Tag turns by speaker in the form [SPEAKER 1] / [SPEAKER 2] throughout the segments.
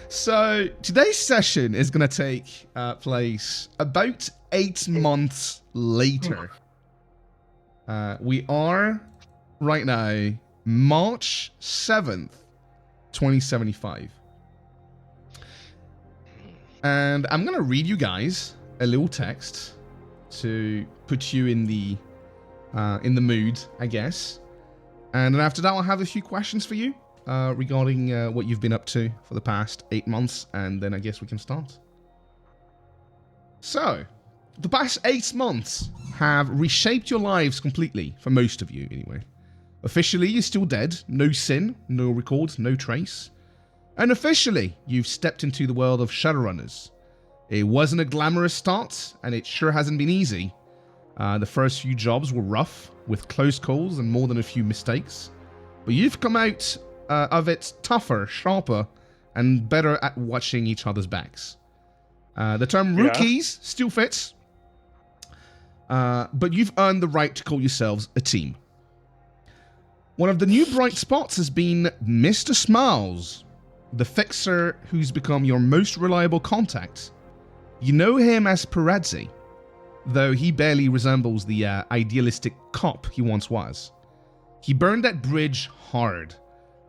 [SPEAKER 1] So today's session is going to take place about 8 months later. We are right now March 7th, 2075. And I'm going to read you guys a little text to put you in the mood, I guess. And then after that, I'll have a few questions for you regarding what you've been up to for the past 8 months, and then I guess we can start. So, the past 8 months have reshaped your lives completely, for most of you anyway. Officially, you're still dead, no sin, no record, no trace. Unofficially, you've stepped into the world of Shadowrunners. It wasn't a glamorous start, and it sure hasn't been easy. The first few jobs were rough, with close calls and more than a few mistakes. But you've come out of it tougher, sharper, and better at watching each other's backs. The term rookies still fits, but you've earned the right to call yourselves a team. One of the new bright spots has been Mr. Smiles, the fixer who's become your most reliable contact. You know him as Perazzi, though he barely resembles the idealistic cop he once was. He burned that bridge hard,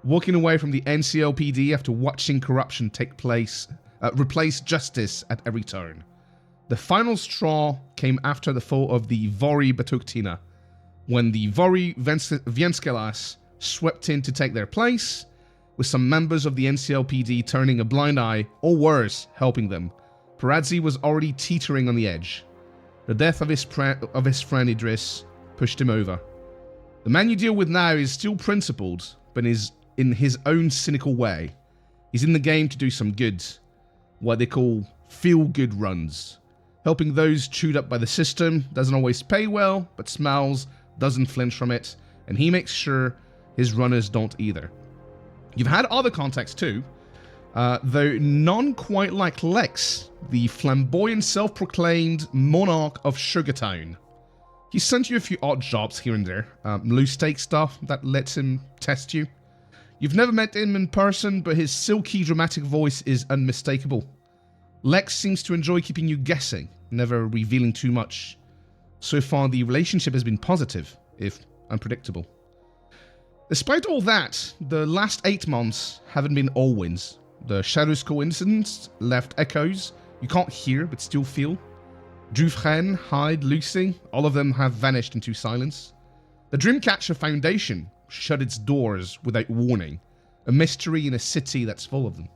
[SPEAKER 1] walking away from the NCL PD after watching corruption take place, replace justice at every turn. The final straw came after the fall of the Vori Batuktina, when the Vori Vienskelas swept in to take their place, with some members of the NCL PD turning a blind eye, or worse, helping them. Perazzi was already teetering on the edge. The death of his friend Idris pushed him over. The man you deal with now is still principled, but is in his own cynical way. He's in the game to do some good, what they call feel-good runs. Helping those chewed up by the system doesn't always pay well, but Smiles doesn't flinch from it, and he makes sure his runners don't either. You've had other contacts too, though none quite like Lex, the flamboyant self-proclaimed monarch of Sugartown. He sent you a few odd jobs here and there, low-stake stuff that lets him test you. You've never met him in person, but his silky, dramatic voice is unmistakable. Lex seems to enjoy keeping you guessing, never revealing too much. So far, the relationship has been positive, if unpredictable. Despite all that, the last 8 months haven't been all wins. The Shadow School incidents left echoes you can't hear but still feel. Dufresne, Hyde, Lucy, all of them have vanished into silence. The Dreamcatcher Foundation shut its doors without warning, a mystery in a city that's full of them.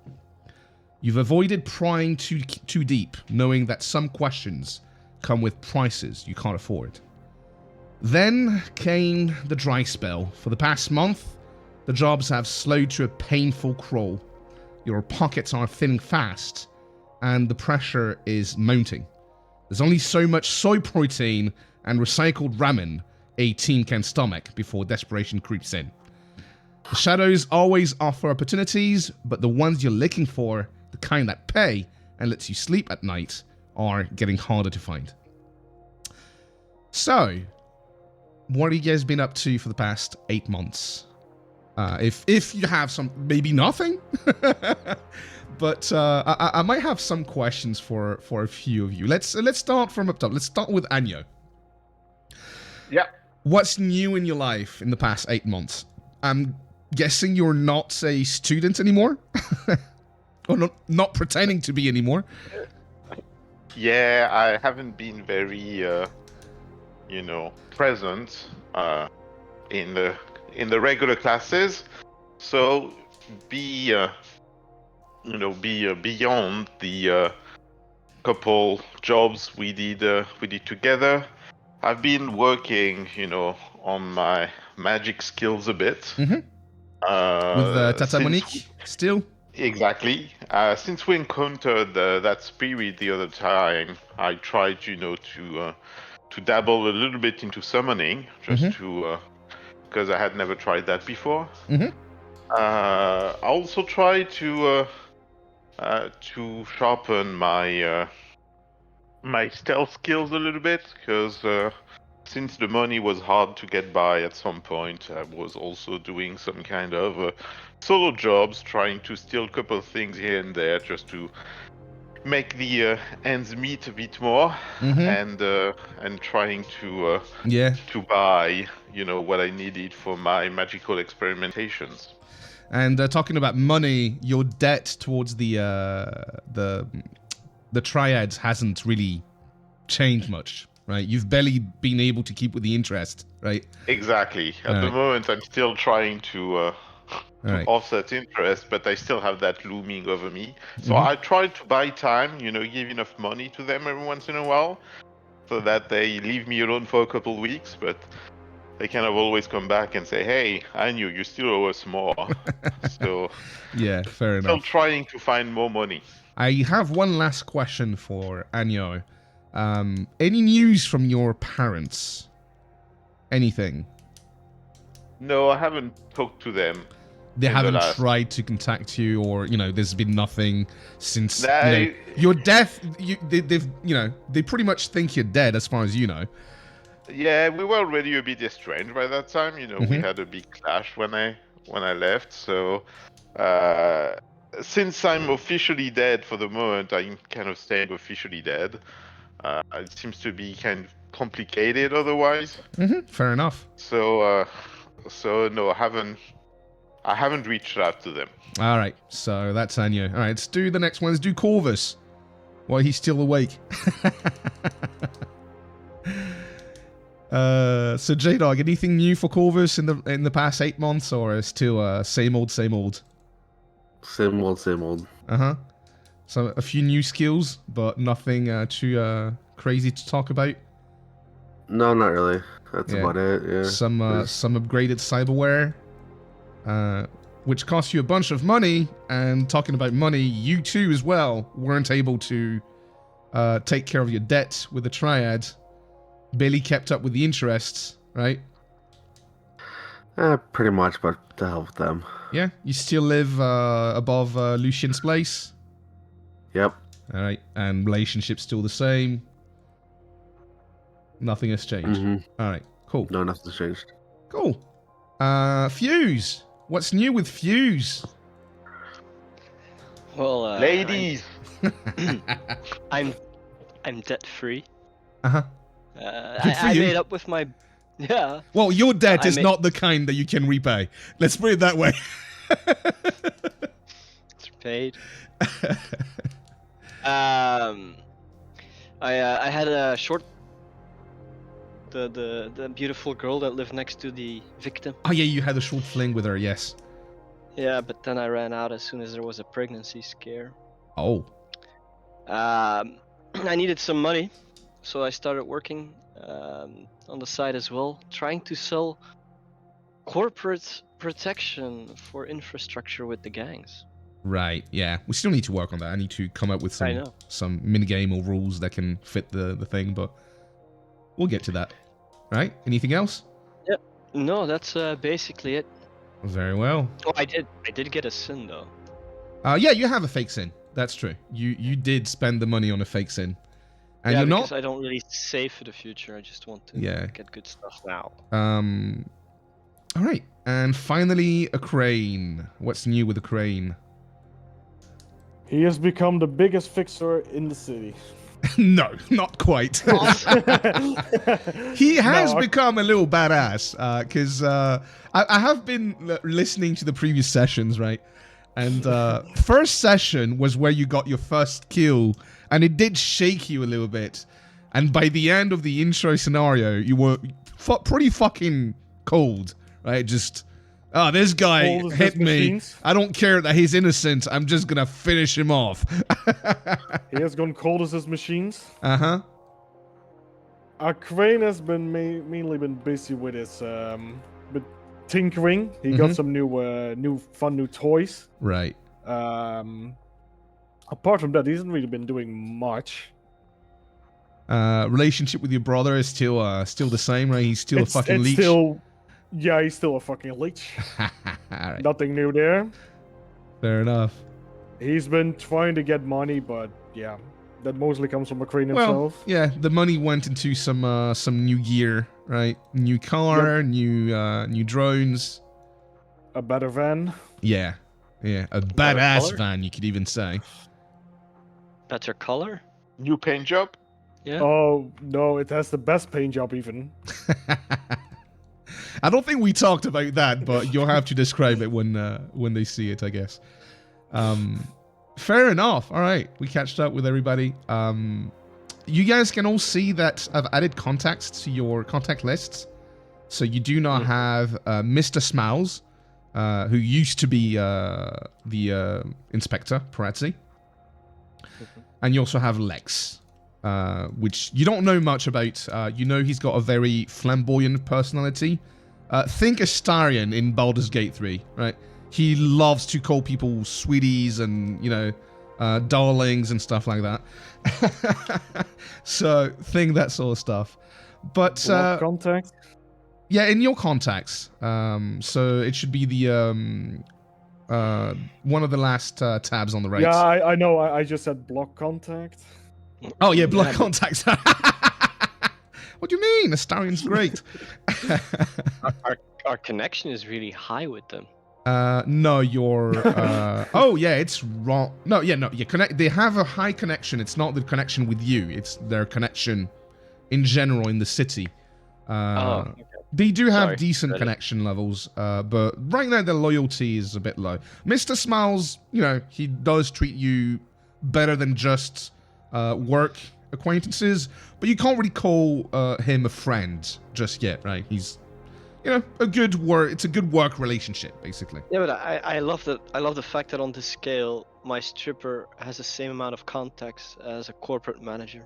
[SPEAKER 1] You've avoided prying too deep, knowing that some questions come with prices you can't afford. Then came the dry spell. For the past month, the jobs have slowed to a painful crawl. Your pockets are thinning fast, and the pressure is mounting. There's only so much soy protein and recycled ramen a team can stomach before desperation creeps in. The shadows always offer opportunities, but the ones you're looking for, the kind that pay and lets you sleep at night, are getting harder to find. So, what have you guys been up to for the past 8 months? If you have some, maybe nothing, but I might have some questions for a few of you. Let's start from up top. Let's start with Anyo.
[SPEAKER 2] Yeah.
[SPEAKER 1] What's new in your life in the past 8 months? I'm guessing you're not a student anymore, or not pretending to be anymore.
[SPEAKER 2] Yeah, I haven't been very, present in the regular classes. So beyond the couple jobs we did together, I've been working, on my magic skills a bit.
[SPEAKER 1] Mm-hmm. With Tata Monique still.
[SPEAKER 2] Exactly. Since we encountered that spirit the other time, I tried, to dabble a little bit into summoning, just to, because I had never tried that before.
[SPEAKER 1] Mm-hmm.
[SPEAKER 2] I also tried to sharpen my my stealth skills a little bit, because since the money was hard to get by at some point, I was also doing some kind of solo jobs, trying to steal a couple of things here and there just to make the ends meet a bit more, and trying
[SPEAKER 1] Yeah.
[SPEAKER 2] to buy, what I needed for my magical experimentations.
[SPEAKER 1] And talking about money, your debt towards the triads hasn't really changed much, right? You've barely been able to keep with the interest, right?
[SPEAKER 2] Exactly. At the moment, I'm still trying to offset interest, but I still have that looming over me. So I try to buy time, give enough money to them every once in a while, so that they leave me alone for a couple of weeks, but they kind of always come back and say, "Hey, I knew you still owe us more." So
[SPEAKER 1] yeah, fair
[SPEAKER 2] still
[SPEAKER 1] enough.
[SPEAKER 2] trying to find more money.
[SPEAKER 1] I have one last question for Anyo. Any news from your parents? Anything?
[SPEAKER 2] No, I haven't talked to them.
[SPEAKER 1] They haven't tried to contact you, or there's been nothing since your death. They pretty much think you're dead, as far as you know.
[SPEAKER 2] Yeah, we were already a bit estranged by that time. We had a big clash when I left. So since I'm officially dead for the moment, I'm kind of staying officially dead. It seems to be kind of complicated otherwise.
[SPEAKER 1] Fair enough.
[SPEAKER 2] So no, I haven't reached out to them.
[SPEAKER 1] All right, so that's Anyo. All right, let's do the next one. Let's do Corvus while he's still awake. So J-Dog, anything new for Corvus in the past 8 months, or is still same old, same old?
[SPEAKER 3] Same old, same old.
[SPEAKER 1] So a few new skills, but nothing too crazy to talk about.
[SPEAKER 3] No, not really. That's about it. Yeah.
[SPEAKER 1] Some upgraded cyberware, which costs you a bunch of money. And talking about money, you too as well weren't able to take care of your debt with the triad. Barely kept up with the interests, right?
[SPEAKER 3] Pretty much, but to help them.
[SPEAKER 1] Yeah, you still live above Lucian's place?
[SPEAKER 3] Yep.
[SPEAKER 1] All right, and relationship's still the same? Nothing has changed? All right, cool.
[SPEAKER 3] No, nothing's changed.
[SPEAKER 1] Cool. Fuse. What's new with Fuse?
[SPEAKER 4] Well,
[SPEAKER 2] ladies,
[SPEAKER 4] I'm debt free.
[SPEAKER 1] Good for
[SPEAKER 4] I
[SPEAKER 1] you.
[SPEAKER 4] made up with my
[SPEAKER 1] Well, your debt is not the kind that you can repay. Let's put it that way.
[SPEAKER 4] It's paid. I had a short. The beautiful girl that lived next to the victim.
[SPEAKER 1] Oh yeah, you had a short fling with her, yes.
[SPEAKER 4] Yeah, but then I ran out as soon as there was a pregnancy scare.
[SPEAKER 1] Oh.
[SPEAKER 4] I needed some money, so I started working on the side as well, trying to sell corporate protection for infrastructure with the gangs.
[SPEAKER 1] Right, yeah. We still need to work on that. I need to come up with some minigame or rules that can fit the thing, but we'll get to that. Right? Anything else?
[SPEAKER 4] Yep. No, that's basically it.
[SPEAKER 1] Very well.
[SPEAKER 4] Oh, I did get a sin though.
[SPEAKER 1] Yeah, you have a fake sin. That's true. You did spend the money on a fake sin. And
[SPEAKER 4] yeah,
[SPEAKER 1] you're
[SPEAKER 4] because
[SPEAKER 1] not...
[SPEAKER 4] I don't really save for the future. I just want to get good stuff now.
[SPEAKER 1] All right. And finally, a crane. What's new with the crane?
[SPEAKER 5] He has become the biggest fixer in the city.
[SPEAKER 1] No, not quite. He has become a little badass, because I have been listening to the previous sessions, right? And first session was where you got your first kill, and it did shake you a little bit. And by the end of the intro scenario, you were pretty fucking cold, right? Just, this guy hit me. I don't care that he's innocent. I'm just gonna finish him off.
[SPEAKER 5] He has gone cold as his machines.
[SPEAKER 1] Uh-huh.
[SPEAKER 5] Crane has been mainly been busy with his with tinkering. He got some new fun toys.
[SPEAKER 1] Right.
[SPEAKER 5] Apart from that, he hasn't really been doing much.
[SPEAKER 1] Relationship with your brother is still the same, right? He's still a fucking leech.
[SPEAKER 5] Yeah, he's still a fucking leech.
[SPEAKER 1] Right.
[SPEAKER 5] Nothing new there.
[SPEAKER 1] Fair enough.
[SPEAKER 5] He's been trying to get money, but yeah, That mostly comes from McCrane
[SPEAKER 1] Well,
[SPEAKER 5] himself.
[SPEAKER 1] yeah, the money went into some new gear, right? New car, new drones.
[SPEAKER 5] A better van.
[SPEAKER 1] Yeah, a
[SPEAKER 4] Better
[SPEAKER 1] badass
[SPEAKER 4] color?
[SPEAKER 1] van, you could even say.
[SPEAKER 4] Better color?
[SPEAKER 2] New paint job.
[SPEAKER 4] Yeah.
[SPEAKER 5] Oh no, it has the best paint job even.
[SPEAKER 1] I don't think we talked about that, but you'll have to describe it when they see it, I guess. Fair enough. All right, we catched up with everybody. You guys can all see that I've added contacts to your contact lists. So you do not have Mr. Smiles, who used to be the Inspector Perazzi. And you also have Lex, which you don't know much about. You know he's got a very flamboyant personality. Think Astarion in Baldur's Gate 3, right? He loves to call people sweeties and, darlings and stuff like that. So, think that sort of stuff. But,
[SPEAKER 5] Contact.
[SPEAKER 1] yeah, in your contacts. So, it should be the, one of the last tabs on the right.
[SPEAKER 5] Yeah, I know. I just said block contact.
[SPEAKER 1] Oh, yeah, block contacts. What do you mean? Astarion's great.
[SPEAKER 4] Our connection is really high with them.
[SPEAKER 1] No, your oh yeah, it's wrong. No, they have a high connection. It's not the connection with you. It's their connection in general in the city.
[SPEAKER 4] Okay.
[SPEAKER 1] They do have
[SPEAKER 4] Sorry,
[SPEAKER 1] decent
[SPEAKER 4] ready.
[SPEAKER 1] connection levels, but right now their loyalty is a bit low. Mr. Smiles, he does treat you better than just work acquaintances, but you can't really call him a friend just yet, right? He's a good work. It's a good work relationship, basically.
[SPEAKER 4] Yeah, but I love that. I love the fact that on this scale, my stripper has the same amount of contacts as a corporate manager.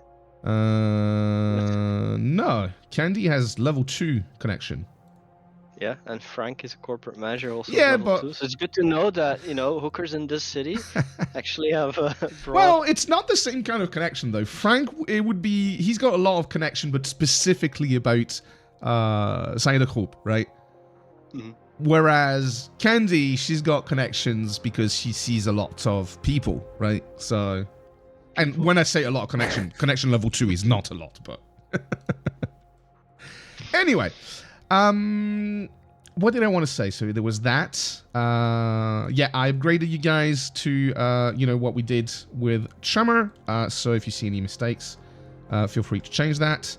[SPEAKER 1] No. Candy has level 2 connection.
[SPEAKER 4] Yeah, and Frank is a corporate manager also.
[SPEAKER 1] Yeah,
[SPEAKER 4] level
[SPEAKER 1] but
[SPEAKER 4] 2. So it's good to know that hookers in this city actually have a broad.
[SPEAKER 1] Well, it's not the same kind of connection though. Frank, he's got a lot of connection, but specifically about Cyber Group, right?
[SPEAKER 4] Mhm.
[SPEAKER 1] Whereas Candy, she's got connections because she sees a lot of people, right? So, and when I say a lot of connection level 2 is not a lot, but anyway, what did I want to say? So there was that. Yeah, I upgraded you guys to what we did with Chummer. So if you see any mistakes, feel free to change that.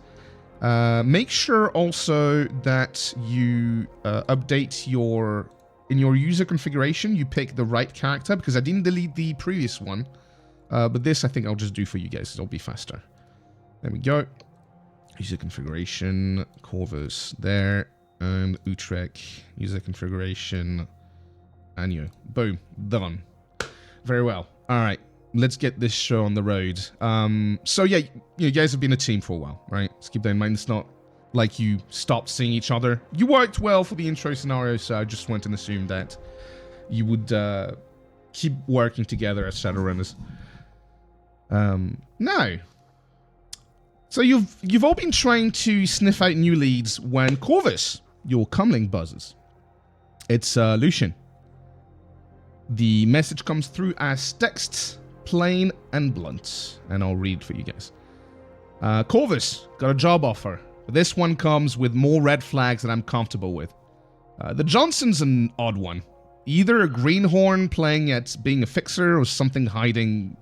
[SPEAKER 1] Make sure also that you update in your user configuration, you pick the right character, because I didn't delete the previous one. But this I think I'll just do for you guys. It'll be faster. There we go. User configuration, Corvus there, and Utrecht. User configuration, Anyo. Boom. Done. Very well. All right. Let's get this show on the road. So yeah, you guys have been a team for a while, right? Let's keep that in mind. It's not like you stopped seeing each other. You worked well for the intro scenario, so I just went and assumed that you would keep working together as Shadowrunners. Now, so you've all been trying to sniff out new leads when Corvus, your comlink, buzzes. It's Lucian. The message comes through as text, plain and blunt, and I'll read for you guys. Corvus, got a job offer, but this one comes with more red flags than I'm comfortable with. The Johnson's an odd one. Either a greenhorn playing at being a fixer or someone hiding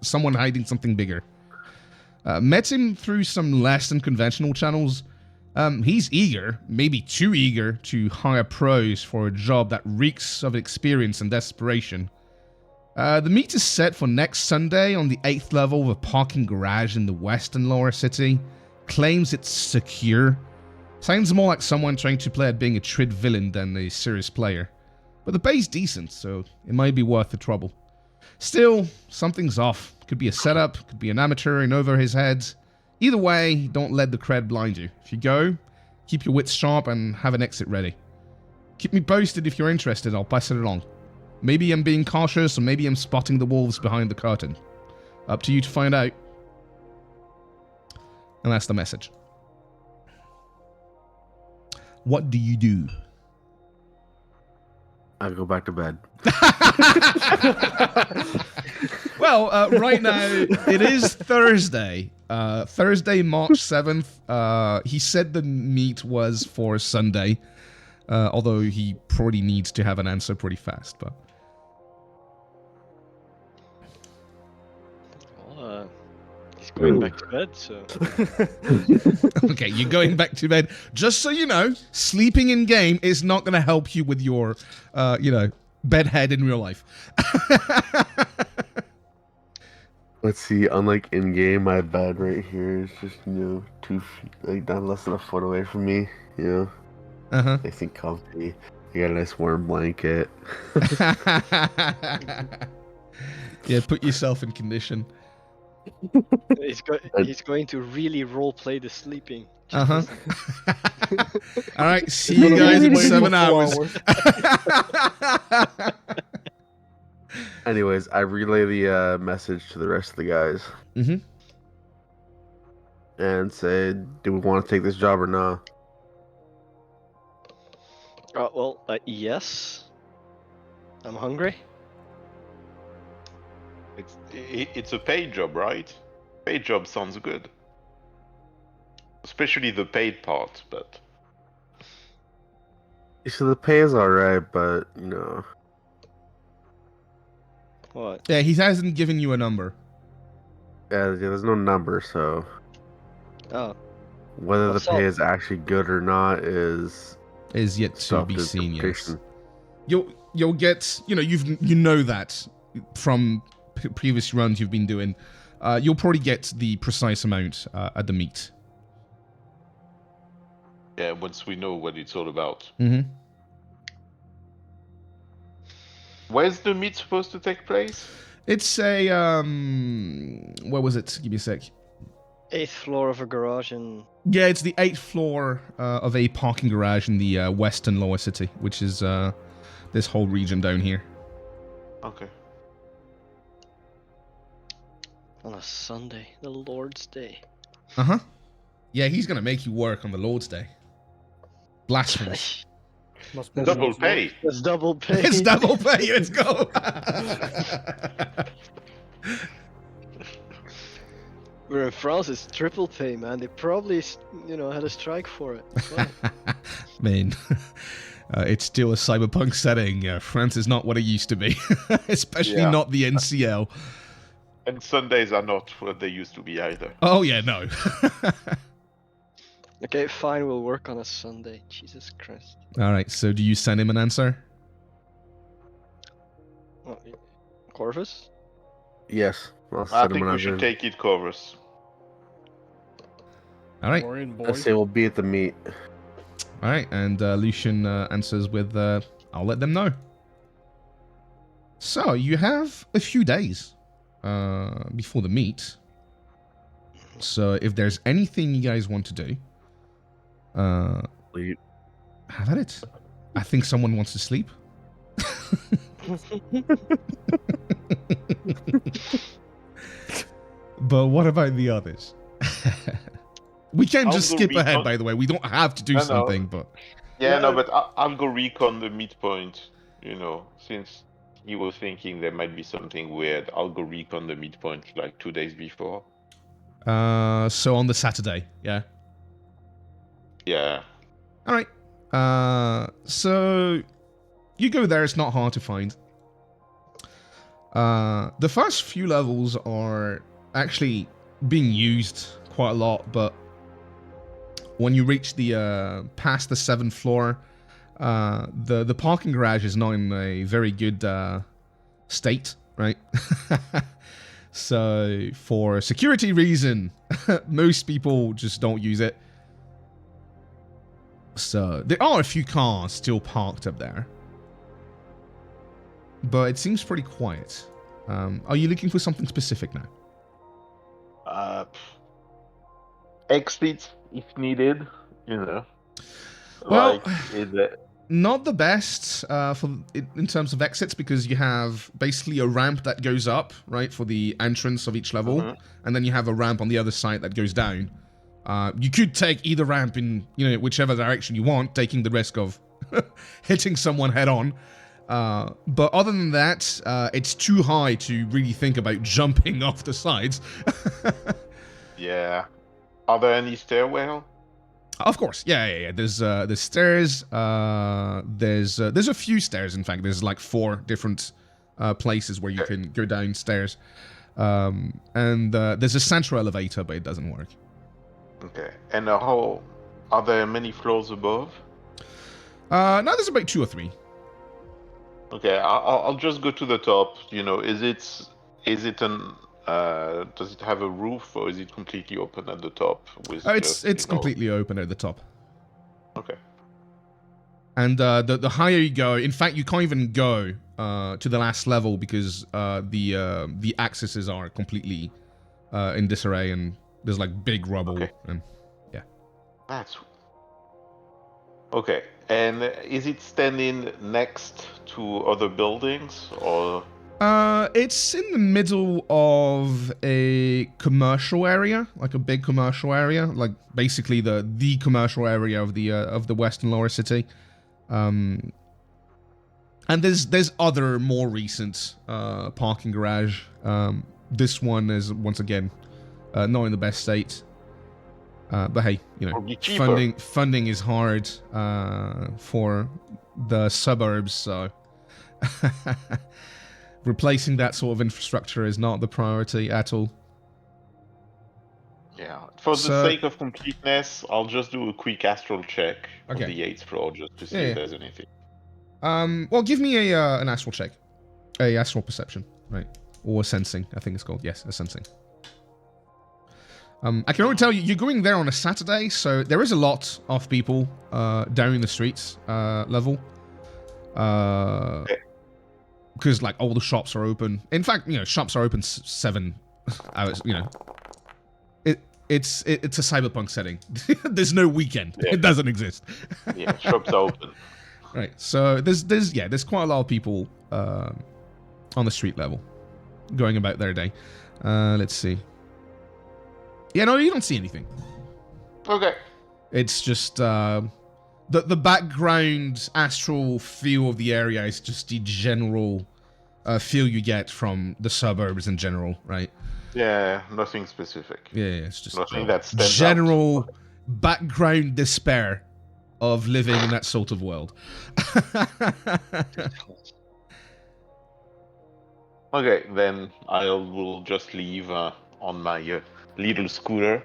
[SPEAKER 1] something bigger. Met him through some less than conventional channels. He's eager, maybe too eager, to hire pros for a job that reeks of experience and desperation. The meet is set for next Sunday on the 8th level of a parking garage in the western lower city. Claims it's secure. Sounds more like someone trying to play at being a trid villain than a serious player. But the pay's decent, so it might be worth the trouble. Still, something's off. Could be a setup, could be an amateur in over his head. Either way, don't let the cred blind you. If you go, keep your wits sharp and have an exit ready. Keep me posted if you're interested, I'll pass it along. Maybe I'm being cautious, or maybe I'm spotting the wolves behind the curtain. Up to you to find out. And that's the message. What do you do?
[SPEAKER 3] I go back to bed.
[SPEAKER 1] Well, Well, right now it is Thursday. Thursday, March 7th. He said the meet was for Sunday, although he probably needs to have an answer pretty fast. But
[SPEAKER 4] Well, he's going back to bed, so.
[SPEAKER 1] okay, you're going back to bed. Just so you know, sleeping in game is not going to help you with your, bedhead in real life.
[SPEAKER 3] Let's see. Unlike in game, my bed right here is just 2 feet, like not less than a foot away from me.
[SPEAKER 1] Uh-huh.
[SPEAKER 3] Nice and comfy. You got a nice warm blanket.
[SPEAKER 1] Yeah, put yourself in condition.
[SPEAKER 4] He's going to really roleplay the sleeping.
[SPEAKER 1] Uh-huh. All right, see you guys in 7 hours.
[SPEAKER 3] Anyways, I relay the message to the rest of the guys
[SPEAKER 1] Mm-hmm.
[SPEAKER 3] and say, do we want to take this job or not?
[SPEAKER 4] Yes. I'm hungry.
[SPEAKER 2] It's a paid job, right? Paid job sounds good. Especially the paid part, but...
[SPEAKER 3] So the pay is alright, but,
[SPEAKER 4] What?
[SPEAKER 1] Yeah, he hasn't given you a number.
[SPEAKER 3] there's no number, so
[SPEAKER 4] Oh.
[SPEAKER 3] whether
[SPEAKER 4] What's
[SPEAKER 3] the pay
[SPEAKER 4] up?
[SPEAKER 3] is actually good or not is
[SPEAKER 1] Is yet to be seen, yes.
[SPEAKER 3] interpretation.
[SPEAKER 1] You'll get, you know that from previous runs you've been doing. You'll probably get the precise amount at the meet.
[SPEAKER 2] Yeah, once we know what it's all about.
[SPEAKER 1] Mm-hmm.
[SPEAKER 2] Where's the meet supposed to take place?
[SPEAKER 1] It's a, where was it? Give me a sec.
[SPEAKER 4] 8th floor of a garage in...
[SPEAKER 1] Yeah, it's the 8th floor of a parking garage in the western lower city, which is this whole region down here.
[SPEAKER 2] Okay.
[SPEAKER 4] On a Sunday, the Lord's Day.
[SPEAKER 1] Uh-huh. Yeah, he's going to make you work on the Lord's Day. Blasphemous.
[SPEAKER 5] Must be
[SPEAKER 2] Double
[SPEAKER 5] nice.
[SPEAKER 2] pay.
[SPEAKER 4] That's double pay.
[SPEAKER 1] It's double pay, let's go!
[SPEAKER 4] We're in France, it's triple pay, man. They probably, had a strike for it. It's fine.
[SPEAKER 1] Man, it's still a cyberpunk setting. France is not what it used to be. Especially
[SPEAKER 2] Yeah.
[SPEAKER 1] not the NCL.
[SPEAKER 2] And Sundays are not what they used to be either.
[SPEAKER 1] Oh, yeah, no.
[SPEAKER 4] Okay, fine, we'll work on a Sunday. Jesus Christ.
[SPEAKER 1] Alright, so do you send him an answer?
[SPEAKER 4] Oh, Corvus?
[SPEAKER 3] Yes, I'll
[SPEAKER 2] I
[SPEAKER 3] set him
[SPEAKER 2] think
[SPEAKER 3] an
[SPEAKER 2] we should
[SPEAKER 3] answer.
[SPEAKER 2] take it covers.
[SPEAKER 1] Alright,
[SPEAKER 5] We're in,
[SPEAKER 3] I
[SPEAKER 5] boys.
[SPEAKER 3] say we'll be at the meet.
[SPEAKER 1] alright, and Lucian answers with, I'll let them know. So, you have a few days before the meet. So, if there's anything you guys want to do,
[SPEAKER 3] Sleep.
[SPEAKER 1] have at it. I think someone wants to sleep. But what about the others? We can
[SPEAKER 2] I'll
[SPEAKER 1] just
[SPEAKER 2] go
[SPEAKER 1] skip ahead,
[SPEAKER 2] recon.
[SPEAKER 1] by the way. We don't have to do
[SPEAKER 2] No, no.
[SPEAKER 1] something, but...
[SPEAKER 2] Yeah, no, but I'll go recon the midpoint. Since he was thinking there might be something weird, I'll go recon the midpoint like 2 days before.
[SPEAKER 1] So on the Saturday, yeah?
[SPEAKER 2] Yeah.
[SPEAKER 1] Alright. So you go there, it's not hard to find. The first few levels are actually being used quite a lot, but when you reach the past the 7th floor, the parking garage is not in a very good state, right? So for security reason, most people just don't use it. So there are a few cars still parked up there, but it seems pretty quiet. Are you looking for something specific now?
[SPEAKER 2] Exit if needed,
[SPEAKER 1] Well,
[SPEAKER 2] like,
[SPEAKER 1] not the best in terms of exits, because you have basically a ramp that goes up, right, for the entrance of each level, and then you have a ramp on the other side that goes down. You could take either ramp in, whichever direction you want, taking the risk of hitting someone head on. But other than that, it's too high to really think about jumping off the sides.
[SPEAKER 2] Yeah. Are there any stairwell?
[SPEAKER 1] Of course, yeah. There's stairs. There's a few stairs. In fact, there's like 4 different places where you can go downstairs. And there's a central elevator, but it doesn't work.
[SPEAKER 2] Okay. And are there many floors above?
[SPEAKER 1] No, there's about 2 or 3.
[SPEAKER 2] Okay, I'll just go to the top. You know, is it does it have a roof, or is it completely open at the top? With
[SPEAKER 1] It's completely open at the top.
[SPEAKER 2] Okay.
[SPEAKER 1] And the higher you go, in fact, you can't even go to the last level because the axes are completely in disarray, and there's like big rubble.
[SPEAKER 2] Okay.
[SPEAKER 1] And yeah.
[SPEAKER 2] That's okay. And is it standing next to other buildings, or?
[SPEAKER 1] It's in the middle of a commercial area, like a big commercial area, like basically the commercial area of the Western Lower City. And there's other more recent parking garage. This one is once again not in the best state. But hey, you know, funding is hard for the suburbs, so replacing that sort of infrastructure is not the priority at all.
[SPEAKER 2] Yeah. For the sake of completeness, I'll just do a quick astral check on the 8th floor just to see if there's anything.
[SPEAKER 1] Well, give me an astral check, a astral perception, right, or sensing. I think it's called. Yes, a sensing. I can already tell you, you're going there on a Saturday, so there is a lot of people down in the streets level. Because like all the shops are open. In fact, you know, shops are open 7 hours. You know, it's a cyberpunk setting. There's no weekend. Yeah. It doesn't exist.
[SPEAKER 2] Yeah, shops are open.
[SPEAKER 1] Right. So there's quite a lot of people on the street level going about their day. Let's see. Yeah, no, you don't see anything.
[SPEAKER 2] Okay.
[SPEAKER 1] It's just the background astral feel of the area is just the general feel you get from the suburbs in general, right?
[SPEAKER 2] Yeah, nothing specific.
[SPEAKER 1] Yeah, it's just
[SPEAKER 2] nothing that stands
[SPEAKER 1] general
[SPEAKER 2] out.
[SPEAKER 1] Background despair of living in that sort of world.
[SPEAKER 2] Okay, then I will just leave on my little scooter.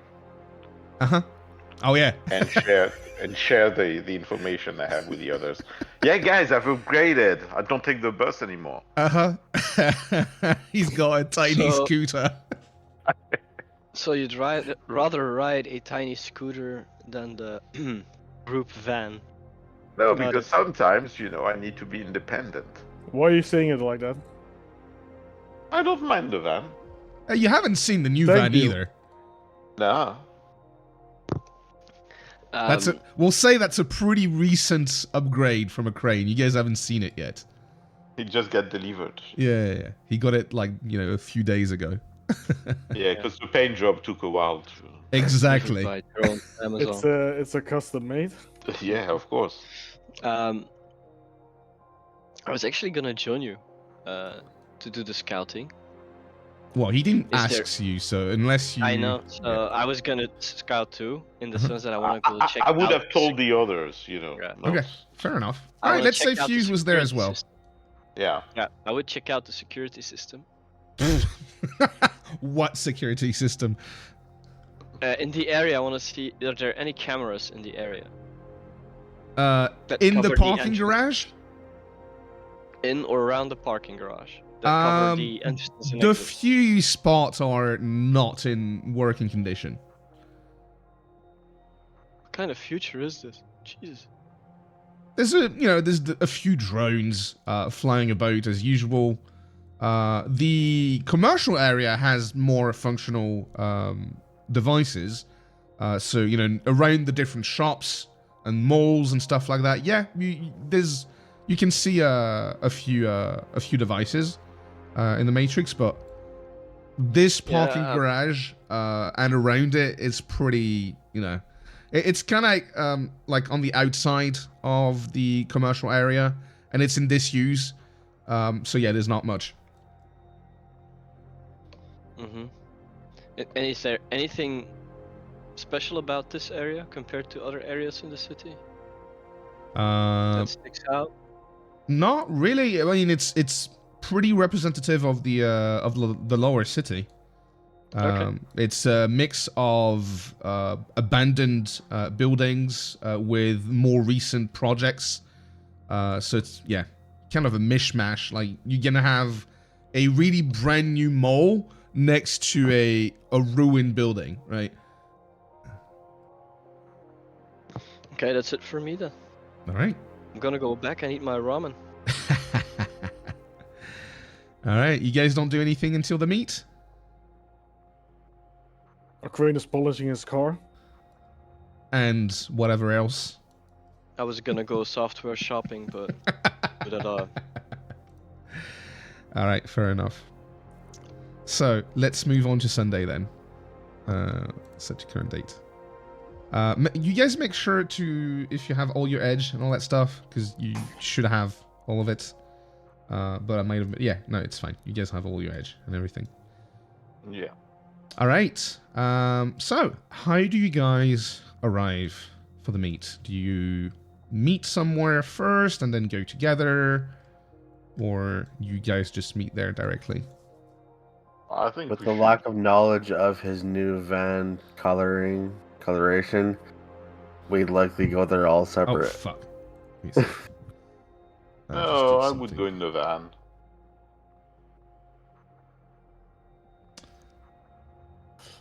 [SPEAKER 1] Oh yeah.
[SPEAKER 2] and share the information I have with the others. Yeah, guys, I've upgraded. I don't take the bus anymore.
[SPEAKER 1] He's got a tiny scooter.
[SPEAKER 4] So you'd rather ride a tiny scooter than the group van?
[SPEAKER 2] No, because sometimes, you know, I need to be independent.
[SPEAKER 5] Why are you saying it like that?
[SPEAKER 2] I don't mind the van.
[SPEAKER 1] You haven't seen the new van either.
[SPEAKER 2] No.
[SPEAKER 1] We'll say that's a pretty recent upgrade from a crane. You guys haven't seen it yet.
[SPEAKER 2] It just got delivered.
[SPEAKER 1] Yeah. He got it like, you know, a few days ago.
[SPEAKER 2] Yeah, because the paint job took a while to...
[SPEAKER 1] Exactly.
[SPEAKER 5] It's a custom made.
[SPEAKER 2] Yeah, of course.
[SPEAKER 4] I was actually gonna join you to do the scouting.
[SPEAKER 1] Well, he didn't ask you, so unless you...
[SPEAKER 4] I know, so I was gonna scout too, in the sense that I want to go check
[SPEAKER 2] I would have told the others, you know.
[SPEAKER 4] Yeah.
[SPEAKER 1] Okay, fair enough. Alright, let's say Fuse was there as well.
[SPEAKER 2] Yeah.
[SPEAKER 4] Yeah, I would check out the security system.
[SPEAKER 1] What security system?
[SPEAKER 4] In the area, I want to see, are there any cameras in the area?
[SPEAKER 1] In the parking garage?
[SPEAKER 4] In or around the parking garage. Cover the entrances and
[SPEAKER 1] the
[SPEAKER 4] exits.
[SPEAKER 1] few spots are not in working condition.
[SPEAKER 4] What kind of future is this? Jesus.
[SPEAKER 1] There's a few drones flying about as usual. The commercial area has more functional devices. So, you know, around the different shops and malls and stuff like that. Yeah, you can see a few devices in the Matrix, but this parking garage and around it is pretty, you know, it's kind of like on the outside of the commercial area, and it's in disuse. So yeah, there's not much.
[SPEAKER 4] Mm-hmm. And is there anything special about this area compared to other areas in the city that sticks out?
[SPEAKER 1] Not really. I mean, it's pretty representative of the lower city.
[SPEAKER 4] Okay.
[SPEAKER 1] It's a mix of abandoned buildings with more recent projects. So it's kind of a mishmash. Like you're gonna have a really brand new mall next to a ruined building, right?
[SPEAKER 4] Okay, that's it for me then.
[SPEAKER 1] All right.
[SPEAKER 4] I'm gonna go back and eat my ramen.
[SPEAKER 1] All right. You guys don't do anything until the meet?
[SPEAKER 5] Crane is polishing his car.
[SPEAKER 1] And whatever else.
[SPEAKER 4] I was gonna go software shopping, but
[SPEAKER 1] All right, fair enough. So let's move on to Sunday then. Set your current date. You guys make sure to, if you have all your edge and all that stuff, because you should have all of it. But I might have, no, it's fine. You guys have all your edge and everything.
[SPEAKER 2] Yeah.
[SPEAKER 1] All right. So how do you guys arrive for the meet? Do you meet somewhere first and then go together, or you guys just meet there directly?
[SPEAKER 2] I think
[SPEAKER 3] With
[SPEAKER 2] we
[SPEAKER 3] the
[SPEAKER 2] should-
[SPEAKER 3] lack of knowledge of his new van coloration, we'd likely go there all
[SPEAKER 1] Oh
[SPEAKER 3] separate.
[SPEAKER 1] fuck. Let me see. Just
[SPEAKER 2] No,
[SPEAKER 1] did
[SPEAKER 2] I would
[SPEAKER 1] something.
[SPEAKER 2] go in the van.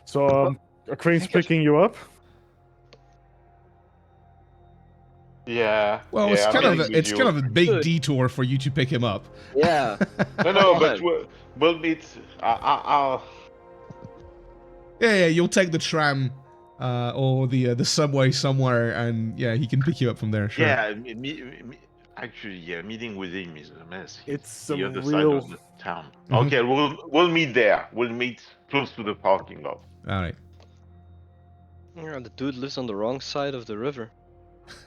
[SPEAKER 5] So Crane's picking you up.
[SPEAKER 2] Yeah.
[SPEAKER 1] Well,
[SPEAKER 2] yeah,
[SPEAKER 1] it's
[SPEAKER 2] I'm
[SPEAKER 1] kind of
[SPEAKER 2] meeting
[SPEAKER 1] a,
[SPEAKER 2] with
[SPEAKER 1] it's
[SPEAKER 2] you.
[SPEAKER 1] kind of a big
[SPEAKER 4] Good.
[SPEAKER 1] detour for you to pick him up.
[SPEAKER 4] yeah.
[SPEAKER 2] No,
[SPEAKER 4] Come
[SPEAKER 2] but
[SPEAKER 4] on.
[SPEAKER 2] we'll meet. I'll.
[SPEAKER 1] Yeah, you'll take the tram or the subway somewhere, and yeah, he can pick you up from there. Sure.
[SPEAKER 2] Yeah. Actually, yeah. Meeting with him is a mess. He's
[SPEAKER 5] It's
[SPEAKER 2] the
[SPEAKER 5] some
[SPEAKER 2] other
[SPEAKER 5] real-
[SPEAKER 2] side of the town.
[SPEAKER 1] Mhm.
[SPEAKER 2] Okay, we'll meet there. We'll meet close to the parking lot.
[SPEAKER 1] All right.
[SPEAKER 4] Yeah, the dude lives on the wrong side of the river.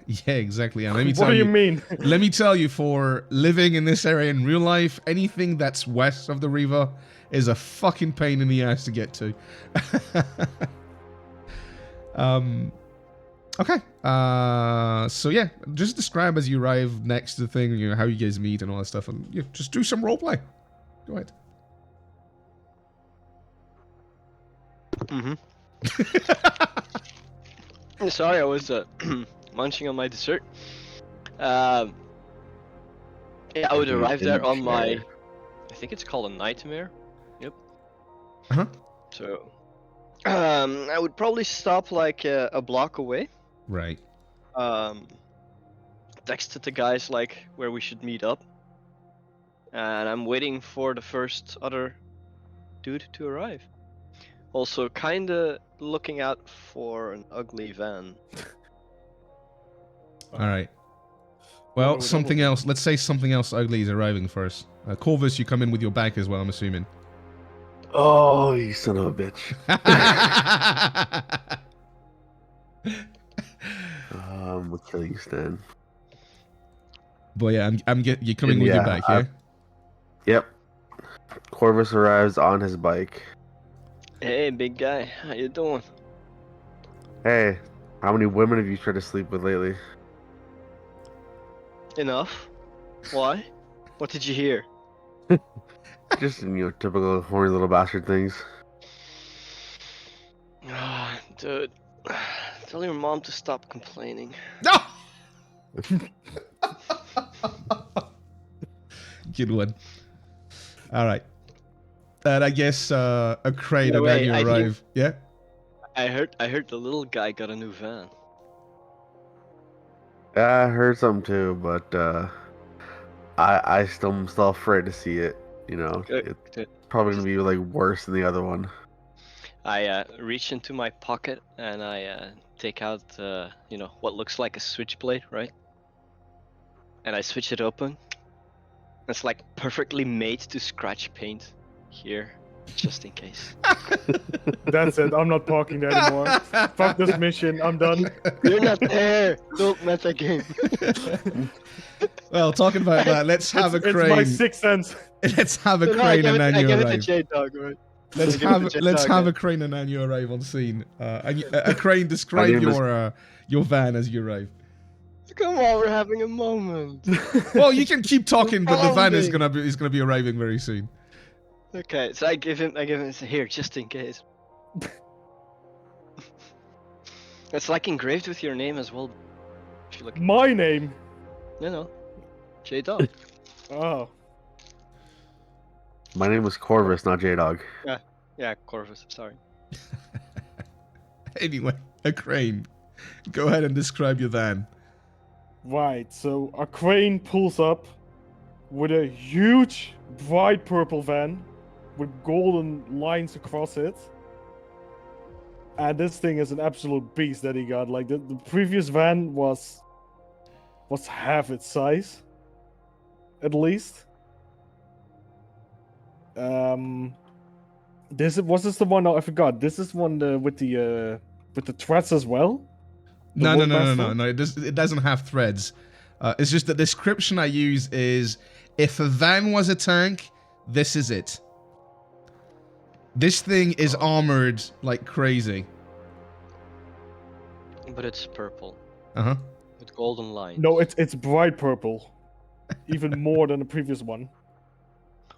[SPEAKER 1] Yeah, exactly. And let me
[SPEAKER 5] What
[SPEAKER 1] tell
[SPEAKER 5] do you
[SPEAKER 1] you,
[SPEAKER 5] mean?
[SPEAKER 1] let me tell you, for living in this area in real life, anything that's west of the river is a fucking pain in the ass to get to. Okay. So yeah, just describe as you arrive next to the thing, you know, how you guys meet and all that stuff, and just do some roleplay. Go ahead.
[SPEAKER 4] Mm-hmm. Sorry, I was munching on my dessert. Yeah, I would arrive there on my, I think it's called a nightmare. Yep.
[SPEAKER 1] Uh-huh.
[SPEAKER 4] So, I would probably stop like a block away.
[SPEAKER 1] Right.
[SPEAKER 4] Texted the guys like where we should meet up, and I'm waiting for the first other dude to arrive. Also, kinda looking out for an ugly van.
[SPEAKER 1] All right. Well,
[SPEAKER 5] we
[SPEAKER 1] something
[SPEAKER 5] double-
[SPEAKER 1] else. Let's say something else ugly is arriving first. Corvus, you come in with your bike as well, I'm assuming.
[SPEAKER 3] Oh, you son of a bitch. We'll kill you, Stan.
[SPEAKER 1] But yeah, you're coming with your bike, yeah?
[SPEAKER 3] Yep. Corvus arrives on his bike.
[SPEAKER 4] Hey, big guy, how you doing?
[SPEAKER 3] Hey, how many women have you tried to sleep with lately?
[SPEAKER 4] Enough. Why? What did you hear?
[SPEAKER 3] Just, typical horny little bastard things.
[SPEAKER 4] Ah, dude. Tell your mom to stop complaining.
[SPEAKER 1] No! Good one. All right. And I guess a crate
[SPEAKER 4] No,
[SPEAKER 1] and then
[SPEAKER 4] wait,
[SPEAKER 1] you
[SPEAKER 4] I think-
[SPEAKER 1] arrive. Yeah?
[SPEAKER 4] I heard the little guy got a new van.
[SPEAKER 3] Yeah, I heard something too, but I still am still afraid to see it.
[SPEAKER 4] Good,
[SPEAKER 3] It's
[SPEAKER 4] good.
[SPEAKER 3] probably gonna be like worse than the other one.
[SPEAKER 4] I reach into my pocket and I take out what looks like a switchblade, right? And I switch it open. It's like perfectly made to scratch paint here. Just in case.
[SPEAKER 5] That's it. I'm not talking there anymore. Fuck this mission. I'm done.
[SPEAKER 4] You're not there. Don't meta game.
[SPEAKER 1] Well, talking about that, let's have a
[SPEAKER 5] It's my
[SPEAKER 1] crane.
[SPEAKER 5] sixth sense.
[SPEAKER 1] Let's have a
[SPEAKER 4] No,
[SPEAKER 1] crane and then
[SPEAKER 4] I
[SPEAKER 1] you
[SPEAKER 4] give it to
[SPEAKER 1] arrive.
[SPEAKER 4] J-Dog, right?
[SPEAKER 1] Let's
[SPEAKER 4] give it to
[SPEAKER 1] let's
[SPEAKER 4] J-Dog,
[SPEAKER 1] have
[SPEAKER 4] yeah.
[SPEAKER 1] a crane and then you arrive on scene. A crane, describe
[SPEAKER 3] name is-
[SPEAKER 1] your van as you arrive.
[SPEAKER 4] Come on, we're having a moment.
[SPEAKER 1] Well, you can keep talking, but the van is
[SPEAKER 4] Pounding.
[SPEAKER 1] gonna be arriving very soon.
[SPEAKER 4] Okay, so I give him here just in case. It's like engraved with your name as well. If you look,
[SPEAKER 5] My name.
[SPEAKER 4] no, J-Dog.
[SPEAKER 5] Oh.
[SPEAKER 3] My name was Corvus, not J-Dog.
[SPEAKER 4] Yeah, Corvus. Sorry.
[SPEAKER 1] Anyway, a crane. Go ahead and describe your van.
[SPEAKER 5] Right, so a crane pulls up with a huge, bright purple van with golden lines across it. And this thing is an absolute beast that he got. Like, the previous van was half its size, at least. This the one? No, I forgot. This is one with the threads as well.
[SPEAKER 1] No.
[SPEAKER 5] Woodmaster?
[SPEAKER 1] It doesn't have threads. It's just the description I use is if a van was a tank, this is it. This thing is armored like crazy.
[SPEAKER 4] But it's purple
[SPEAKER 1] Uh-huh.
[SPEAKER 4] with golden lines.
[SPEAKER 5] No, it's bright purple, even more than the previous one.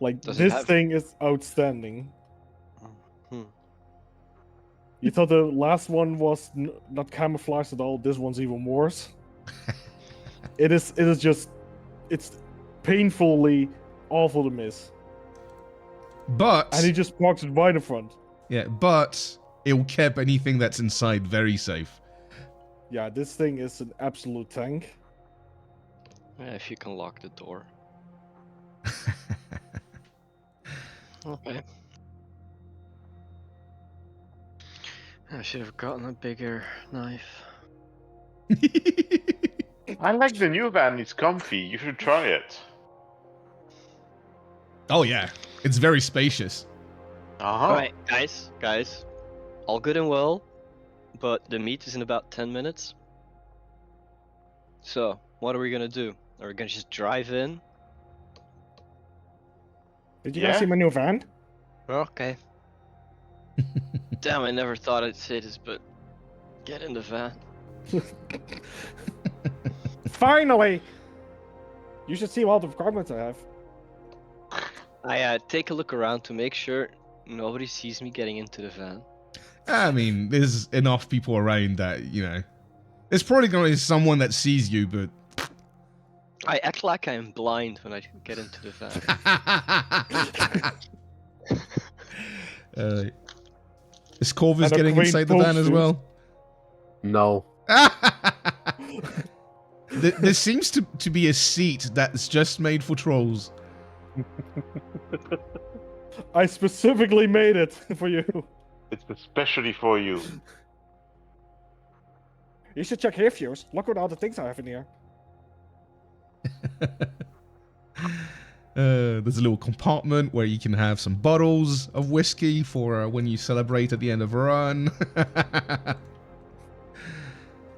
[SPEAKER 5] Like,
[SPEAKER 4] Does it
[SPEAKER 5] this
[SPEAKER 4] have-
[SPEAKER 5] thing is outstanding.
[SPEAKER 4] Hmm.
[SPEAKER 5] You thought the last one was not camouflaged at all. This one's even worse. It is just, it's painfully awful to miss.
[SPEAKER 1] But
[SPEAKER 5] And he just parks it right in front.
[SPEAKER 1] yeah, but it will keep anything that's inside very safe.
[SPEAKER 5] Yeah, this thing is an absolute tank.
[SPEAKER 4] Yeah, if you can lock the door. Okay. I should have gotten a bigger knife.
[SPEAKER 2] I like the new van. It's comfy. You should try it.
[SPEAKER 1] Oh yeah, it's very spacious.
[SPEAKER 2] Uh-huh.
[SPEAKER 4] Alright, guys. All good and well, but the meet is in about 10 minutes. So, what are we gonna do? Are we gonna just drive in?
[SPEAKER 5] Did you
[SPEAKER 2] Yeah.
[SPEAKER 5] guys see my new van?
[SPEAKER 4] Okay. Damn, I never thought I'd say this, but get in the van.
[SPEAKER 5] Finally! You should see all the requirements I have.
[SPEAKER 4] I take a look around to make sure nobody sees me getting into the van.
[SPEAKER 1] I mean, there's enough people around that, you know. There's probably going to be someone that sees you, but...
[SPEAKER 4] I act like I'm blind when I get into the van.
[SPEAKER 1] Is Corvus
[SPEAKER 5] And a
[SPEAKER 1] getting
[SPEAKER 5] green
[SPEAKER 1] inside the van as
[SPEAKER 5] post
[SPEAKER 1] well?
[SPEAKER 3] No.
[SPEAKER 1] There seems to be a seat that's just made for trolls.
[SPEAKER 5] I specifically made it for you.
[SPEAKER 2] It's especially for you.
[SPEAKER 5] You should check here, Fuse. Look at all the things I have in here.
[SPEAKER 1] There's a little compartment where you can have some bottles of whiskey for when you celebrate at the end of a run.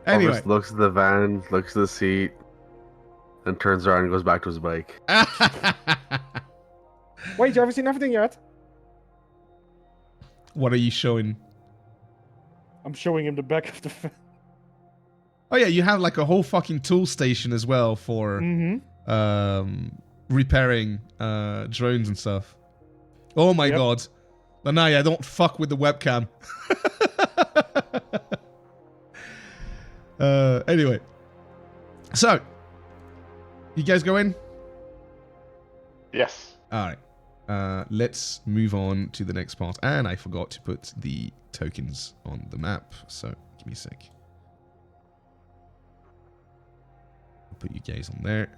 [SPEAKER 1] Anyway.
[SPEAKER 3] Corvus looks at the van, looks at the seat, and turns around and goes back to his bike.
[SPEAKER 5] Wait, you haven't seen everything yet?
[SPEAKER 1] What are you showing?
[SPEAKER 5] I'm showing him the back of the van.
[SPEAKER 1] Oh yeah, you have like a whole fucking tool station as well for repairing drones and stuff. Oh my
[SPEAKER 5] Yep.
[SPEAKER 1] god. Lanaya, don't fuck with the webcam. Anyway. So, you guys go in?
[SPEAKER 2] Yes.
[SPEAKER 1] Alright. Let's move on to the next part. And I forgot to put the tokens on the map, so give me a sec. I'll put you guys on there.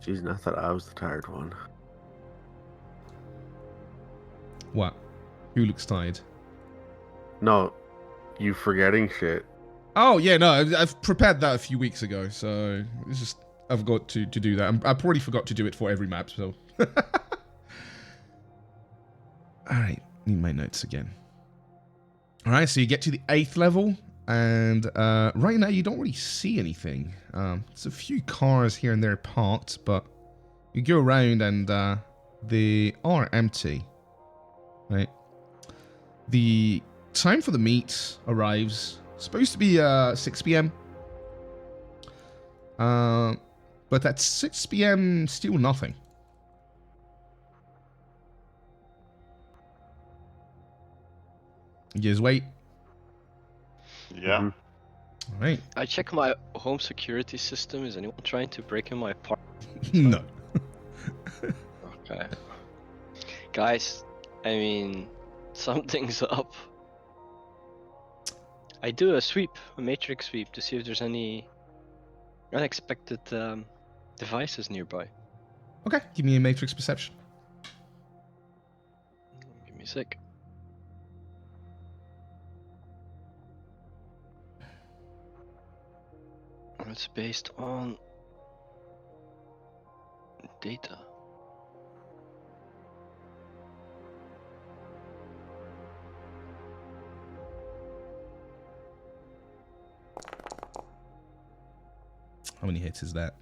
[SPEAKER 3] Jeez, and I thought I was the tired one.
[SPEAKER 1] What? Who looks tired?
[SPEAKER 3] No, you forgetting shit.
[SPEAKER 1] Oh, yeah, no, I've prepared that a few weeks ago, so it's just, I've got to do that. I probably forgot to do it for every map, so. Alright, need my notes again. Alright, so you get to the 8th level, and right now you don't really see anything. There's a few cars here and there parked, but you go around and they are empty. Right? The time for the meet arrives. Supposed to be 6 p.m. But at 6 p.m. still nothing. You just wait.
[SPEAKER 2] Yeah.
[SPEAKER 3] Mhm.
[SPEAKER 1] All right.
[SPEAKER 4] I check my home security system. Is anyone trying to break in my apartment?
[SPEAKER 1] No.
[SPEAKER 4] Okay. Guys, I mean, something's up. I do a sweep, a matrix sweep, to see if there's any unexpected devices nearby.
[SPEAKER 1] Okay, give me a matrix perception.
[SPEAKER 4] Give me a sec. It's based on data.
[SPEAKER 1] How many hits is that?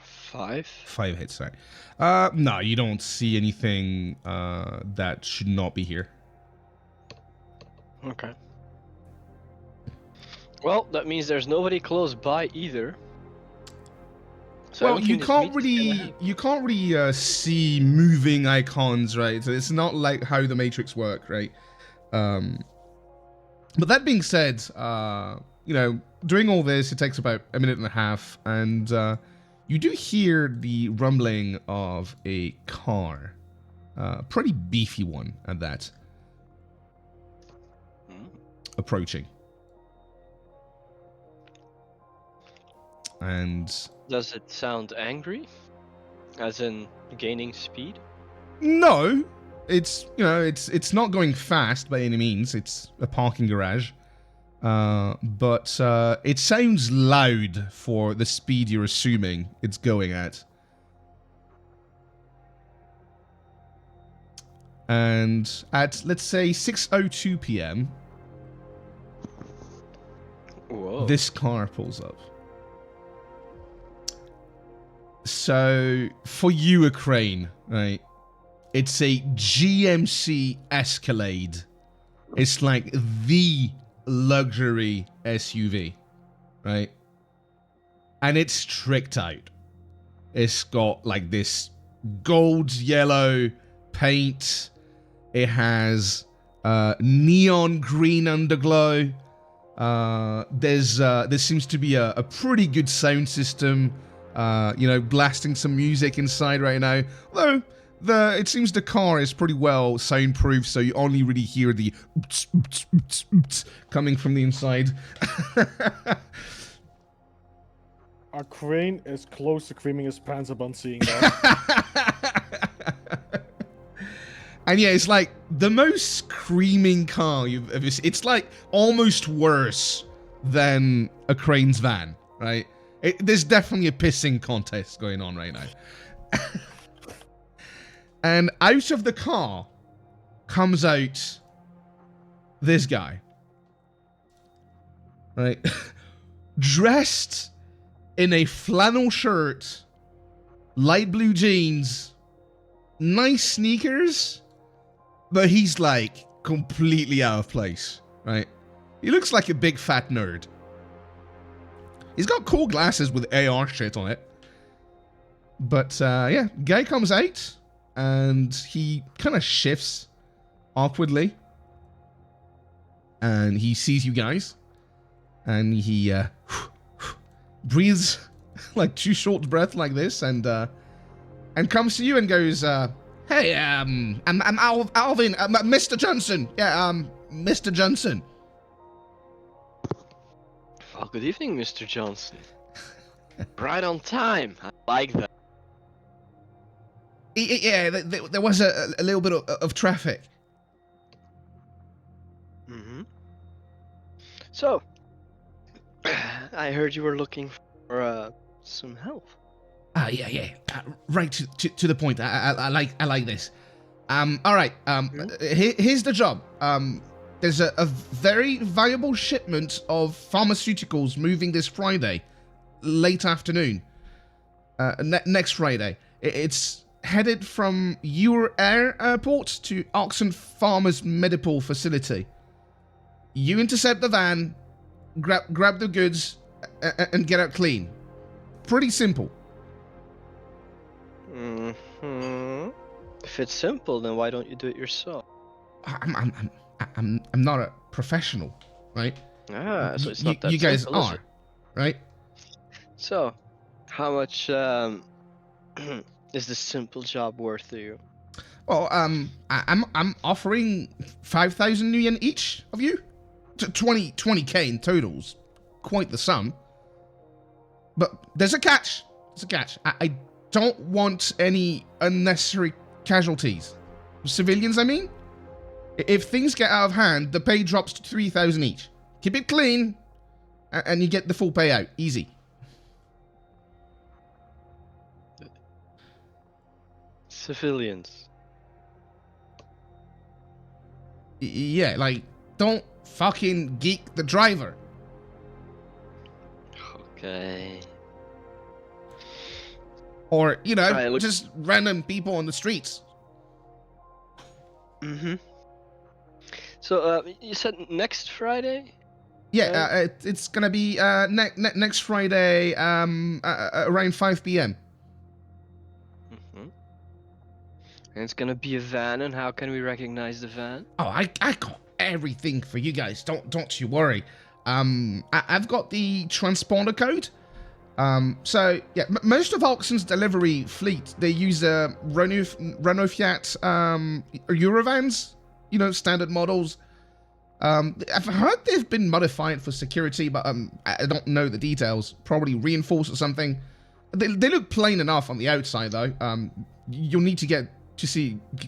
[SPEAKER 4] 5?
[SPEAKER 1] 5 hits, sorry. No, you don't see anything that should not be here.
[SPEAKER 4] Okay. Well, that means there's nobody close by either. So
[SPEAKER 1] Well,
[SPEAKER 4] everything
[SPEAKER 1] you
[SPEAKER 4] this
[SPEAKER 1] can't
[SPEAKER 4] meet is gonna
[SPEAKER 1] really
[SPEAKER 4] happen.
[SPEAKER 1] you can't really see moving icons, right? So it's not like how the Matrix work, right? But that being said, you know, doing all this, it takes about a minute and a half, and you do hear the rumbling of a car, pretty beefy one at that,
[SPEAKER 4] Hmm.
[SPEAKER 1] approaching. And
[SPEAKER 4] Does it sound angry? As in gaining speed?
[SPEAKER 1] no, it's, you know, it's not going fast by any means. It's a parking garage, but it sounds loud for the speed you're assuming it's going at. And at, let's say, 6:02 p.m.,
[SPEAKER 4] Whoa.
[SPEAKER 1] this car pulls up. So, for you, a crane, right? It's a GMC Escalade. It's like the luxury SUV, right? And it's tricked out. It's got like this gold yellow paint. It has neon green underglow. There seems to be a pretty good sound system. You know, blasting some music inside right now. Although it seems the car is pretty well soundproof, so you only really hear the oops, oops, oops, oops coming from the inside.
[SPEAKER 5] Our crane is close to creaming his pants upon seeing that.
[SPEAKER 1] And yeah, it's like the most screaming car you've ever seen. It's like almost worse than a crane's van, right? There's definitely a pissing contest going on right now. And out of the car comes out this guy, right? Dressed in a flannel shirt, light blue jeans, nice sneakers, but he's like completely out of place, right? He looks like a big fat nerd. He's got cool glasses with AR shit on it. But yeah, guy comes out and he kind of shifts awkwardly. And he sees you guys. And he breathes like 2 short breaths like this and comes to you and goes, hey, I'm Alvin, Mr. Johnson. Yeah, Mr. Johnson.
[SPEAKER 4] Well, good evening, Mr. Johnson. Right on time. I like that.
[SPEAKER 1] Yeah, there was a little bit of traffic.
[SPEAKER 4] Mm-hmm. So, I heard you were looking for some help.
[SPEAKER 1] Yeah. Right to the point. I like this. All right. Here's the job. There's a very valuable shipment of pharmaceuticals moving this Friday, late afternoon. Next Friday. It's headed from Airport to Oxen Farmers Medical Facility. You intercept the van, grab the goods, and get out clean. Pretty simple.
[SPEAKER 4] If it's simple, then why don't you do it yourself?
[SPEAKER 1] I'm not a professional, right?
[SPEAKER 4] So it's not that
[SPEAKER 1] you guys
[SPEAKER 4] simple, is
[SPEAKER 1] are,
[SPEAKER 4] it?
[SPEAKER 1] right?
[SPEAKER 4] So, how much is this simple job worth to you?
[SPEAKER 1] Well, I'm offering 5,000 new yen each of you, 20k in totals, quite the sum. But there's a catch. I don't want any unnecessary casualties. Civilians, I mean. If things get out of hand, the pay drops to 3,000 each. Keep it clean, and you get the full payout. Easy.
[SPEAKER 4] Civilians.
[SPEAKER 1] Yeah, like, don't fucking geek the driver.
[SPEAKER 4] Okay.
[SPEAKER 1] Or, you know,
[SPEAKER 4] Right,
[SPEAKER 1] just random people on the streets.
[SPEAKER 4] Mm-hmm. So, you said next Friday?
[SPEAKER 1] Yeah, it's gonna be next Friday, around 5 p.m.
[SPEAKER 4] Mm-hmm. And it's gonna be a van, and how can we recognize the van?
[SPEAKER 1] Oh, I got everything for you guys. Don't you worry. I've got the transponder code. So yeah, most of Oxen's delivery fleet, they use Renault Fiat Eurovans, you know, standard models. I've heard they've been modified for security, but I don't know the details. Probably reinforced or something. They look plain enough on the outside though. You'll need to get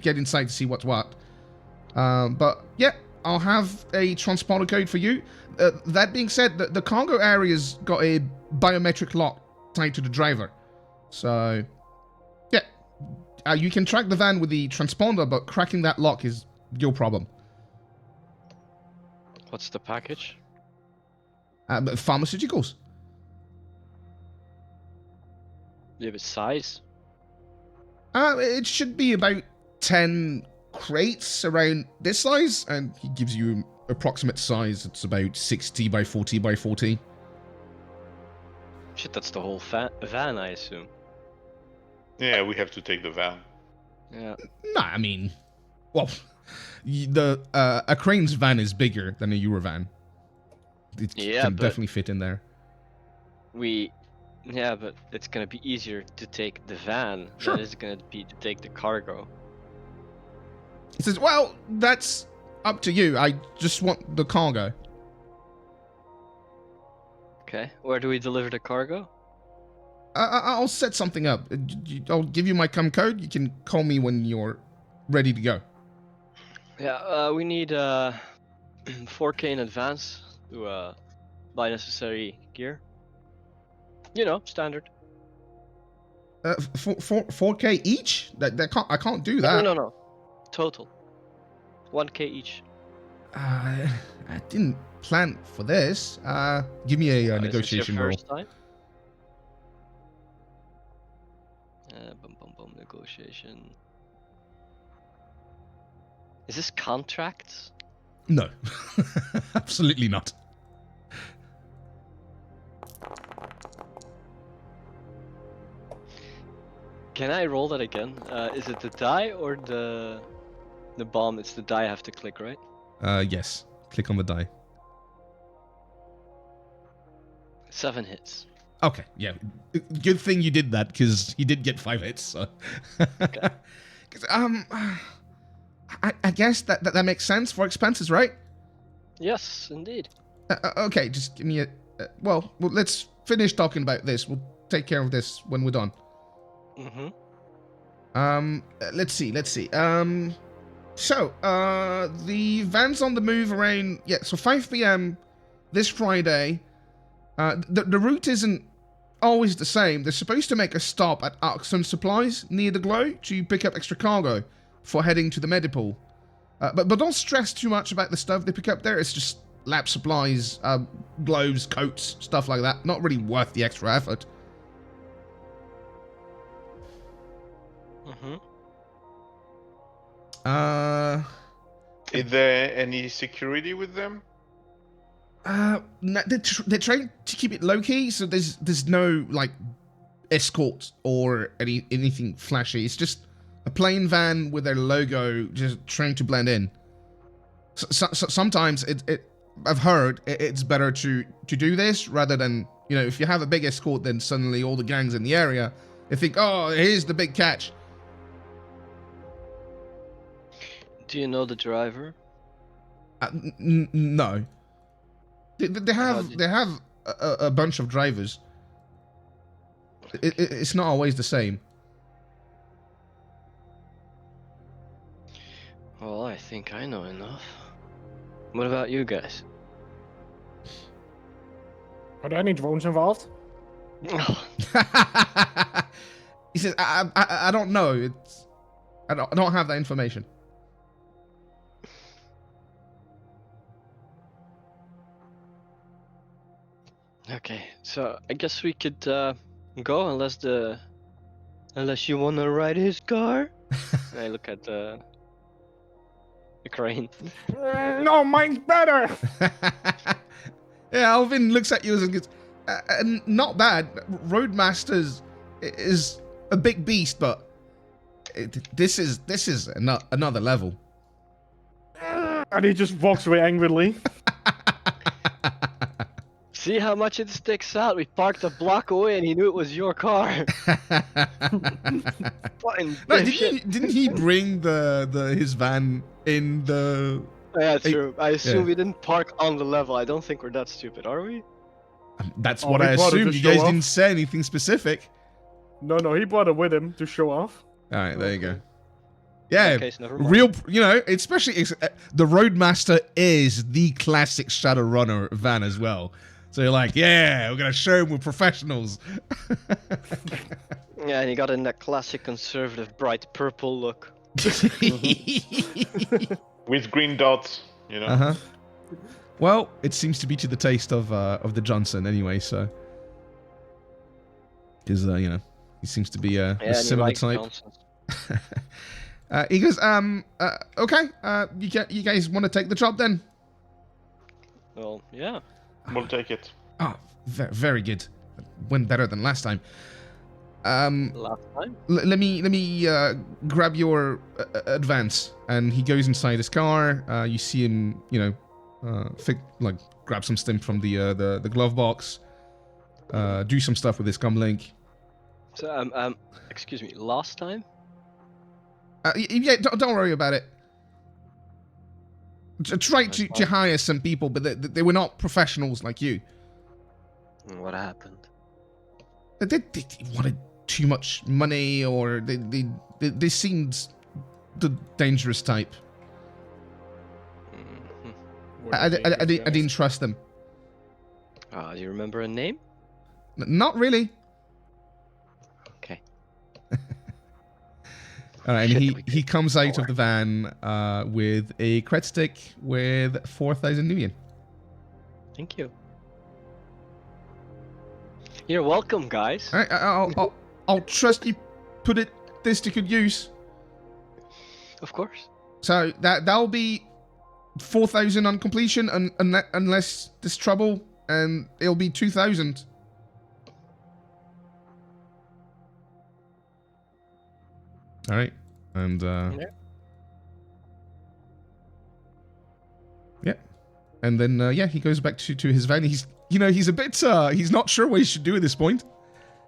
[SPEAKER 1] inside to see what's what. But yeah, I'll have a transponder code for you. That being said, the cargo area's got a biometric lock tied to the driver. So, yeah. You can track the van with the transponder, but cracking that lock is your problem.
[SPEAKER 4] What's the package?
[SPEAKER 1] Pharmaceuticals.
[SPEAKER 4] Do you have a size?
[SPEAKER 1] It should be about 10 crates around this size, and he gives you approximate size. It's about 60 by 40 by 40.
[SPEAKER 4] Shit, that's the whole van, I assume.
[SPEAKER 2] Yeah, we have to take the van.
[SPEAKER 4] Yeah.
[SPEAKER 1] Nah, I mean, well, a crane's van is bigger than a Eurovan. It can definitely fit in there.
[SPEAKER 4] Yeah, but it's gonna be easier to take the van
[SPEAKER 1] Sure.
[SPEAKER 4] than it's gonna be to take the cargo.
[SPEAKER 1] He says, well, that's up to you. I just want the cargo.
[SPEAKER 4] Okay, where do we deliver the cargo?
[SPEAKER 1] I'll set something up. I'll give you my code. You can call me when you're ready to go.
[SPEAKER 4] Yeah, we need 4K in advance to buy necessary gear. You know, standard.
[SPEAKER 1] 4K each? I can't do that.
[SPEAKER 4] No. Total. 1K each.
[SPEAKER 1] I didn't plan for this. Give me a negotiation roll.
[SPEAKER 4] Is this your first time? Negotiation. Is this contracts?
[SPEAKER 1] No, absolutely not.
[SPEAKER 4] Can I roll that again? Is it the die or the bomb? It's the die I have to click, right?
[SPEAKER 1] Yes. Click on the die.
[SPEAKER 4] 7 hits.
[SPEAKER 1] Okay, yeah. Good thing you did that, because you did get 5 hits. So.
[SPEAKER 4] Okay.
[SPEAKER 1] I guess that makes sense for expenses, right?
[SPEAKER 4] Yes, indeed.
[SPEAKER 1] Okay, just give me a... well, let's finish talking about this. We'll take care of this when we're done.
[SPEAKER 4] Mm-hmm.
[SPEAKER 1] Let's see. So, the van's on the move around... Yeah, so 5 p.m. this Friday. The route isn't always the same. They're supposed to make a stop at Oxen Supplies near the Glow to pick up extra cargo. for heading to the Medipool. But don't stress too much about the stuff they pick up there. It's just lab supplies, gloves, coats, stuff like that. Not really worth the extra effort.
[SPEAKER 4] Mm-hmm.
[SPEAKER 2] Is there any security with them?
[SPEAKER 1] They're trying to keep it low key, so there's no like escort or anything flashy. It's just a plain van with their logo, just trying to blend in. So sometimes I've heard it's better to do this rather than, you know, if you have a big escort, then suddenly all the gangs in the area, they think, oh, here's the big catch.
[SPEAKER 4] Do you know the driver?
[SPEAKER 1] No. They have a bunch of drivers. It's not always the same.
[SPEAKER 4] Well, I think I know enough. What about you guys?
[SPEAKER 5] Are there any drones involved?
[SPEAKER 1] He says, I don't know. I don't have that information.
[SPEAKER 4] Okay, so I guess we could go unless you wanna ride his car. And I look at the crane.
[SPEAKER 5] No, mine's better.
[SPEAKER 1] Yeah, Alvin looks at you and goes, not bad. Roadmasters is a big beast, but this is another level.
[SPEAKER 5] And he just walks away angrily.
[SPEAKER 4] See how much it sticks out? We parked a block away and he knew it was your car. Fucking
[SPEAKER 1] No,
[SPEAKER 4] dipshit.
[SPEAKER 1] didn't he bring his van in the?
[SPEAKER 4] Yeah, true. I assume
[SPEAKER 1] yeah.
[SPEAKER 4] we didn't park on the level. I don't think we're that stupid, are we?
[SPEAKER 1] That's
[SPEAKER 5] Oh,
[SPEAKER 1] what
[SPEAKER 5] we
[SPEAKER 1] I
[SPEAKER 5] brought it to
[SPEAKER 1] assumed. You
[SPEAKER 5] show
[SPEAKER 1] guys
[SPEAKER 5] off.
[SPEAKER 1] didn't say anything specific.
[SPEAKER 5] No, he brought it with him to show off.
[SPEAKER 1] All right, there you go.
[SPEAKER 4] In
[SPEAKER 1] Yeah,
[SPEAKER 4] that case, never mind.
[SPEAKER 1] real. You know, especially the Roadmaster is the classic Shadowrunner van as well. So you're like, yeah, we're gonna show him we're professionals.
[SPEAKER 4] Yeah, and he got in that classic conservative bright purple look.
[SPEAKER 2] With green dots, you know.
[SPEAKER 1] Uh-huh. Well, it seems to be to the taste of the Johnson anyway, so because you know, he seems to be a
[SPEAKER 4] Yeah, and he
[SPEAKER 1] similar
[SPEAKER 4] likes
[SPEAKER 1] type.
[SPEAKER 4] nonsense.
[SPEAKER 1] He goes, okay, you guys want to take the job then?
[SPEAKER 4] Well, yeah.
[SPEAKER 2] We'll take it.
[SPEAKER 1] Oh, very good. Went better than last time.
[SPEAKER 4] Last time?
[SPEAKER 1] Let me grab your advance, and he goes inside his car. You see him, you know, grab some stim from the glove box, do some stuff with his comlink.
[SPEAKER 4] So, excuse me, last time?
[SPEAKER 1] Yeah, don't worry about it. Tried to hire some people, but they were not professionals like you.
[SPEAKER 4] What happened?
[SPEAKER 1] They wanted too much money, or they seemed the dangerous type.
[SPEAKER 4] Mhm.
[SPEAKER 1] I didn't trust them.
[SPEAKER 4] Do you remember a name?
[SPEAKER 1] Not really.
[SPEAKER 4] Okay.
[SPEAKER 1] All right, and
[SPEAKER 4] Shit,
[SPEAKER 1] he comes out of the van with a cred stick with 4,000 Nuyen.
[SPEAKER 4] Thank you. You're welcome, guys.
[SPEAKER 1] All right, I'll trust you put this to good use.
[SPEAKER 4] Of course.
[SPEAKER 1] So that'll be 4,000 on completion, unless there's trouble, and it'll be 2,000. All right, and yeah, and then he goes back to his van. He's a bit he's not sure what he should do at this point,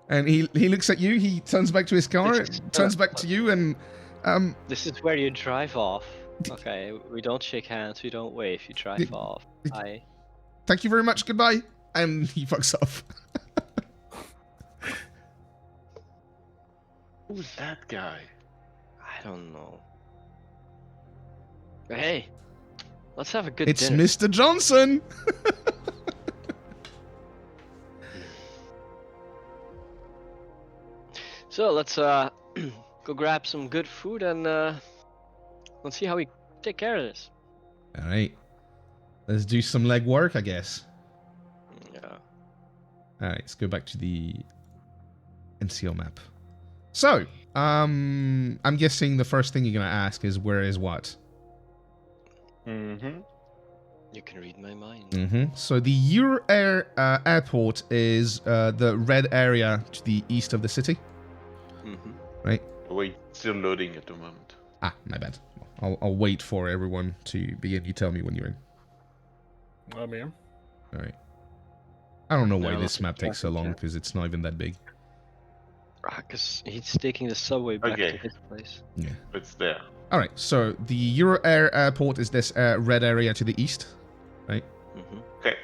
[SPEAKER 1] and he looks at you. He turns back to his car, turns back to you, and
[SPEAKER 4] This is where you drive off. Okay, we don't shake hands, we don't wave, you drive off. Bye.
[SPEAKER 1] thank you very much. Goodbye, and he fucks off.
[SPEAKER 2] Who's that guy?
[SPEAKER 4] I don't know. But hey, let's have a good
[SPEAKER 1] It's
[SPEAKER 4] dinner.
[SPEAKER 1] Mr. Johnson.
[SPEAKER 4] So let's go grab some good food and Let's see how we take care of this.
[SPEAKER 1] All right. Let's do some legwork, I guess.
[SPEAKER 4] Yeah.
[SPEAKER 1] All right, let's go back to the NCL map. So, I'm guessing the first thing you're gonna ask is where is what.
[SPEAKER 2] Mm-hmm.
[SPEAKER 4] You can read my mind.
[SPEAKER 1] So the Euro Air airport is the red area to the east of the city, right?
[SPEAKER 2] Wait, still loading at the moment.
[SPEAKER 1] Ah, my bad. I'll wait for everyone to begin. You tell me when you're in.
[SPEAKER 5] I'm here.
[SPEAKER 1] All right. I don't know why
[SPEAKER 4] No,
[SPEAKER 1] this
[SPEAKER 4] that's
[SPEAKER 1] map takes so
[SPEAKER 4] traffic
[SPEAKER 1] long
[SPEAKER 4] jam.
[SPEAKER 1] because it's not even that big.
[SPEAKER 4] Because he's taking the subway back
[SPEAKER 2] Okay.
[SPEAKER 4] to his place.
[SPEAKER 1] Yeah.
[SPEAKER 2] It's there.
[SPEAKER 1] All right. So the Euro Air airport is this red area to the east, right?
[SPEAKER 2] Okay.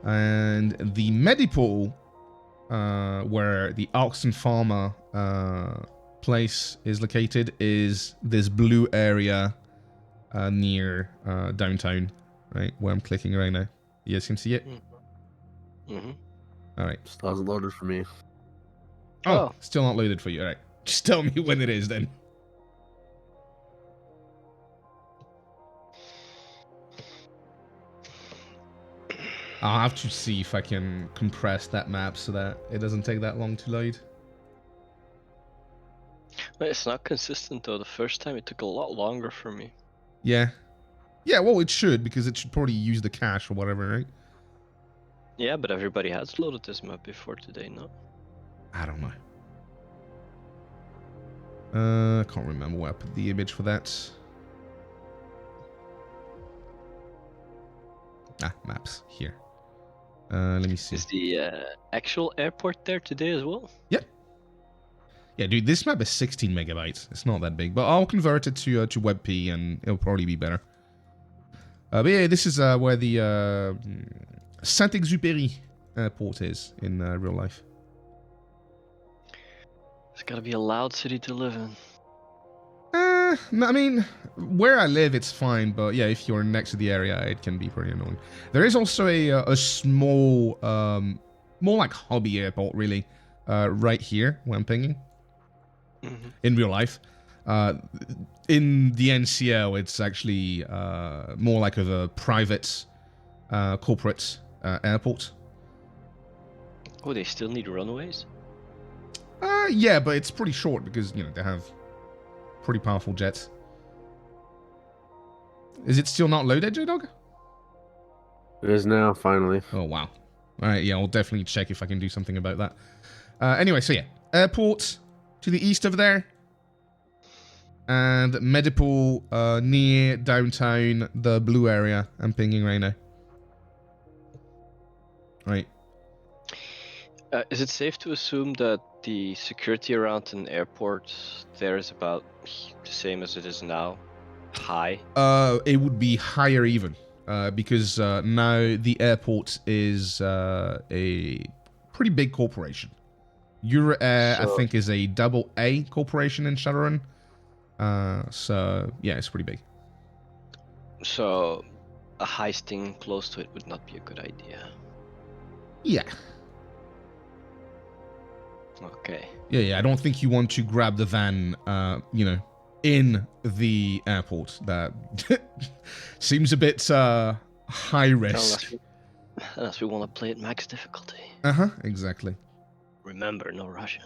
[SPEAKER 1] And the Medipol, where the Oxen Farmer place is located, is this blue area near downtown, right? Where I'm clicking right now. You guys can see it? All right.
[SPEAKER 3] Still hasn't loaded for me.
[SPEAKER 1] Oh, still not loaded for you. All right. Just tell me when it is then. I'll have to see if I can compress that map so that it doesn't take that long to load.
[SPEAKER 4] Well, it's not consistent though. The first time it took a lot longer for me.
[SPEAKER 1] Yeah. Yeah, well, it should, because it should probably use the cache or whatever, right?
[SPEAKER 4] Yeah, but everybody has loaded this map before today, no?
[SPEAKER 1] I don't know. I can't remember where I put the image for that. Ah, maps. Here. Let me see.
[SPEAKER 4] Is the actual airport there today as well?
[SPEAKER 1] Yeah. Yeah, dude, this map is 16 megabytes. It's not that big, but I'll convert it to WebP and it'll probably be better. But yeah, this is where the Saint-Exupéry airport is in real life.
[SPEAKER 4] It's gotta be a loud city to live in.
[SPEAKER 1] No, I mean, where I live, it's fine, but yeah, if you're next to the area, it can be pretty annoying. There is also a small, more like hobby airport, really, right here, where I'm pinging, in real life. In the NCL, it's actually more like of a private, corporate airport.
[SPEAKER 4] Oh, they still need runways?
[SPEAKER 1] Yeah, but it's pretty short because, you know, they have pretty powerful jets. Is it still not loaded, J-Dog?
[SPEAKER 3] It is now, finally.
[SPEAKER 1] Oh, wow. All right, yeah, I'll definitely check if I can do something about that. Anyway, so yeah, airport to the east over there. And Medipol near downtown, the blue area. I'm pinging right now. Right.
[SPEAKER 4] Is it safe to assume that the security around an airport there is about the same as it is now? High?
[SPEAKER 1] It would be higher even. Because now the airport is a pretty big corporation. Euro-Air, I think, is a double A corporation in Shadowrun. So, yeah, it's pretty big.
[SPEAKER 4] So, a heisting close to it would not be a good idea.
[SPEAKER 1] Yeah.
[SPEAKER 4] Okay.
[SPEAKER 1] Yeah, I don't think you want to grab the van, you know, in the airport. That seems a bit high risk.
[SPEAKER 4] Unless we want to play at max difficulty.
[SPEAKER 1] Uh-huh, exactly.
[SPEAKER 4] Remember, no Russian.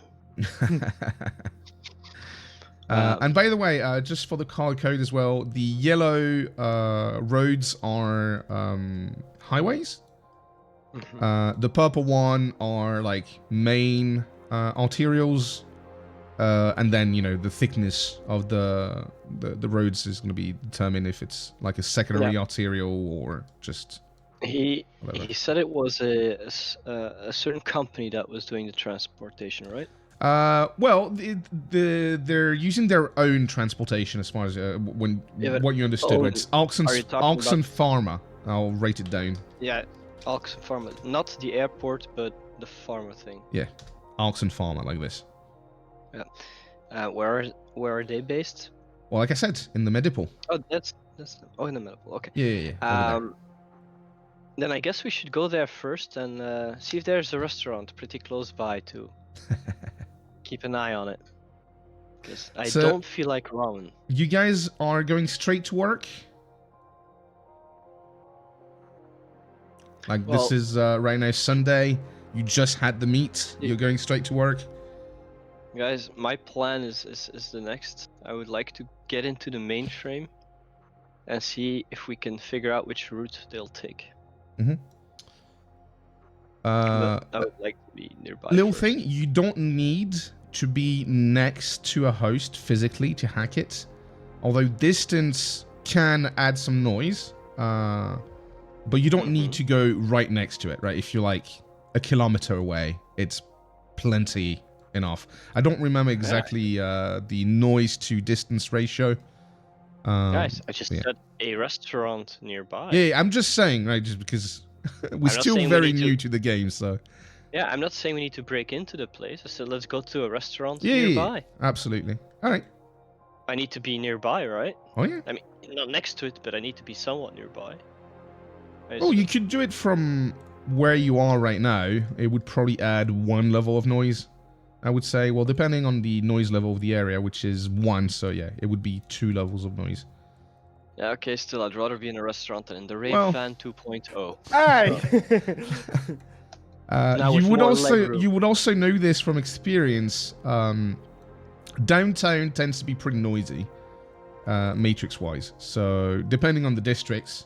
[SPEAKER 1] And by the way, just for the card code as well, the yellow roads are highways. The purple one are like main arterials, and then, you know, the thickness of the roads is going to be determined if it's like a secondary arterial or just.
[SPEAKER 4] He said it was a certain company that was doing the transportation, right?
[SPEAKER 1] Well, they're using their own transportation as far as what you understood. It's Oxen Pharma. I'll write it down.
[SPEAKER 4] Yeah, Oxen Pharma, not the airport, but the pharma thing.
[SPEAKER 1] Yeah, Oxen Pharma, like this.
[SPEAKER 4] Yeah. Where are they based?
[SPEAKER 1] Well, like I said, in the Medipol.
[SPEAKER 4] Oh, that's in the Medipol. Okay.
[SPEAKER 1] Yeah. Over there.
[SPEAKER 4] Then I guess we should go there first and see if there's a restaurant pretty close by too. Keep an eye on it. Because I
[SPEAKER 1] So-
[SPEAKER 4] don't feel like ramen.
[SPEAKER 1] You guys are going straight to work? Like, this
[SPEAKER 4] Well-
[SPEAKER 1] is right now Sunday. You just had the meet.
[SPEAKER 4] Yeah.
[SPEAKER 1] You're going straight to work?
[SPEAKER 4] Guys, my plan is the next. I would like to get into the mainframe and see if we can figure out which route they'll take. But I would like to be nearby.
[SPEAKER 1] Little
[SPEAKER 4] first.
[SPEAKER 1] thing, you don't need to be next to a host physically to hack it. Although distance can add some noise. But you don't need to go right next to it, right? If you're like a kilometer away, it's plenty enough. I don't remember exactly the noise to distance ratio.
[SPEAKER 4] Guys, I just
[SPEAKER 1] yeah.
[SPEAKER 4] said a restaurant nearby.
[SPEAKER 1] Yeah, I'm just saying, right? Just because we're
[SPEAKER 4] not
[SPEAKER 1] still
[SPEAKER 4] saying we
[SPEAKER 1] very
[SPEAKER 4] need to-
[SPEAKER 1] new to the game, so
[SPEAKER 4] Yeah, I'm not saying we need to break into the place. I said let's go to a restaurant
[SPEAKER 1] yeah,
[SPEAKER 4] nearby.
[SPEAKER 1] absolutely. All right.
[SPEAKER 4] I need to be nearby, right?
[SPEAKER 1] Oh yeah.
[SPEAKER 4] I mean, not next to it, but I need to be somewhat nearby.
[SPEAKER 1] Oh, you could do it from where you are right now. It would probably add 1 level of noise, I would say. Well, depending on the noise level of the area, which is 1, so yeah, it would be 2 levels of noise.
[SPEAKER 4] Yeah, okay, still, I'd rather be in a restaurant than in the Rave
[SPEAKER 1] Well-
[SPEAKER 4] Van 2.0.
[SPEAKER 5] Hey!
[SPEAKER 4] Now with more legroom.
[SPEAKER 1] You would also know this from experience. Downtown tends to be pretty noisy, matrix-wise. So depending on the districts,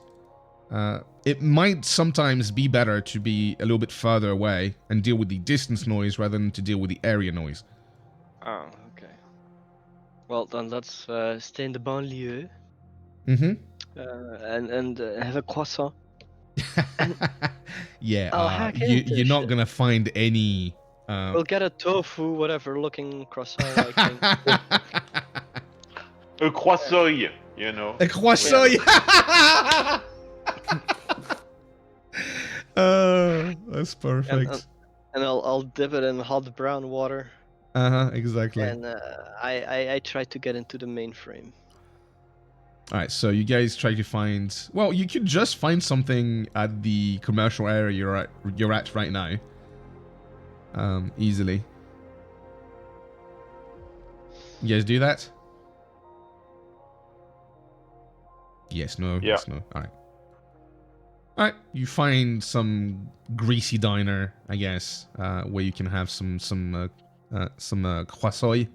[SPEAKER 1] it might sometimes be better to be a little bit further away and deal with the distance noise rather than to deal with the area noise.
[SPEAKER 4] Oh, okay. Well, then let's stay in the banlieue
[SPEAKER 1] Mm-hmm.
[SPEAKER 4] and have a croissant.
[SPEAKER 1] Yeah,
[SPEAKER 4] I'll hack
[SPEAKER 1] you're
[SPEAKER 4] into
[SPEAKER 1] not
[SPEAKER 4] shit.
[SPEAKER 1] gonna find any.
[SPEAKER 4] We'll get a tofu, whatever looking croissant. I think.
[SPEAKER 2] A croissant, you know.
[SPEAKER 1] A croissant. That's perfect.
[SPEAKER 4] And I'll dip it in hot brown water.
[SPEAKER 1] Exactly.
[SPEAKER 4] And I try to get into the mainframe.
[SPEAKER 1] All right, so you guys try to find. Well, you could just find something at the commercial area you're at right now. Easily. You guys do that? Yes, no,
[SPEAKER 2] Yeah.
[SPEAKER 1] yes, no. All right. All right, you find some greasy diner, I guess, where you can have some croissant.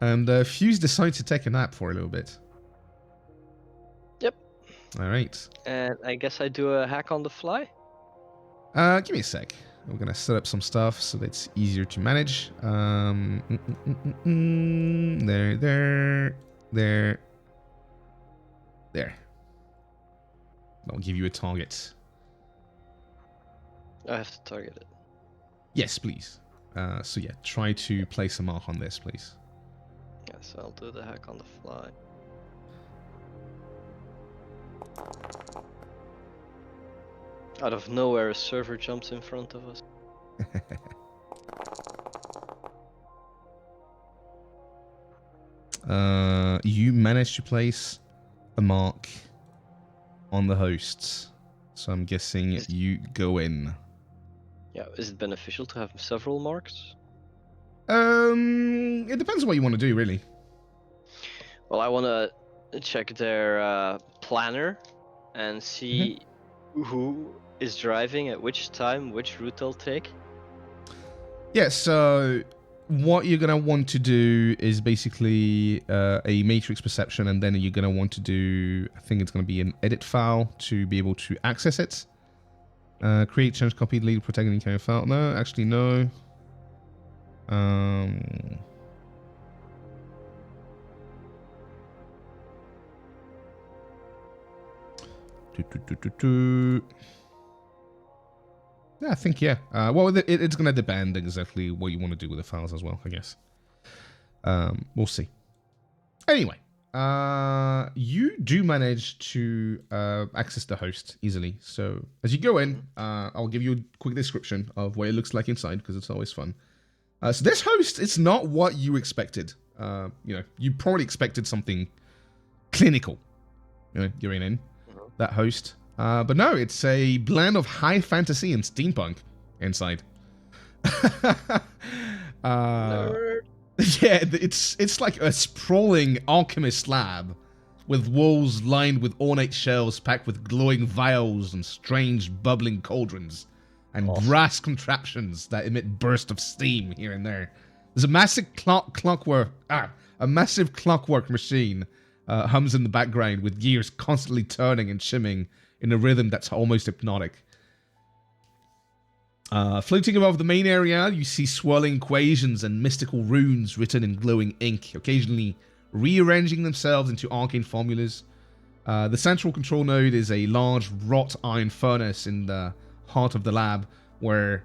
[SPEAKER 1] And Fuse decides to take a nap for a little bit.
[SPEAKER 4] Yep.
[SPEAKER 1] All right.
[SPEAKER 4] And I guess I do a hack on the fly.
[SPEAKER 1] Give me a sec. We're gonna set up some stuff so that it's easier to manage. There. I'll give you a target.
[SPEAKER 4] I have to target it.
[SPEAKER 1] Yes, please. So yeah, try to place a mark on this, please.
[SPEAKER 4] Yes, I'll do the hack on the fly. Out of nowhere, a server jumps in front of us.
[SPEAKER 1] You managed to place a mark on the hosts, so I'm guessing you go in.
[SPEAKER 4] Yeah, is it beneficial to have several marks?
[SPEAKER 1] It depends on what you want to do, really.
[SPEAKER 4] Well, I want to check their planner and see who is driving at which time, which route they'll take.
[SPEAKER 1] Yeah, so what you're going to want to do is basically a matrix perception, and then you're going to want to do, I think it's going to be an edit file to be able to access it. Create, change, copy, delete, protect any kind of file. No, actually, no. Yeah, I think, yeah. Well, it's going to depend exactly what you want to do with the files as well, I guess. We'll see. Anyway, you do manage to access the host easily. So as you go in, I'll give you a quick description of what it looks like inside, because it's always fun. So this host, it's not what you expected. You probably expected something clinical, going in, that host. But no, it's a blend of high fantasy and steampunk inside.
[SPEAKER 4] Nerd.
[SPEAKER 1] Yeah, it's like a sprawling alchemist lab with walls lined with ornate shelves packed with glowing vials and strange bubbling cauldrons and
[SPEAKER 4] Awesome.
[SPEAKER 1] brass contraptions that emit bursts of steam here and there. There's a massive clockwork machine hums in the background with gears constantly turning and shimming in a rhythm that's almost hypnotic. Floating above the main area, you see swirling equations and mystical runes written in glowing ink, occasionally rearranging themselves into arcane formulas. The central control node is a large wrought iron furnace in the heart of the lab, where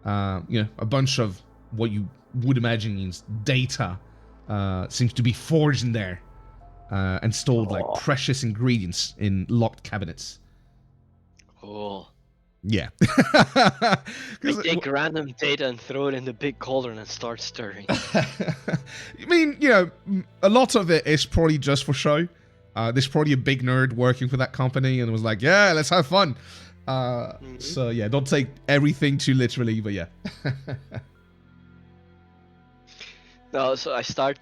[SPEAKER 1] a bunch of what you would imagine is data seems to be forged in there and stored like precious ingredients in locked cabinets.
[SPEAKER 4] Cool.
[SPEAKER 1] Yeah.
[SPEAKER 4] They take random data and throw it in the big cauldron and start stirring.
[SPEAKER 1] I mean, a lot of it is probably just for show. There's probably a big nerd working for that company and was like, yeah, let's have fun. So yeah, don't take everything too literally, but yeah.
[SPEAKER 4] No, so I start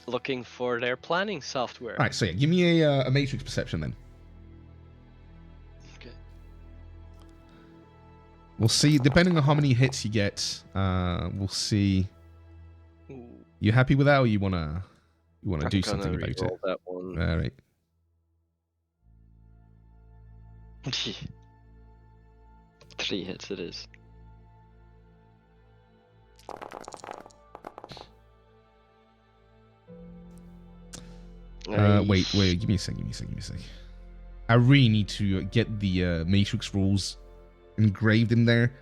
[SPEAKER 4] looking for their planning software.
[SPEAKER 1] All right, so yeah, give me a matrix perception then.
[SPEAKER 4] Okay.
[SPEAKER 1] We'll see, depending on how many hits you get, we'll see.
[SPEAKER 4] Ooh,
[SPEAKER 1] You happy with that, or you wanna do
[SPEAKER 4] I'm
[SPEAKER 1] something
[SPEAKER 4] gonna
[SPEAKER 1] about it?
[SPEAKER 4] reroll that one.
[SPEAKER 1] All right.
[SPEAKER 4] 3 hits it is.
[SPEAKER 1] Wait, give me a sec. I really need to get the matrix rules engraved in there.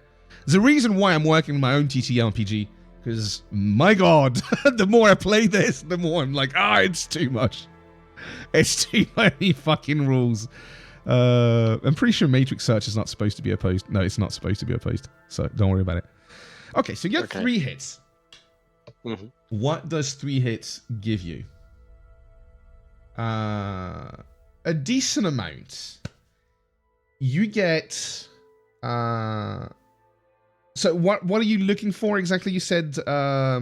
[SPEAKER 1] There's a reason why I'm working on my own TTRPG, because my god, the more I play this, the more I'm like, it's too much. It's too many fucking rules. I'm pretty sure matrix search is not supposed to be opposed. No, it's not supposed to be opposed, so don't worry about it. Okay, so you get 3 hits.
[SPEAKER 4] Mm-hmm.
[SPEAKER 1] What does 3 hits give you? A decent amount. You get so what are you looking for exactly? You said
[SPEAKER 4] I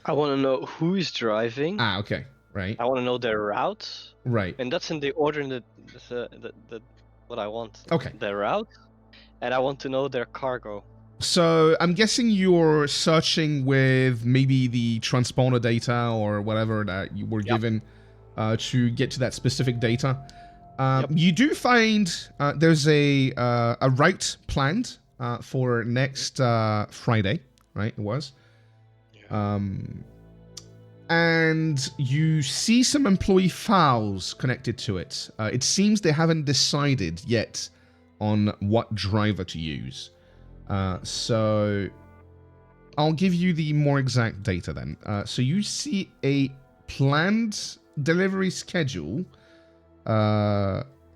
[SPEAKER 4] want to know who's driving.
[SPEAKER 1] Okay, right.
[SPEAKER 4] I want to know their routes.
[SPEAKER 1] Right.
[SPEAKER 4] And that's in the order in the what I want.
[SPEAKER 1] Okay.
[SPEAKER 4] Their route, and I want to know their cargo.
[SPEAKER 1] So I'm guessing you're searching with maybe the transponder data or whatever that you were given to get to that specific data. You do find there's a route planned for next Friday, right? It was.
[SPEAKER 4] Yeah.
[SPEAKER 1] And you see some employee files connected to it. It seems they haven't decided yet on what driver to use. So I'll give you the more exact data then. So you see a planned delivery schedule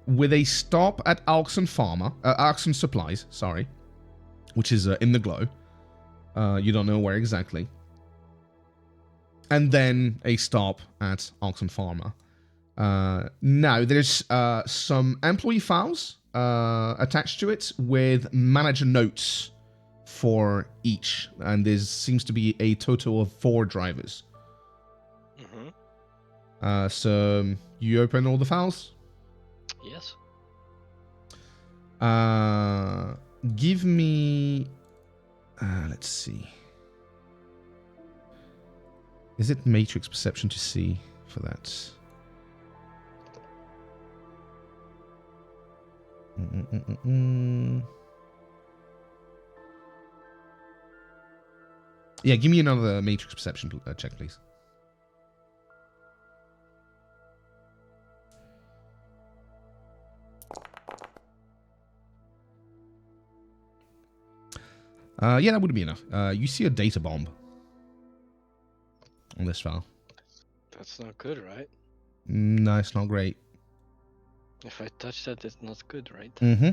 [SPEAKER 1] with a stop at Alxon Supplies, sorry, which is in the glow. You don't know where exactly. And then a stop at Alxon Pharma. Now, there's some employee files attached to it with manager notes for each. And there seems to be a total of 4 drivers.
[SPEAKER 4] Mm-hmm.
[SPEAKER 1] So you open all the files?
[SPEAKER 4] Yes.
[SPEAKER 1] Give me... let's see. Is it matrix perception to see for that? Yeah, give me another matrix perception check, please. Yeah, that would be enough. You see a data bomb on this file.
[SPEAKER 4] That's not good, right?
[SPEAKER 1] No, it's not great.
[SPEAKER 4] If I touch that, it's not good, right?
[SPEAKER 1] Mm-hmm.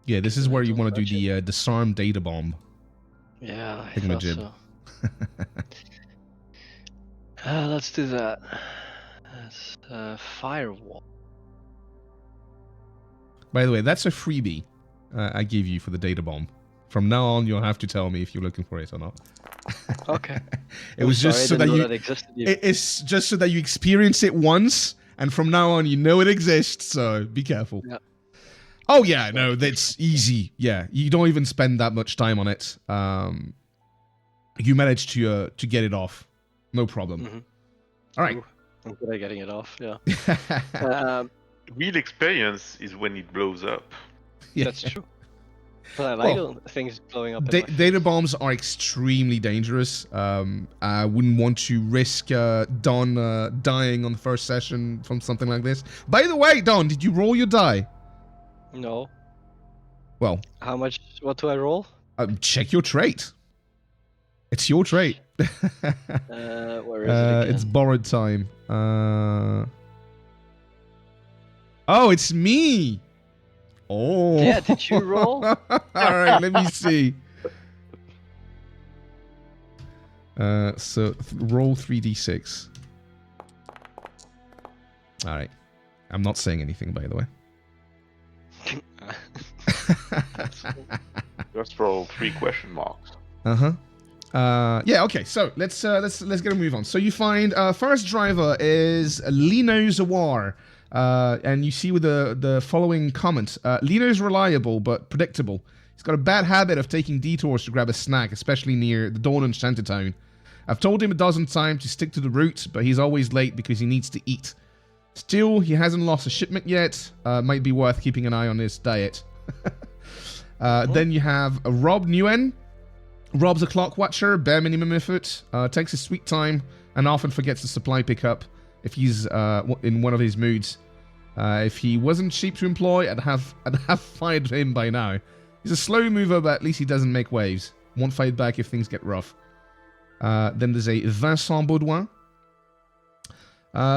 [SPEAKER 1] Yeah, this is where you
[SPEAKER 4] Don't
[SPEAKER 1] want to do
[SPEAKER 4] touch
[SPEAKER 1] the disarm data bomb.
[SPEAKER 4] Yeah, I thought
[SPEAKER 1] Thingamajig.
[SPEAKER 4] so. Let's do that. That's firewall.
[SPEAKER 1] By the way, that's a freebie I give you for the data bomb. From now on, you'll have to tell me if you're looking for it or not.
[SPEAKER 4] Okay.
[SPEAKER 1] It was
[SPEAKER 4] Sorry,
[SPEAKER 1] just
[SPEAKER 4] I
[SPEAKER 1] so
[SPEAKER 4] didn't
[SPEAKER 1] that
[SPEAKER 4] know
[SPEAKER 1] you.
[SPEAKER 4] that existed even.
[SPEAKER 1] It's just so that you experience it once, and from now on, you know it exists. So be careful.
[SPEAKER 4] Yeah.
[SPEAKER 1] Oh yeah, no, that's easy. Yeah, you don't even spend that much time on it. You manage to get it off, no problem.
[SPEAKER 4] Mhm.
[SPEAKER 1] All right.
[SPEAKER 4] Ooh, I'm good at getting it off. Yeah.
[SPEAKER 1] Yeah.
[SPEAKER 2] Real experience is when it blows up.
[SPEAKER 4] That's true. But I like
[SPEAKER 1] Well,
[SPEAKER 4] things blowing up in my face.
[SPEAKER 1] Data bombs are extremely dangerous. I wouldn't want to risk Don dying on the first session from something like this. By the way, Don, did you roll your die?
[SPEAKER 4] No.
[SPEAKER 1] Well,
[SPEAKER 4] How much? What do I roll?
[SPEAKER 1] check your trait. It's your trait.
[SPEAKER 4] Where is it again?
[SPEAKER 1] It's borrowed time. Oh, it's me. Oh.
[SPEAKER 4] Yeah, did you roll?
[SPEAKER 1] All right, let me see. So roll 3d6. All right. I'm not saying anything, by the way.
[SPEAKER 2] Just roll 3 question marks.
[SPEAKER 1] Yeah. Okay. So let's get a move on. So you find first driver is Lino Zawar, and you see with the following comment: Lino is reliable but predictable. He's got a bad habit of taking detours to grab a snack, especially near the Dawn and Shantytown. I've told him a dozen times to stick to the route, but he's always late because he needs to eat. Still, he hasn't lost a shipment yet. Might be worth keeping an eye on his diet. Then you have Rob Nguyen. Rob's a clock watcher, bare minimum effort, takes his sweet time, and often forgets the supply pickup if he's in one of his moods. If he wasn't cheap to employ, I'd have fired him by now. He's a slow mover, but at least he doesn't make waves. Won't fight back if things get rough. Then there's a Vincent Baudouin.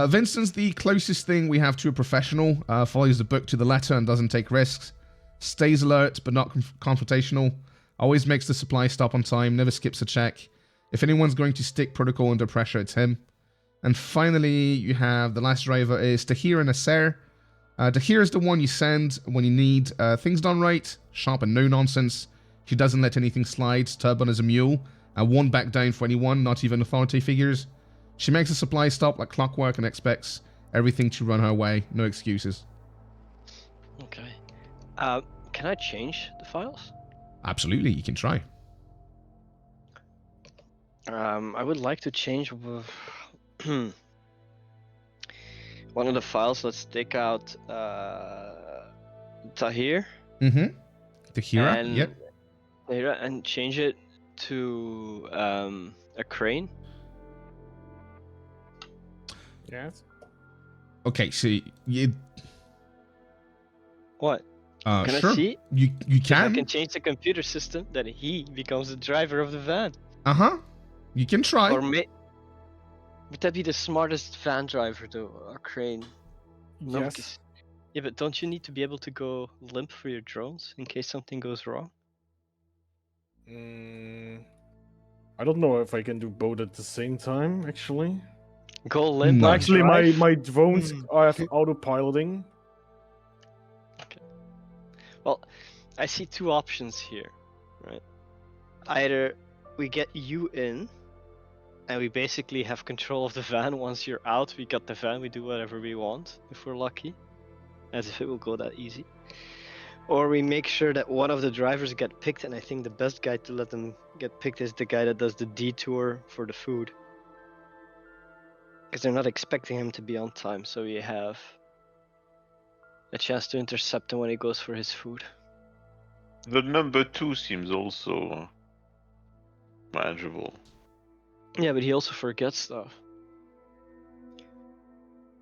[SPEAKER 1] Vincent's the closest thing we have to a professional. Follows the book to the letter and doesn't take risks. Stays alert, but not confrontational. Always makes the supply stop on time, never skips a check. If anyone's going to stick protocol under pressure, it's him. And finally, you have the last driver is Tahir Nasser. Tahir is the one you send when you need things done right, sharp and no nonsense. She doesn't let anything slide, stubborn as a mule, and won't back down for anyone, not even authority figures. She makes the supply stop like clockwork and expects everything to run her way, no excuses.
[SPEAKER 4] Okay. Can I change the files?
[SPEAKER 1] Absolutely, you can try.
[SPEAKER 4] I would like to change one of the files. Let's take out Tahir.
[SPEAKER 1] Mm-hmm. Tahira,
[SPEAKER 4] and,
[SPEAKER 1] yep.
[SPEAKER 4] Tahira, and change it to a crane.
[SPEAKER 5] Yes.
[SPEAKER 1] Okay, so you...
[SPEAKER 4] What? Can
[SPEAKER 1] sure.
[SPEAKER 4] I see?
[SPEAKER 1] You
[SPEAKER 4] If I
[SPEAKER 1] can.
[SPEAKER 4] can change the computer system that he becomes the driver of the van.
[SPEAKER 1] Uh-huh. You can try.
[SPEAKER 4] Or would that be the smartest van driver though? A crane? No,
[SPEAKER 5] Yes.
[SPEAKER 4] because- yeah, but don't you need to be able to go limp for your drones in case something goes wrong?
[SPEAKER 5] I don't know if I can do both at the same time, actually.
[SPEAKER 4] Go limp.
[SPEAKER 1] No.
[SPEAKER 4] and
[SPEAKER 5] Actually,
[SPEAKER 4] drive?
[SPEAKER 5] my drones have autopiloting.
[SPEAKER 4] Well, I see two options here, right? Either we get you in, and we basically have control of the van. Once you're out, we got the van, we do whatever we want, if we're lucky. As if it will go that easy. Or we make sure that one of the drivers get picked, and I think the best guy to let them get picked is the guy that does the detour for the food. Because they're not expecting him to be on time, so we have a chance to intercept him when he goes for his food.
[SPEAKER 2] The number 2 seems also manageable.
[SPEAKER 4] Yeah, but he also forgets stuff.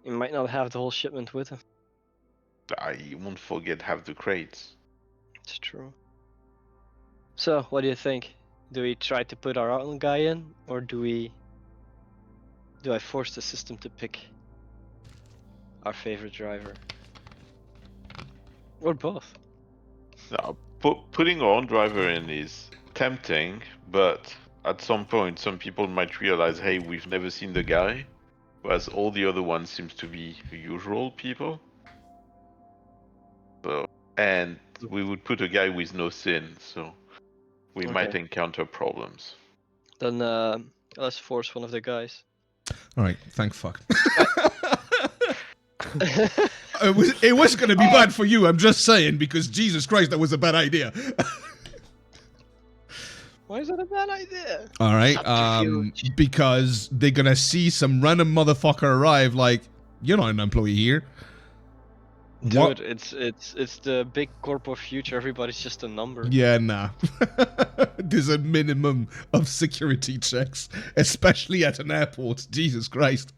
[SPEAKER 4] He might not have the whole shipment with him.
[SPEAKER 2] I won't forget half the crates.
[SPEAKER 4] It's true. So, what do you think? Do we try to put our own guy in, or do I force the system to pick our favorite driver? Or both?
[SPEAKER 2] Now, putting our own driver in is tempting, but at some point, some people might realize, hey, we've never seen the guy, whereas all the other ones seems to be usual people. So, and we would put a guy with no sin, so we
[SPEAKER 4] Okay.
[SPEAKER 2] might encounter problems.
[SPEAKER 4] Then let's force one of the guys.
[SPEAKER 1] All right, thank fuck. It was going to be bad for you. I'm just saying, because Jesus Christ, that was a bad idea.
[SPEAKER 4] Why is that a bad idea?
[SPEAKER 1] All right,
[SPEAKER 4] Subterfuge.
[SPEAKER 1] because they're gonna see some random motherfucker arrive. Like, you're not an employee here.
[SPEAKER 4] Dude,
[SPEAKER 1] What?
[SPEAKER 4] it's the big corporate future. Everybody's just a number.
[SPEAKER 1] Yeah, nah. There's a minimum of security checks, especially at an airport. Jesus Christ.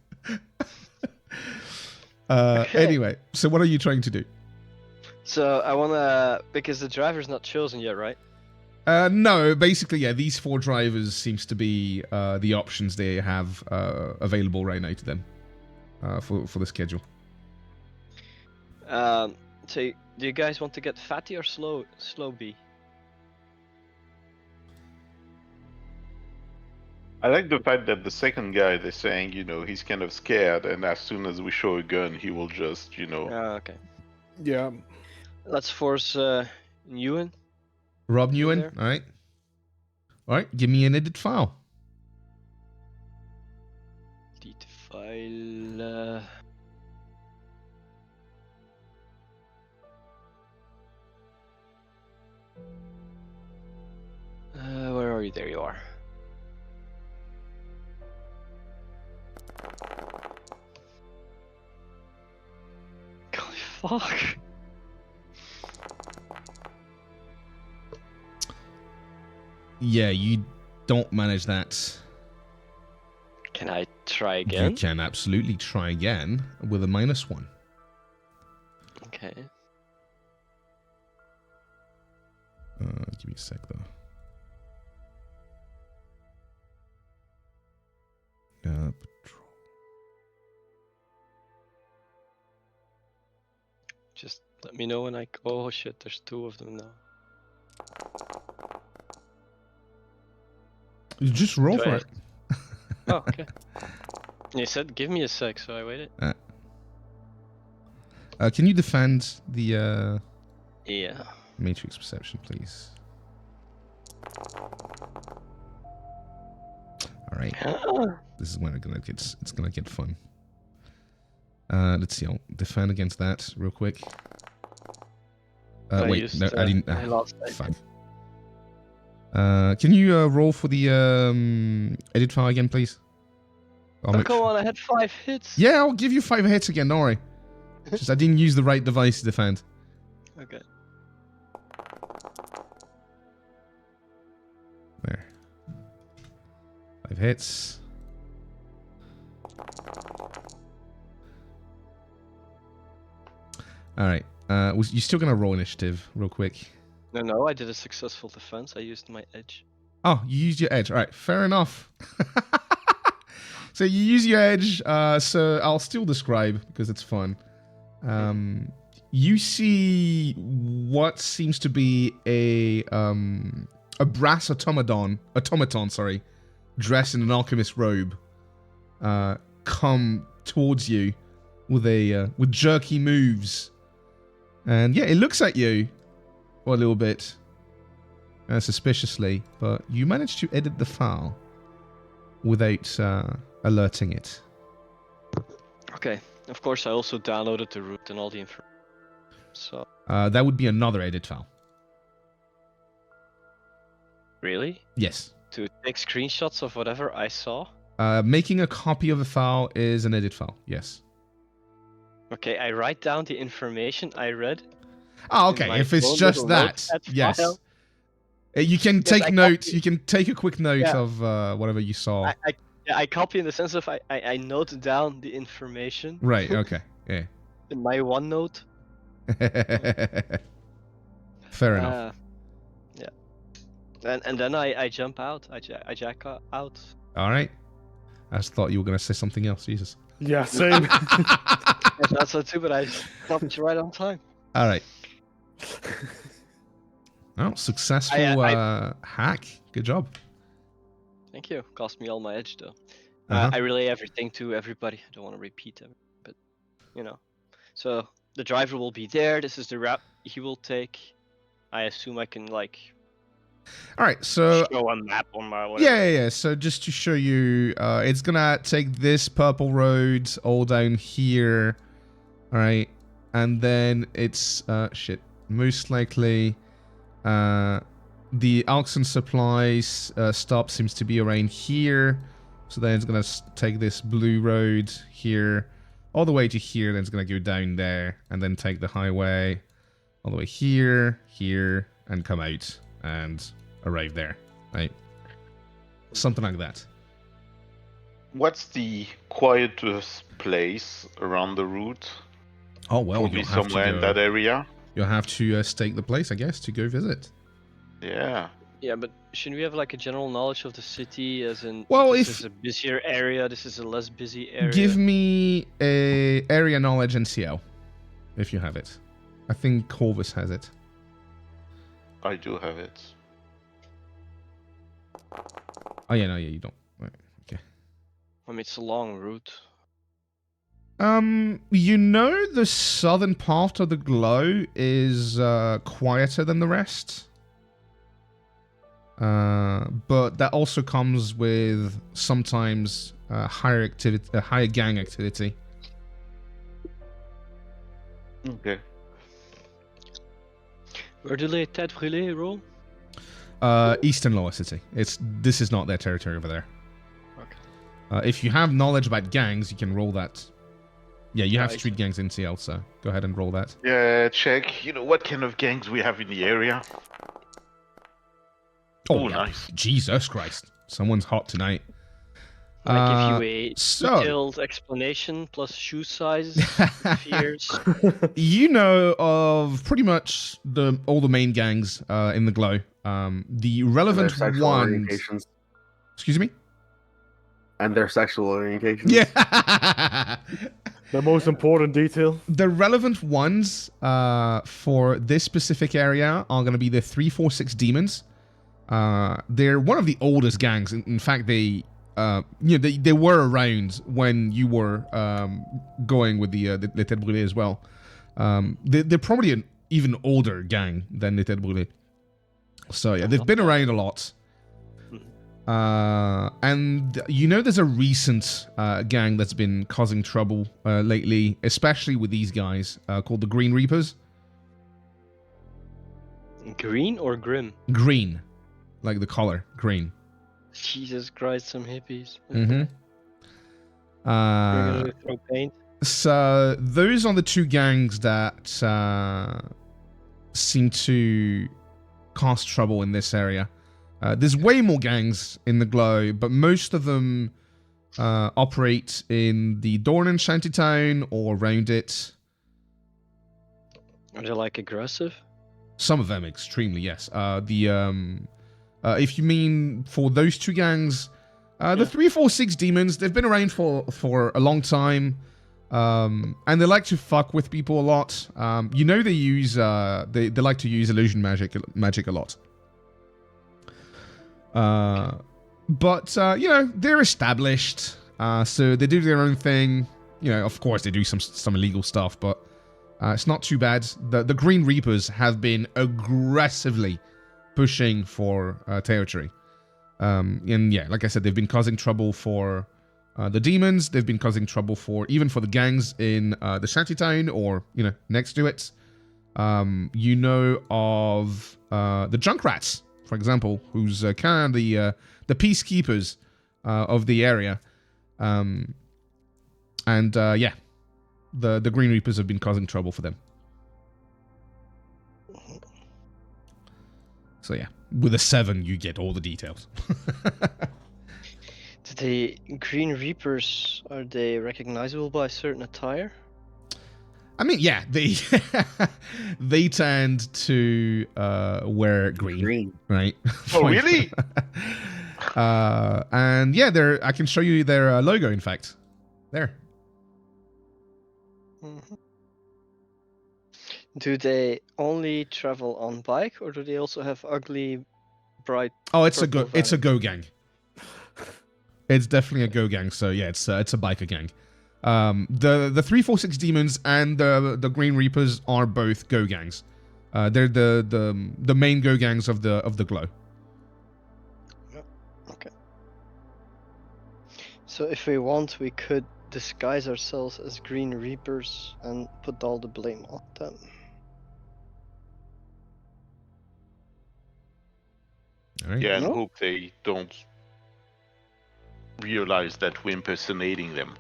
[SPEAKER 4] Okay.
[SPEAKER 1] Anyway, so what are you trying to do?
[SPEAKER 4] So I wanna, because the driver's not chosen yet, right?
[SPEAKER 1] No, basically, yeah, these 4 drivers seems to be the options they have available right now to them for the schedule.
[SPEAKER 4] So do you guys want to get Fatty or Slow B?
[SPEAKER 2] I like the fact that the second guy, they're saying, he's kind of scared, and as soon as we show a gun, he will just,
[SPEAKER 4] Okay.
[SPEAKER 5] Yeah.
[SPEAKER 4] Let's force Ewan.
[SPEAKER 1] Rob
[SPEAKER 4] In
[SPEAKER 1] Newen,
[SPEAKER 4] there.
[SPEAKER 1] all right. All right, give me an edit file.
[SPEAKER 4] Delete file. Where are you? There you are. Holy fuck.
[SPEAKER 1] Yeah, you don't manage that.
[SPEAKER 4] Can I try
[SPEAKER 1] You
[SPEAKER 4] again?
[SPEAKER 1] can absolutely try again with a -1.
[SPEAKER 4] Okay.
[SPEAKER 1] Give me a sec, though. Patrol.
[SPEAKER 4] Just let me know when I. Oh shit, there's 2 of them now.
[SPEAKER 1] You just roll
[SPEAKER 4] Do
[SPEAKER 1] for
[SPEAKER 4] I-
[SPEAKER 1] it.
[SPEAKER 4] Oh, okay. You said give me a sec, so I waited.
[SPEAKER 1] Can you defend the
[SPEAKER 4] Yeah.
[SPEAKER 1] matrix perception, please? All right. This is when it's gonna get fun. Let's see. I'll defend against that real quick.
[SPEAKER 4] I
[SPEAKER 1] Wait,
[SPEAKER 4] used,
[SPEAKER 1] no, I didn't.
[SPEAKER 4] my last
[SPEAKER 1] Fuck. Can you roll for the edit file again, please? I'll
[SPEAKER 4] Oh,
[SPEAKER 1] make
[SPEAKER 4] come
[SPEAKER 1] sure-
[SPEAKER 4] on, I had 5 hits.
[SPEAKER 1] Yeah, I'll give you 5 hits again. Don't worry. Just I didn't use the right device to defend.
[SPEAKER 4] Okay.
[SPEAKER 1] There. 5 hits. All right. You still gonna roll initiative real quick?
[SPEAKER 4] No, I did a successful defense. I used my edge.
[SPEAKER 1] Oh, you used your edge. All right, fair enough. So you use your edge. So I'll still describe because it's fun. You see what seems to be a brass automaton, sorry, dressed in an alchemist robe, come towards you with jerky moves, and yeah, it looks at you for a little bit suspiciously, but you manage to edit the file without alerting it.
[SPEAKER 4] Okay. Of course, I also downloaded the route and all the info. So
[SPEAKER 1] That would be another edit file.
[SPEAKER 4] really,
[SPEAKER 1] Yes.
[SPEAKER 4] to take screenshots of whatever I saw.
[SPEAKER 1] Making a copy of a file is an edit file. Yes.
[SPEAKER 4] Okay, I write down the information I read.
[SPEAKER 1] Oh,
[SPEAKER 4] in
[SPEAKER 1] okay.
[SPEAKER 4] my
[SPEAKER 1] If it's
[SPEAKER 4] own
[SPEAKER 1] just
[SPEAKER 4] little
[SPEAKER 1] that,
[SPEAKER 4] notepad
[SPEAKER 1] yes.
[SPEAKER 4] file.
[SPEAKER 1] You can
[SPEAKER 4] Yes,
[SPEAKER 1] take
[SPEAKER 4] I
[SPEAKER 1] note.
[SPEAKER 4] copy-
[SPEAKER 1] You can take a quick note
[SPEAKER 4] Yeah.
[SPEAKER 1] of whatever you saw.
[SPEAKER 4] I copy in the sense of I note down the information
[SPEAKER 1] Right. Okay. Yeah.
[SPEAKER 4] in my OneNote.
[SPEAKER 1] Fair enough.
[SPEAKER 4] Yeah. And then I jump out. I jack out.
[SPEAKER 1] All right. I just thought you were gonna say something else. Jesus.
[SPEAKER 5] Yeah, same.
[SPEAKER 4] I thought so too, but I stopped right on time.
[SPEAKER 1] All right. Well, successful hack. Good job.
[SPEAKER 4] Thank you. Cost me all my edge though.
[SPEAKER 1] Uh-huh.
[SPEAKER 4] I relay everything to everybody. I don't want to repeat them, but you know. So the driver will be there. This is the route he will take. I assume I can like
[SPEAKER 1] All right, so
[SPEAKER 4] Show a map on my way.
[SPEAKER 1] yeah. So just to show you, it's gonna take this purple road all down here. All right, and then it's most likely the auction supplies stop seems to be around here. So then it's gonna take this blue road here all the way to here. Then it's gonna go down there and then take the highway all the way here, and come out and arrive there, right? Something like that.
[SPEAKER 2] What's the quietest place around the route?
[SPEAKER 1] Oh well,
[SPEAKER 2] Probably somewhere in that area.
[SPEAKER 1] You'll have to stake the place, I guess, to go visit.
[SPEAKER 2] Yeah.
[SPEAKER 4] Yeah, but shouldn't we have like a general knowledge of the city, as in
[SPEAKER 1] Well,
[SPEAKER 4] this
[SPEAKER 1] if-
[SPEAKER 4] is a busier area, this is a less busy area?
[SPEAKER 1] Give me a area knowledge NCL, if you have it. I think Corvus has it.
[SPEAKER 2] I do have it.
[SPEAKER 1] Oh yeah, no, yeah, you don't. Right, okay.
[SPEAKER 4] I mean, it's a long route.
[SPEAKER 1] You know, the southern part of the glow is quieter than the rest. But that also comes with sometimes higher activity, higher gang activity.
[SPEAKER 2] Okay.
[SPEAKER 4] Where do les têtes brûlées roll?
[SPEAKER 1] Eastern Lower City. This is not their territory over there.
[SPEAKER 4] Okay.
[SPEAKER 1] If you have knowledge about gangs, you can roll that. Yeah, you have
[SPEAKER 4] Nice.
[SPEAKER 1] street gangs in CL, so go ahead and roll that.
[SPEAKER 2] Yeah, check. You know what kind of gangs we have in the area? Oh,
[SPEAKER 1] yeah.
[SPEAKER 2] nice.
[SPEAKER 1] Jesus Christ. Someone's hot tonight.
[SPEAKER 4] I give you a
[SPEAKER 1] so-
[SPEAKER 4] detailed explanation plus shoe size, fears.
[SPEAKER 1] You know of pretty much all the main gangs in the glow. The
[SPEAKER 3] And their
[SPEAKER 1] relevant
[SPEAKER 3] sexual
[SPEAKER 1] ones.
[SPEAKER 3] orientations.
[SPEAKER 1] Excuse me?
[SPEAKER 3] And their sexual orientations.
[SPEAKER 1] Yeah.
[SPEAKER 5] The most important detail.
[SPEAKER 1] The relevant ones for this specific area are going to be the 346 demons. They're one of the oldest gangs. In fact, they were around when you were going with the Les Têtes Brûlées as well. They're probably an even older gang than Les Têtes Brûlées. So yeah, they've been around a lot. And you know, there's a recent gang that's been causing trouble lately, especially with these guys called the Green Reapers.
[SPEAKER 4] Green or grim?
[SPEAKER 1] Green, like the color, green.
[SPEAKER 4] Jesus Christ, some hippies.
[SPEAKER 1] Mm-hmm.
[SPEAKER 4] We're gonna throw paint.
[SPEAKER 1] So those are the two gangs that seem to cause trouble in this area. There's way more gangs in the glow, but most of them operate in the Dornan shantytown or around it.
[SPEAKER 4] Are they like aggressive?
[SPEAKER 1] Some of them extremely, yes. If you mean for those two gangs, the 346 demons, they've been around for a long time. And they like to fuck with people a lot. You know, they use they like to use illusion magic a lot. But you know, they're established, so they do their own thing. You know, of course, they do some illegal stuff, but it's not too bad. The Green Reapers have been aggressively pushing for territory, and yeah, like I said, they've been causing trouble for the demons. They've been causing trouble even for the gangs in the shantytown or next to it. You know of the Junkrats, for example, who's kind of the peacekeepers of the area, and yeah, the Green Reapers have been causing trouble for them. So yeah, with a 7, you get all the details.
[SPEAKER 4] The Green Reapers, are they recognizable by certain attire?
[SPEAKER 1] I mean, yeah, they tend to wear green, right?
[SPEAKER 2] Oh, really?
[SPEAKER 1] And yeah, I can show you their logo. In fact, there.
[SPEAKER 4] Mm-hmm. Do they only travel on bike, or do they also have ugly, bright?
[SPEAKER 1] Oh, it's a
[SPEAKER 4] purple
[SPEAKER 1] go
[SPEAKER 4] vans?
[SPEAKER 1] gang. It's definitely a go gang. So yeah, it's a biker gang. The 346 demons and the Green Reapers are both go gangs. They're the main go gangs of the glow.
[SPEAKER 4] So if we want, we could disguise ourselves as Green Reapers and put all the blame on them.
[SPEAKER 1] All right.
[SPEAKER 2] Yeah, and
[SPEAKER 4] No?
[SPEAKER 2] hope they don't realize that we're impersonating them.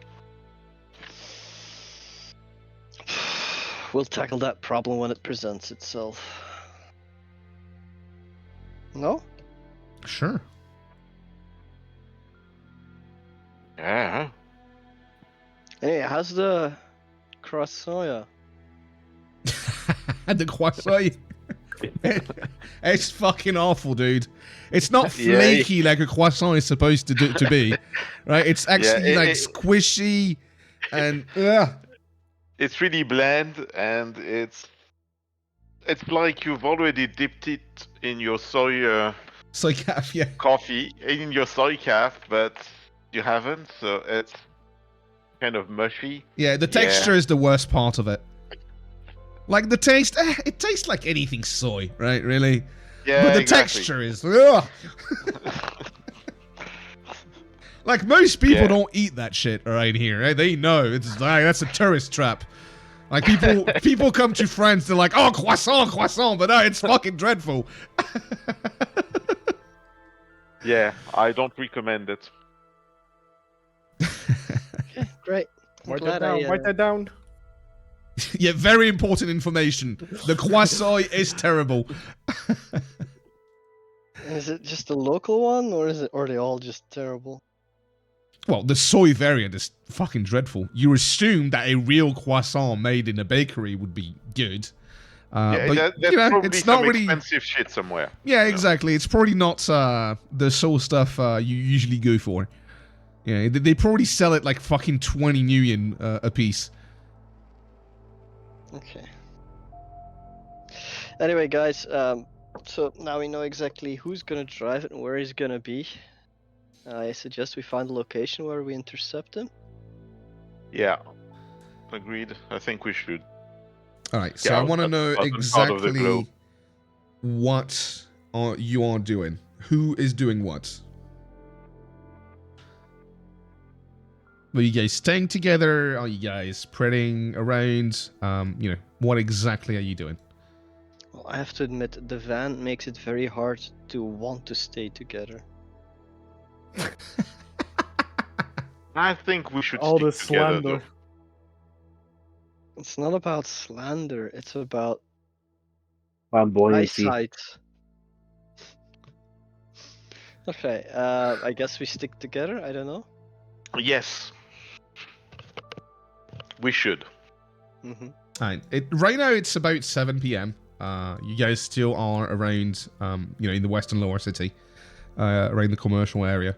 [SPEAKER 4] We'll tackle that problem when it presents itself. No?
[SPEAKER 1] Sure.
[SPEAKER 2] Yeah.
[SPEAKER 4] Anyway, how's the croissant?
[SPEAKER 1] The croissant. It's fucking awful, dude. It's not
[SPEAKER 2] Yeah.
[SPEAKER 1] flaky like a croissant is supposed to be, right? It's actually like squishy and
[SPEAKER 2] It's really bland, and it's like you've already dipped it in your soy
[SPEAKER 1] soy calf, yeah.
[SPEAKER 2] coffee, in your soy calf, but you haven't, so it's kind of mushy.
[SPEAKER 1] Yeah, the texture is the worst part of it. Like the taste, it tastes like anything soy, right? Really?
[SPEAKER 2] Yeah,
[SPEAKER 1] But the
[SPEAKER 2] exactly.
[SPEAKER 1] texture is, ugh. Like most people don't eat that shit right here, right? They know it's like that's a tourist trap. Like people come to France, they're like, oh, croissant, but no, it's fucking dreadful.
[SPEAKER 2] Yeah, I don't recommend it.
[SPEAKER 4] Okay, great. I'm
[SPEAKER 5] Write
[SPEAKER 4] glad
[SPEAKER 5] that down. Write that down.
[SPEAKER 1] Yeah, very important information. The croissant is terrible.
[SPEAKER 4] Is it just a local one, or are they all just terrible?
[SPEAKER 1] Well, the soy variant is fucking dreadful. You assume that a real croissant made in a bakery would be good.
[SPEAKER 2] Yeah,
[SPEAKER 1] But,
[SPEAKER 2] that's
[SPEAKER 1] you know,
[SPEAKER 2] probably
[SPEAKER 1] it's
[SPEAKER 2] some
[SPEAKER 1] not really...
[SPEAKER 2] expensive shit somewhere.
[SPEAKER 1] Yeah, exactly. It's probably not the soul stuff you usually go for. Yeah, they probably sell it like fucking 20 million a piece.
[SPEAKER 4] Okay. Anyway, guys, so now we know exactly who's gonna drive it and where he's gonna be. I suggest we find a location where we intercept him.
[SPEAKER 2] Yeah, agreed. I think we should.
[SPEAKER 1] All right, so
[SPEAKER 2] Yeah,
[SPEAKER 1] I want to
[SPEAKER 2] at
[SPEAKER 1] know
[SPEAKER 2] the bottom part of the
[SPEAKER 1] exactly
[SPEAKER 2] globe.
[SPEAKER 1] what you are doing. Who is doing what? Are you guys staying together? Are you guys spreading around? You know, what exactly are you doing?
[SPEAKER 4] Well, I have to admit, the van makes it very hard to want to stay together.
[SPEAKER 2] I think we should
[SPEAKER 5] All
[SPEAKER 2] stick
[SPEAKER 5] the
[SPEAKER 2] together,
[SPEAKER 5] slander.
[SPEAKER 2] though.
[SPEAKER 4] It's not about slander, it's about
[SPEAKER 3] Flamboyancy.
[SPEAKER 4] eyesight. Okay, I guess we stick together, I don't know.
[SPEAKER 2] Yes. We should.
[SPEAKER 4] Mm-hmm.
[SPEAKER 1] Alright, right now it's about 7 p.m. You guys still are around, you know, in the western lower city, around the commercial area.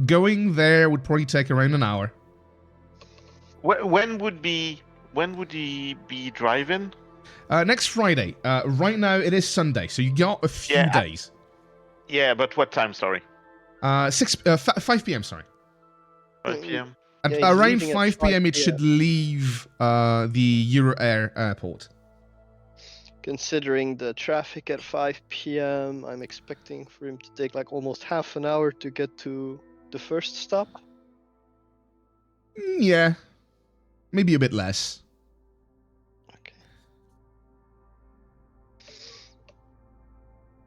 [SPEAKER 1] Going there would probably take around an hour.
[SPEAKER 2] When would he be driving?
[SPEAKER 1] Next Friday. Right now it is Sunday, so you got a few days.
[SPEAKER 2] Yeah, but what time? Sorry.
[SPEAKER 1] 5 p.m. Sorry.
[SPEAKER 2] 5 p.m.
[SPEAKER 1] At
[SPEAKER 4] Yeah, he's
[SPEAKER 1] around
[SPEAKER 4] leaving at
[SPEAKER 1] 5 p.m.
[SPEAKER 4] 5
[SPEAKER 1] it should leave the Euro-Air airport.
[SPEAKER 4] Considering the traffic at 5 p.m., I'm expecting for him to take like almost half an hour to get to the first stop.
[SPEAKER 1] Yeah. Maybe a bit less.
[SPEAKER 4] Okay.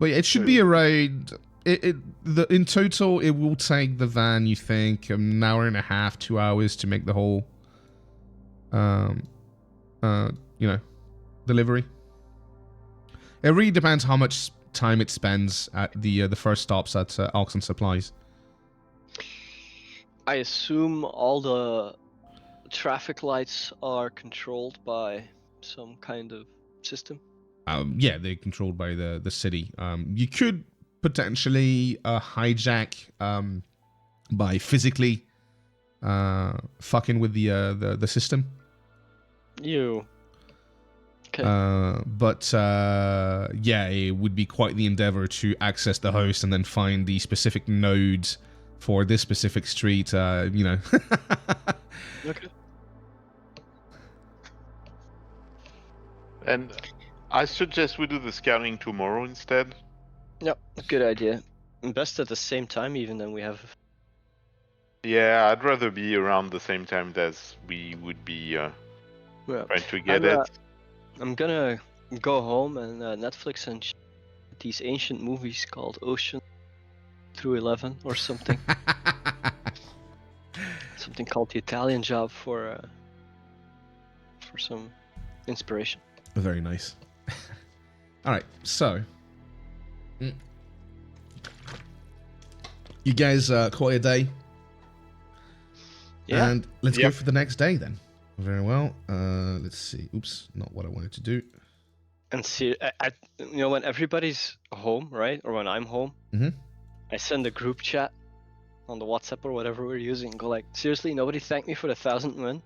[SPEAKER 1] But yeah, it should be around... in total, it will take the van, you think, an hour and a half, 2 hours to make the whole, you know, delivery. It really depends how much time it spends at the first stops at Auction Supplies.
[SPEAKER 4] I assume all the traffic lights are controlled by some kind of system.
[SPEAKER 1] Yeah, they're controlled by the city. You could potentially hijack by physically fucking with the system.
[SPEAKER 4] You. Okay.
[SPEAKER 1] But yeah, it would be quite the endeavor to access the host and then find the specific nodes for this specific street. You know.
[SPEAKER 4] Okay.
[SPEAKER 2] And I suggest we do the scouting tomorrow instead.
[SPEAKER 4] Yep, good idea. And best at the same time, even then we have
[SPEAKER 2] Yeah, I'd rather be around the same time as we would be
[SPEAKER 4] Well,
[SPEAKER 2] trying to get
[SPEAKER 4] I'm,
[SPEAKER 2] it.
[SPEAKER 4] I'm gonna go home and Netflix and these ancient movies called Ocean through 11 or something. Something called The Italian Job for some inspiration.
[SPEAKER 1] Very nice. All right, so you guys call it a day,
[SPEAKER 4] Yeah.
[SPEAKER 1] and let's go
[SPEAKER 2] Yep.
[SPEAKER 1] for the next day then. Very well. Let's see. Oops, not what I wanted to do.
[SPEAKER 4] And see, when everybody's home, right, or when I'm home,
[SPEAKER 1] Mhm.
[SPEAKER 4] I send a group chat on the WhatsApp or whatever we're using. And go like, seriously, nobody thanked me for the 1,000 win.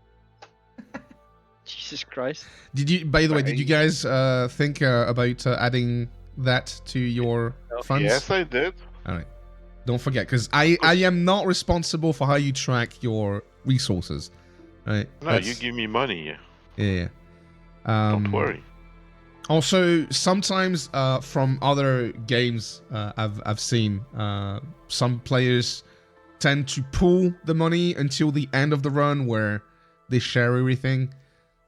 [SPEAKER 4] Jesus Christ!
[SPEAKER 1] Did you? By the way, did you guys think about adding that to your funds?
[SPEAKER 2] Yes, I did.
[SPEAKER 1] All right. Don't forget, because I am not responsible for how you track your resources. Right?
[SPEAKER 2] No, you give me money.
[SPEAKER 1] Yeah.
[SPEAKER 2] Don't worry.
[SPEAKER 1] Also, sometimes from other games I've seen, some players tend to pool the money until the end of the run, where they share everything.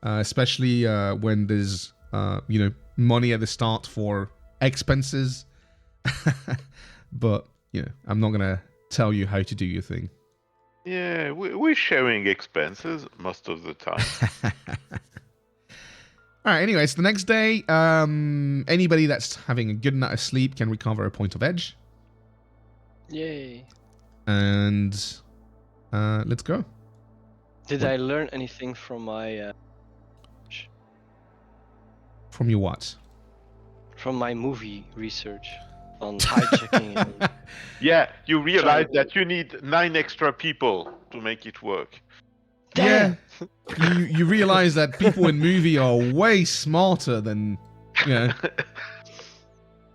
[SPEAKER 1] Especially when there's money at the start for expenses. But I'm not gonna tell you how to do your thing.
[SPEAKER 2] Yeah, we're sharing expenses most of the time.
[SPEAKER 1] All right. Anyways, the next day, anybody that's having a good night of sleep can recover a point of edge,
[SPEAKER 4] Yay!
[SPEAKER 1] and let's go.
[SPEAKER 4] Did I learn anything from my
[SPEAKER 1] From your what?
[SPEAKER 4] from my movie research on hijacking? And
[SPEAKER 2] Yeah, you realize that you need 9 extra people to make it work.
[SPEAKER 1] Yeah.
[SPEAKER 4] Damn!
[SPEAKER 1] You realize that people in movie are way smarter than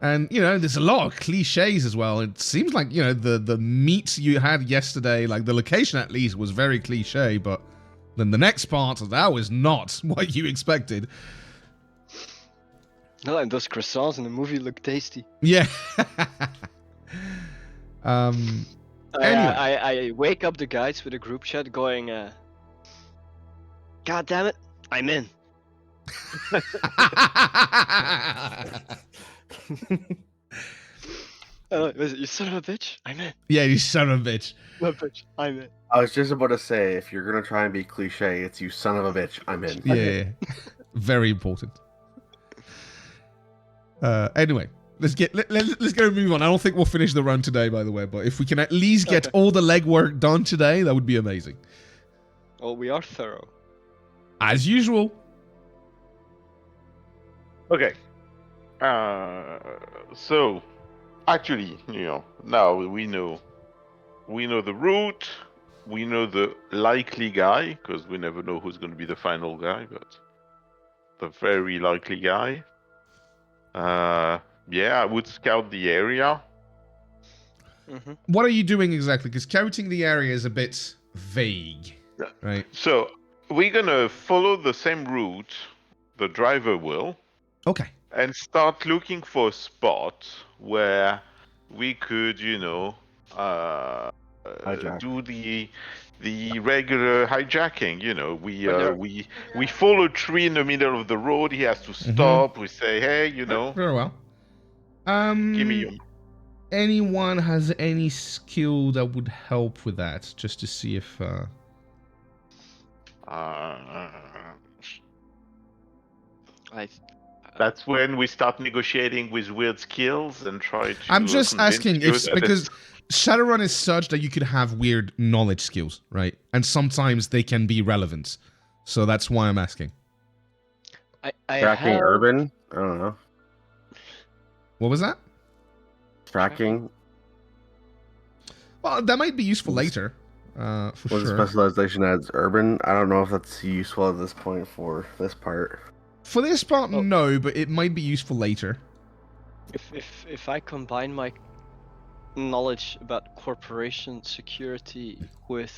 [SPEAKER 1] and there's a lot of cliches as well. It seems like the meet you had yesterday, like the location at least, was very cliche, but then the next part, that was not what you expected.
[SPEAKER 4] No, and those croissants in the movie look tasty.
[SPEAKER 1] Yeah. Anyway.
[SPEAKER 4] I wake up the guys with a group chat going, God damn it, I'm in. You son of a bitch, I'm in.
[SPEAKER 1] Yeah, you son of a bitch.
[SPEAKER 4] No bitch, I'm in.
[SPEAKER 3] I was just about to say, if you're gonna try and be cliche, it's you son of a bitch. I'm in.
[SPEAKER 1] Yeah. Very important. Anyway, let's go and move on. I don't think we'll finish the run today, by the way, but if we can at least get all the legwork done today, that would be amazing.
[SPEAKER 4] Oh, we are thorough.
[SPEAKER 1] As usual.
[SPEAKER 2] Okay. So, actually, now we know the route, we know the likely guy, because we never know who's going to be the final guy, but the very likely guy. Yeah, I would scout the area.
[SPEAKER 4] Mm-hmm.
[SPEAKER 1] What are you doing exactly? Because scouting the area is a bit vague, right?
[SPEAKER 2] So, we're going to follow the same route the driver will.
[SPEAKER 1] Okay.
[SPEAKER 2] And start looking for a spot where we could,
[SPEAKER 3] Hijack.
[SPEAKER 2] do the regular hijacking. We follow a tree in the middle of the road. He has to stop. We say, hey,
[SPEAKER 1] Very well.
[SPEAKER 2] give me your.
[SPEAKER 1] Anyone has any skill that would help with that, just to see if
[SPEAKER 2] That's when we start negotiating with weird skills and try to.
[SPEAKER 1] I'm just
[SPEAKER 2] convince
[SPEAKER 1] asking
[SPEAKER 2] you
[SPEAKER 1] if
[SPEAKER 2] that
[SPEAKER 1] because Shadowrun is such that you could have weird knowledge skills, right? And sometimes they can be relevant. So that's why I'm asking.
[SPEAKER 4] I
[SPEAKER 3] Tracking
[SPEAKER 4] have...
[SPEAKER 3] urban? I don't know.
[SPEAKER 1] What was that?
[SPEAKER 3] Tracking?
[SPEAKER 1] Well, that might be useful later, for
[SPEAKER 3] Was
[SPEAKER 1] sure.
[SPEAKER 3] specialization as urban? I don't know if that's useful at this point for this part.
[SPEAKER 1] For this part, no, but it might be useful later.
[SPEAKER 4] If I combine my knowledge about corporation security with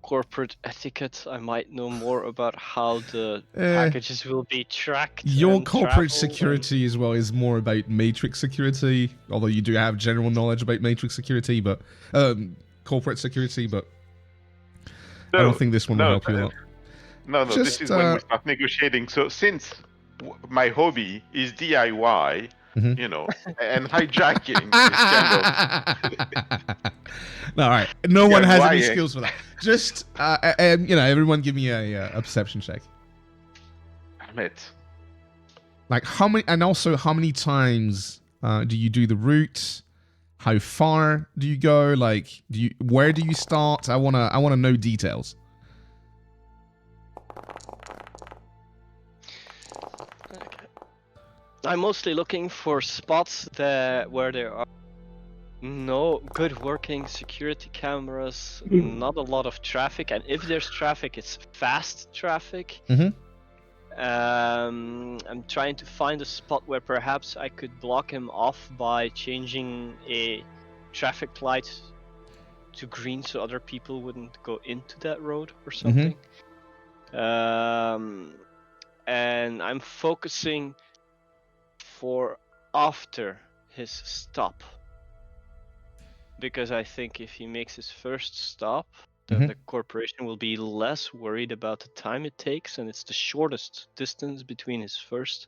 [SPEAKER 4] corporate etiquette, I might know more about how the packages will be tracked.
[SPEAKER 1] Your
[SPEAKER 4] and
[SPEAKER 1] corporate
[SPEAKER 4] traveled
[SPEAKER 1] security as well is more about matrix security, although you do have general knowledge about matrix security, but corporate security, but I don't think this one will help you a lot.
[SPEAKER 2] No, this
[SPEAKER 1] Just,
[SPEAKER 2] is when we start negotiating. So since my hobby is DIY,
[SPEAKER 1] Mhm.
[SPEAKER 2] and hijacking is kind of
[SPEAKER 1] All right. No one has any
[SPEAKER 2] DIYing.
[SPEAKER 1] skills for that. Just, everyone give me a perception check.
[SPEAKER 2] Damn it.
[SPEAKER 1] Like how many times do you do the route? How far do you go? Like, where do you start? I wanna know details.
[SPEAKER 4] Okay. I'm mostly looking for spots where there are no good working security cameras, not a lot of traffic, and if there's traffic, it's fast traffic.
[SPEAKER 1] Mhm.
[SPEAKER 4] I'm trying to find a spot where perhaps I could block him off by changing a traffic light to green so other people wouldn't go into that road or something. And I'm focusing for after his stop, because I think if he makes his first stop, then the corporation will be less worried about the time it takes, and it's the shortest distance between his first,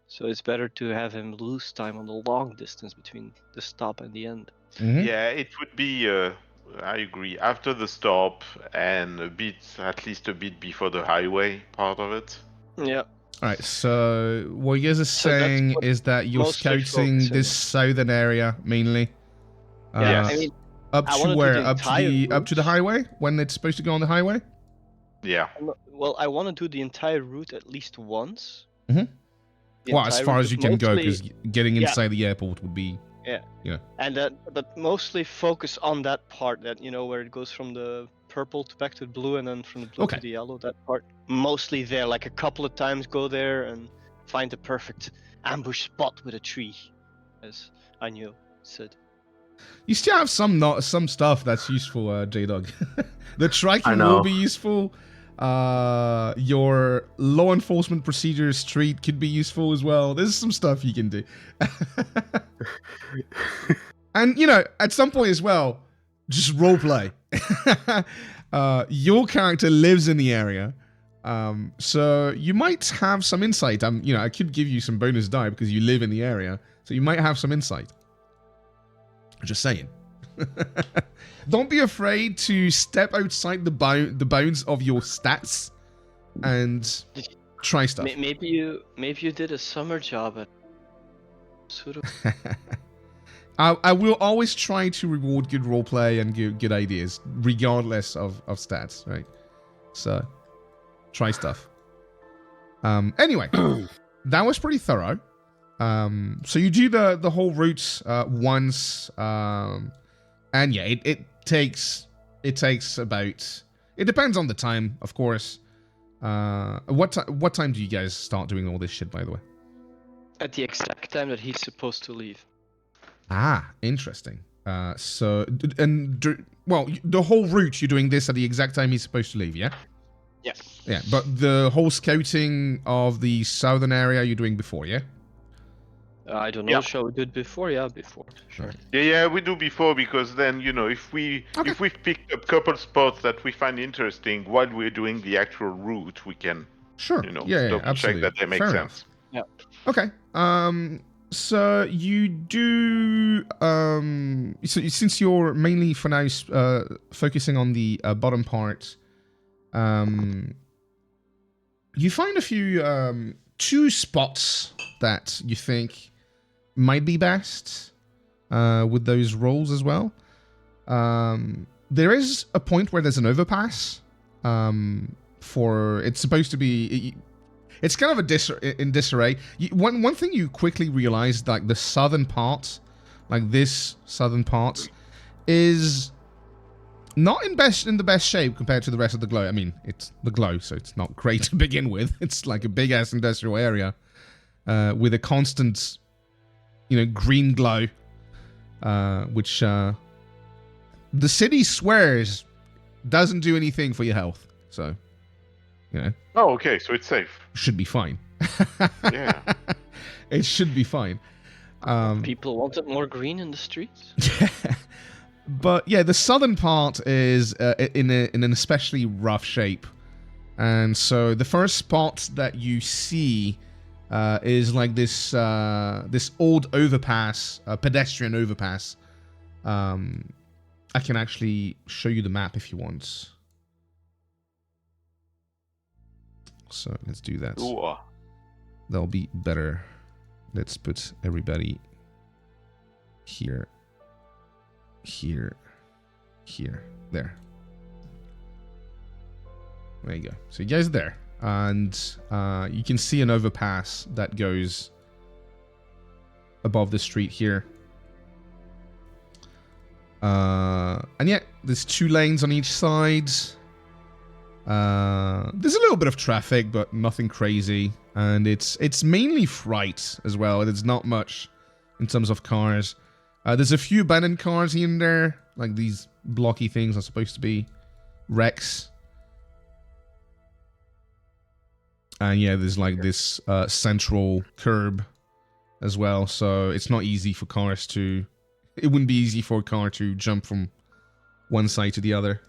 [SPEAKER 4] so it's better to have him lose time on the long distance between the stop and the end.
[SPEAKER 2] Yeah, it would be. I agree. After the stop and at least a bit before the highway part of it.
[SPEAKER 4] Yeah.
[SPEAKER 1] All right. So what you guys are
[SPEAKER 4] So that's
[SPEAKER 1] saying
[SPEAKER 4] what
[SPEAKER 1] is that you're
[SPEAKER 4] mostly
[SPEAKER 1] scouting
[SPEAKER 4] focusing
[SPEAKER 1] this southern area mainly.
[SPEAKER 4] Yeah,
[SPEAKER 2] Yes.
[SPEAKER 4] I mean,
[SPEAKER 1] Up
[SPEAKER 4] I
[SPEAKER 1] to
[SPEAKER 4] wanna do
[SPEAKER 1] where?
[SPEAKER 4] the
[SPEAKER 1] Up to
[SPEAKER 4] entire
[SPEAKER 1] the
[SPEAKER 4] route.
[SPEAKER 1] highway when it's supposed to go on the highway?
[SPEAKER 2] Yeah.
[SPEAKER 4] well, I want to do the entire route at least once.
[SPEAKER 1] Mhm.
[SPEAKER 4] The
[SPEAKER 1] Well, as
[SPEAKER 4] entire
[SPEAKER 1] far
[SPEAKER 4] route,
[SPEAKER 1] as you
[SPEAKER 4] but
[SPEAKER 1] can go,
[SPEAKER 4] mostly-
[SPEAKER 1] because getting
[SPEAKER 4] yeah.
[SPEAKER 1] inside the airport would be.
[SPEAKER 4] and but mostly focus on that part that where it goes from the purple to back to the blue, and then from the blue
[SPEAKER 1] Okay.
[SPEAKER 4] to the yellow. That part, mostly there. Like a couple of times, go there and find the perfect ambush spot with a tree, as Anyo said.
[SPEAKER 1] You still have some stuff that's useful, J-Dog. The tracking
[SPEAKER 3] know.
[SPEAKER 1] will be useful. Your law enforcement procedures street could be useful as well. There's some stuff you can do. And, at some point as well, just roleplay. Your character lives in the area. So you might have some insight. I could give you some bonus die because you live in the area. So you might have some insight. Just saying. Don't be afraid to step outside the bounds of your stats and try stuff.
[SPEAKER 4] Maybe you did a summer job at sort of.
[SPEAKER 1] I will always try to reward good roleplay and good ideas, regardless of stats, right? So, try stuff. Anyway, that was pretty thorough. So you do the whole route once, and yeah, it takes about. It depends on the time, of course. What time do you guys start doing all this shit, by the way?
[SPEAKER 4] At the exact time that he's supposed to leave.
[SPEAKER 1] Ah, interesting. Well, the whole route you're doing this at the exact time he's supposed to leave, yeah?
[SPEAKER 4] Yeah.
[SPEAKER 1] Yeah, but the whole scouting of the southern area you're doing before, yeah?
[SPEAKER 4] I don't know.
[SPEAKER 2] Yeah.
[SPEAKER 4] Shall we do it before? Yeah, before. Sure.
[SPEAKER 2] Yeah, we do before, because then if we've picked up couple spots that we find interesting while we're doing the actual route, we can
[SPEAKER 1] Sure.
[SPEAKER 2] double check
[SPEAKER 1] absolutely.
[SPEAKER 2] that they make
[SPEAKER 1] Fair
[SPEAKER 2] sense.
[SPEAKER 1] enough. Okay. So you do. So since you're mainly for now focusing on the bottom part, you find a few two spots that you think might be best with those rolls as well. There is a point where there's an overpass. It's supposed to be. It's kind of in disarray. One thing you quickly realize, like the southern part, like this southern part, is not in the best shape compared to the rest of the glow. I mean, it's the glow, so it's not great to begin with. It's like a big ass industrial area with a constant, green glow, which the city swears doesn't do anything for your health. So,
[SPEAKER 2] Oh, okay, so it's safe.
[SPEAKER 1] should be fine.
[SPEAKER 2] Yeah.
[SPEAKER 1] It should be fine.
[SPEAKER 4] People wanted more green in the streets.
[SPEAKER 1] But yeah, the southern part is in an especially rough shape. And so the first spot that you see is like this this old overpass, pedestrian overpass. I can actually show you the map if you want. So let's do that.
[SPEAKER 2] Ooh.
[SPEAKER 1] That'll be better. Let's put everybody here, here, here, there. There you go. So you guys are there. And you can see an overpass that goes above the street here. And yeah, there's 2 lanes on each side. There's a little bit of traffic, but nothing crazy. And it's mainly freight as well. There's not much in terms of cars. There's a few abandoned cars here and there. Like these blocky things are supposed to be wrecks. And yeah, there's like this central curb as well. So it's not easy for cars to... It wouldn't be easy for a car to jump from one side to the other.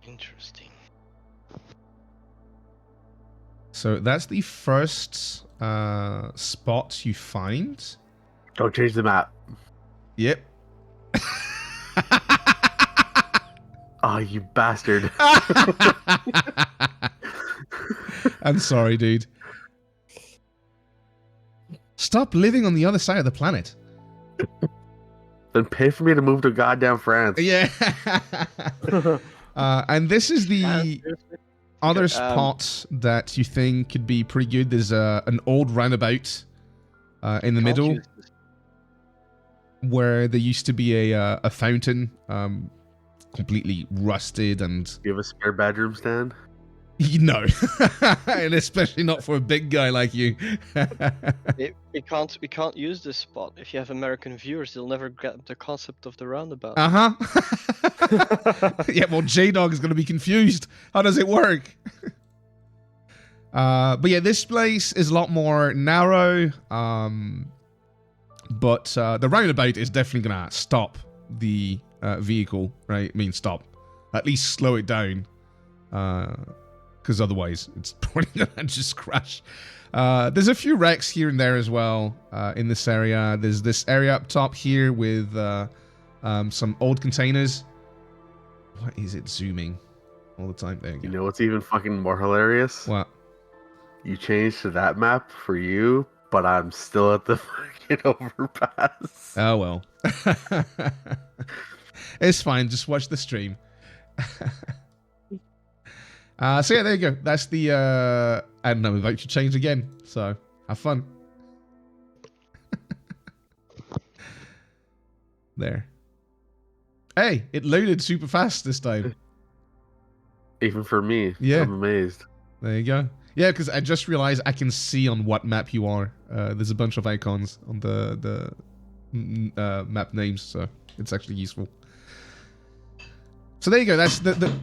[SPEAKER 4] Interesting.
[SPEAKER 1] So that's the first spot you find.
[SPEAKER 3] Don't change the map.
[SPEAKER 1] Yep.
[SPEAKER 3] Oh, you bastard.
[SPEAKER 1] I'm sorry, dude. Stop living on the other side of the planet.
[SPEAKER 3] Then pay for me to move to goddamn France.
[SPEAKER 1] Yeah. And this is the other spot that you think could be pretty good. There's an old roundabout in the middle where there used to be a fountain, completely rusted and...
[SPEAKER 3] Do you have a spare bedroom stand?
[SPEAKER 1] No. And especially not for a big guy like you.
[SPEAKER 4] We can't use this spot. If you have American viewers, they'll never get the concept of the roundabout.
[SPEAKER 1] Yeah, well, J-Dog is going to be confused. How does it work? But yeah, this place is a lot more narrow. But the roundabout is definitely going to stop the vehicle, right? I mean, stop. At least slow it down. Because otherwise, it's probably going to just crash. There's a few wrecks here and there as well in this area. There's this area up top here with some old containers. What is it zooming all the time? There you go.
[SPEAKER 3] You know what's even fucking more hilarious?
[SPEAKER 1] What?
[SPEAKER 3] You changed to that map for you, but I'm still at the fucking overpass.
[SPEAKER 1] Oh, well. It's fine. Just watch the stream. So yeah, there you go. That's the, I don't know, we've actually changed again. So, have fun. There. Hey, it loaded super fast this time.
[SPEAKER 3] Even for me.
[SPEAKER 1] Yeah.
[SPEAKER 3] I'm amazed.
[SPEAKER 1] There you go. Yeah, because I just realized I can see on what map you are. There's a bunch of icons on the map names, so it's actually useful. So there you go. That's the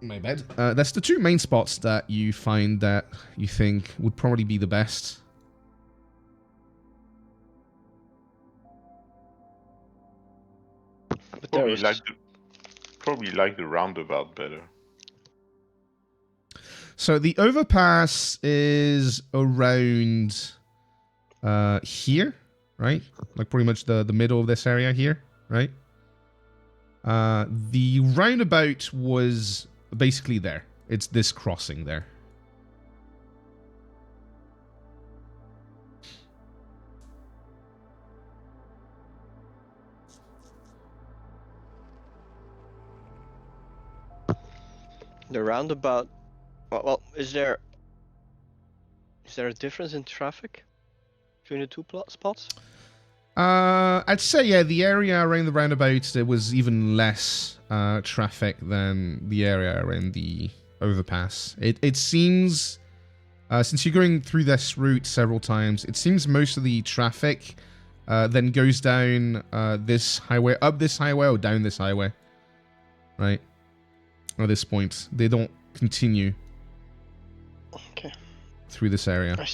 [SPEAKER 1] my bad. That's the 2 main spots that you find that you think would probably be the best.
[SPEAKER 4] But there was...
[SPEAKER 2] Probably like the roundabout better.
[SPEAKER 1] So the overpass is around here, right? Like pretty much the middle of this area here, right? The roundabout was basically there. It's this crossing there.
[SPEAKER 4] The roundabout. Well, is there a difference in traffic between the 2 spots?
[SPEAKER 1] I'd say, yeah, the area around the roundabout, there was even less traffic than the area around the overpass. It seems, since you're going through this route several times, it seems most of the traffic then goes down this highway, up this highway, or down this highway, right? At this point, they don't continue.
[SPEAKER 4] Okay.
[SPEAKER 1] through this area.
[SPEAKER 4] I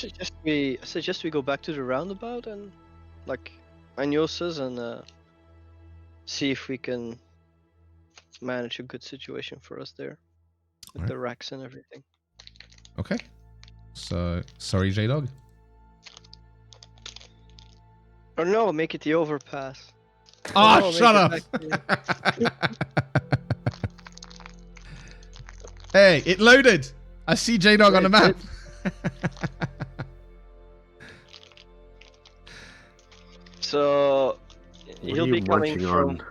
[SPEAKER 4] suggest we go back to the roundabout and like Agnosis and see if we can manage a good situation for us there with
[SPEAKER 1] Alright.
[SPEAKER 4] the racks and everything.
[SPEAKER 1] Okay. So, sorry, J-Dog.
[SPEAKER 4] Or no, make it the overpass.
[SPEAKER 1] Ah,
[SPEAKER 4] no,
[SPEAKER 1] shut
[SPEAKER 4] make it
[SPEAKER 1] up!
[SPEAKER 4] back to-
[SPEAKER 1] Hey, it loaded! I see J-Dog on the
[SPEAKER 4] Yeah,
[SPEAKER 1] map.
[SPEAKER 4] So
[SPEAKER 3] What
[SPEAKER 4] he'll
[SPEAKER 3] are
[SPEAKER 4] be
[SPEAKER 3] you
[SPEAKER 4] coming
[SPEAKER 3] munching
[SPEAKER 4] from.
[SPEAKER 3] on?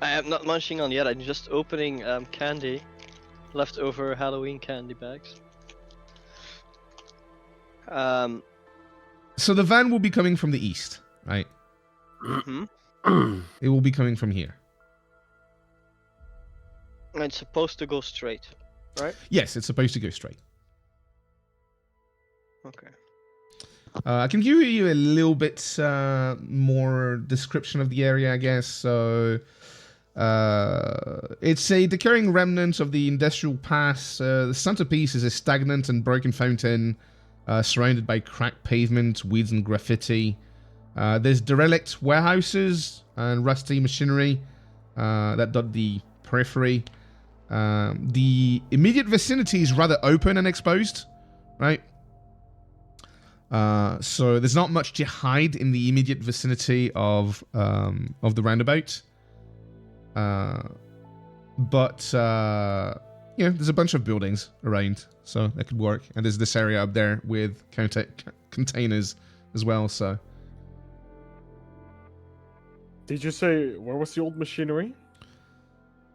[SPEAKER 4] I am not munching on yet. I'm just opening candy, leftover Halloween candy bags.
[SPEAKER 1] So the van will be coming from the east, right?
[SPEAKER 4] Mhm.
[SPEAKER 1] It will be coming from here.
[SPEAKER 4] And it's supposed to go straight, right?
[SPEAKER 1] Yes, it's supposed to go straight.
[SPEAKER 4] Okay.
[SPEAKER 1] I can give you a little bit more description of the area, I guess. So, it's a decaying remnant of the industrial past. The centerpiece is a stagnant and broken fountain surrounded by cracked pavement, weeds, and graffiti. There's derelict warehouses and rusty machinery that dot the periphery. The immediate vicinity is rather open and exposed, right? So there's not much to hide in the immediate vicinity of the roundabout. But there's a bunch of buildings around, so that could work. And there's this area up there with containers as well. So
[SPEAKER 5] Did you say where was the old machinery?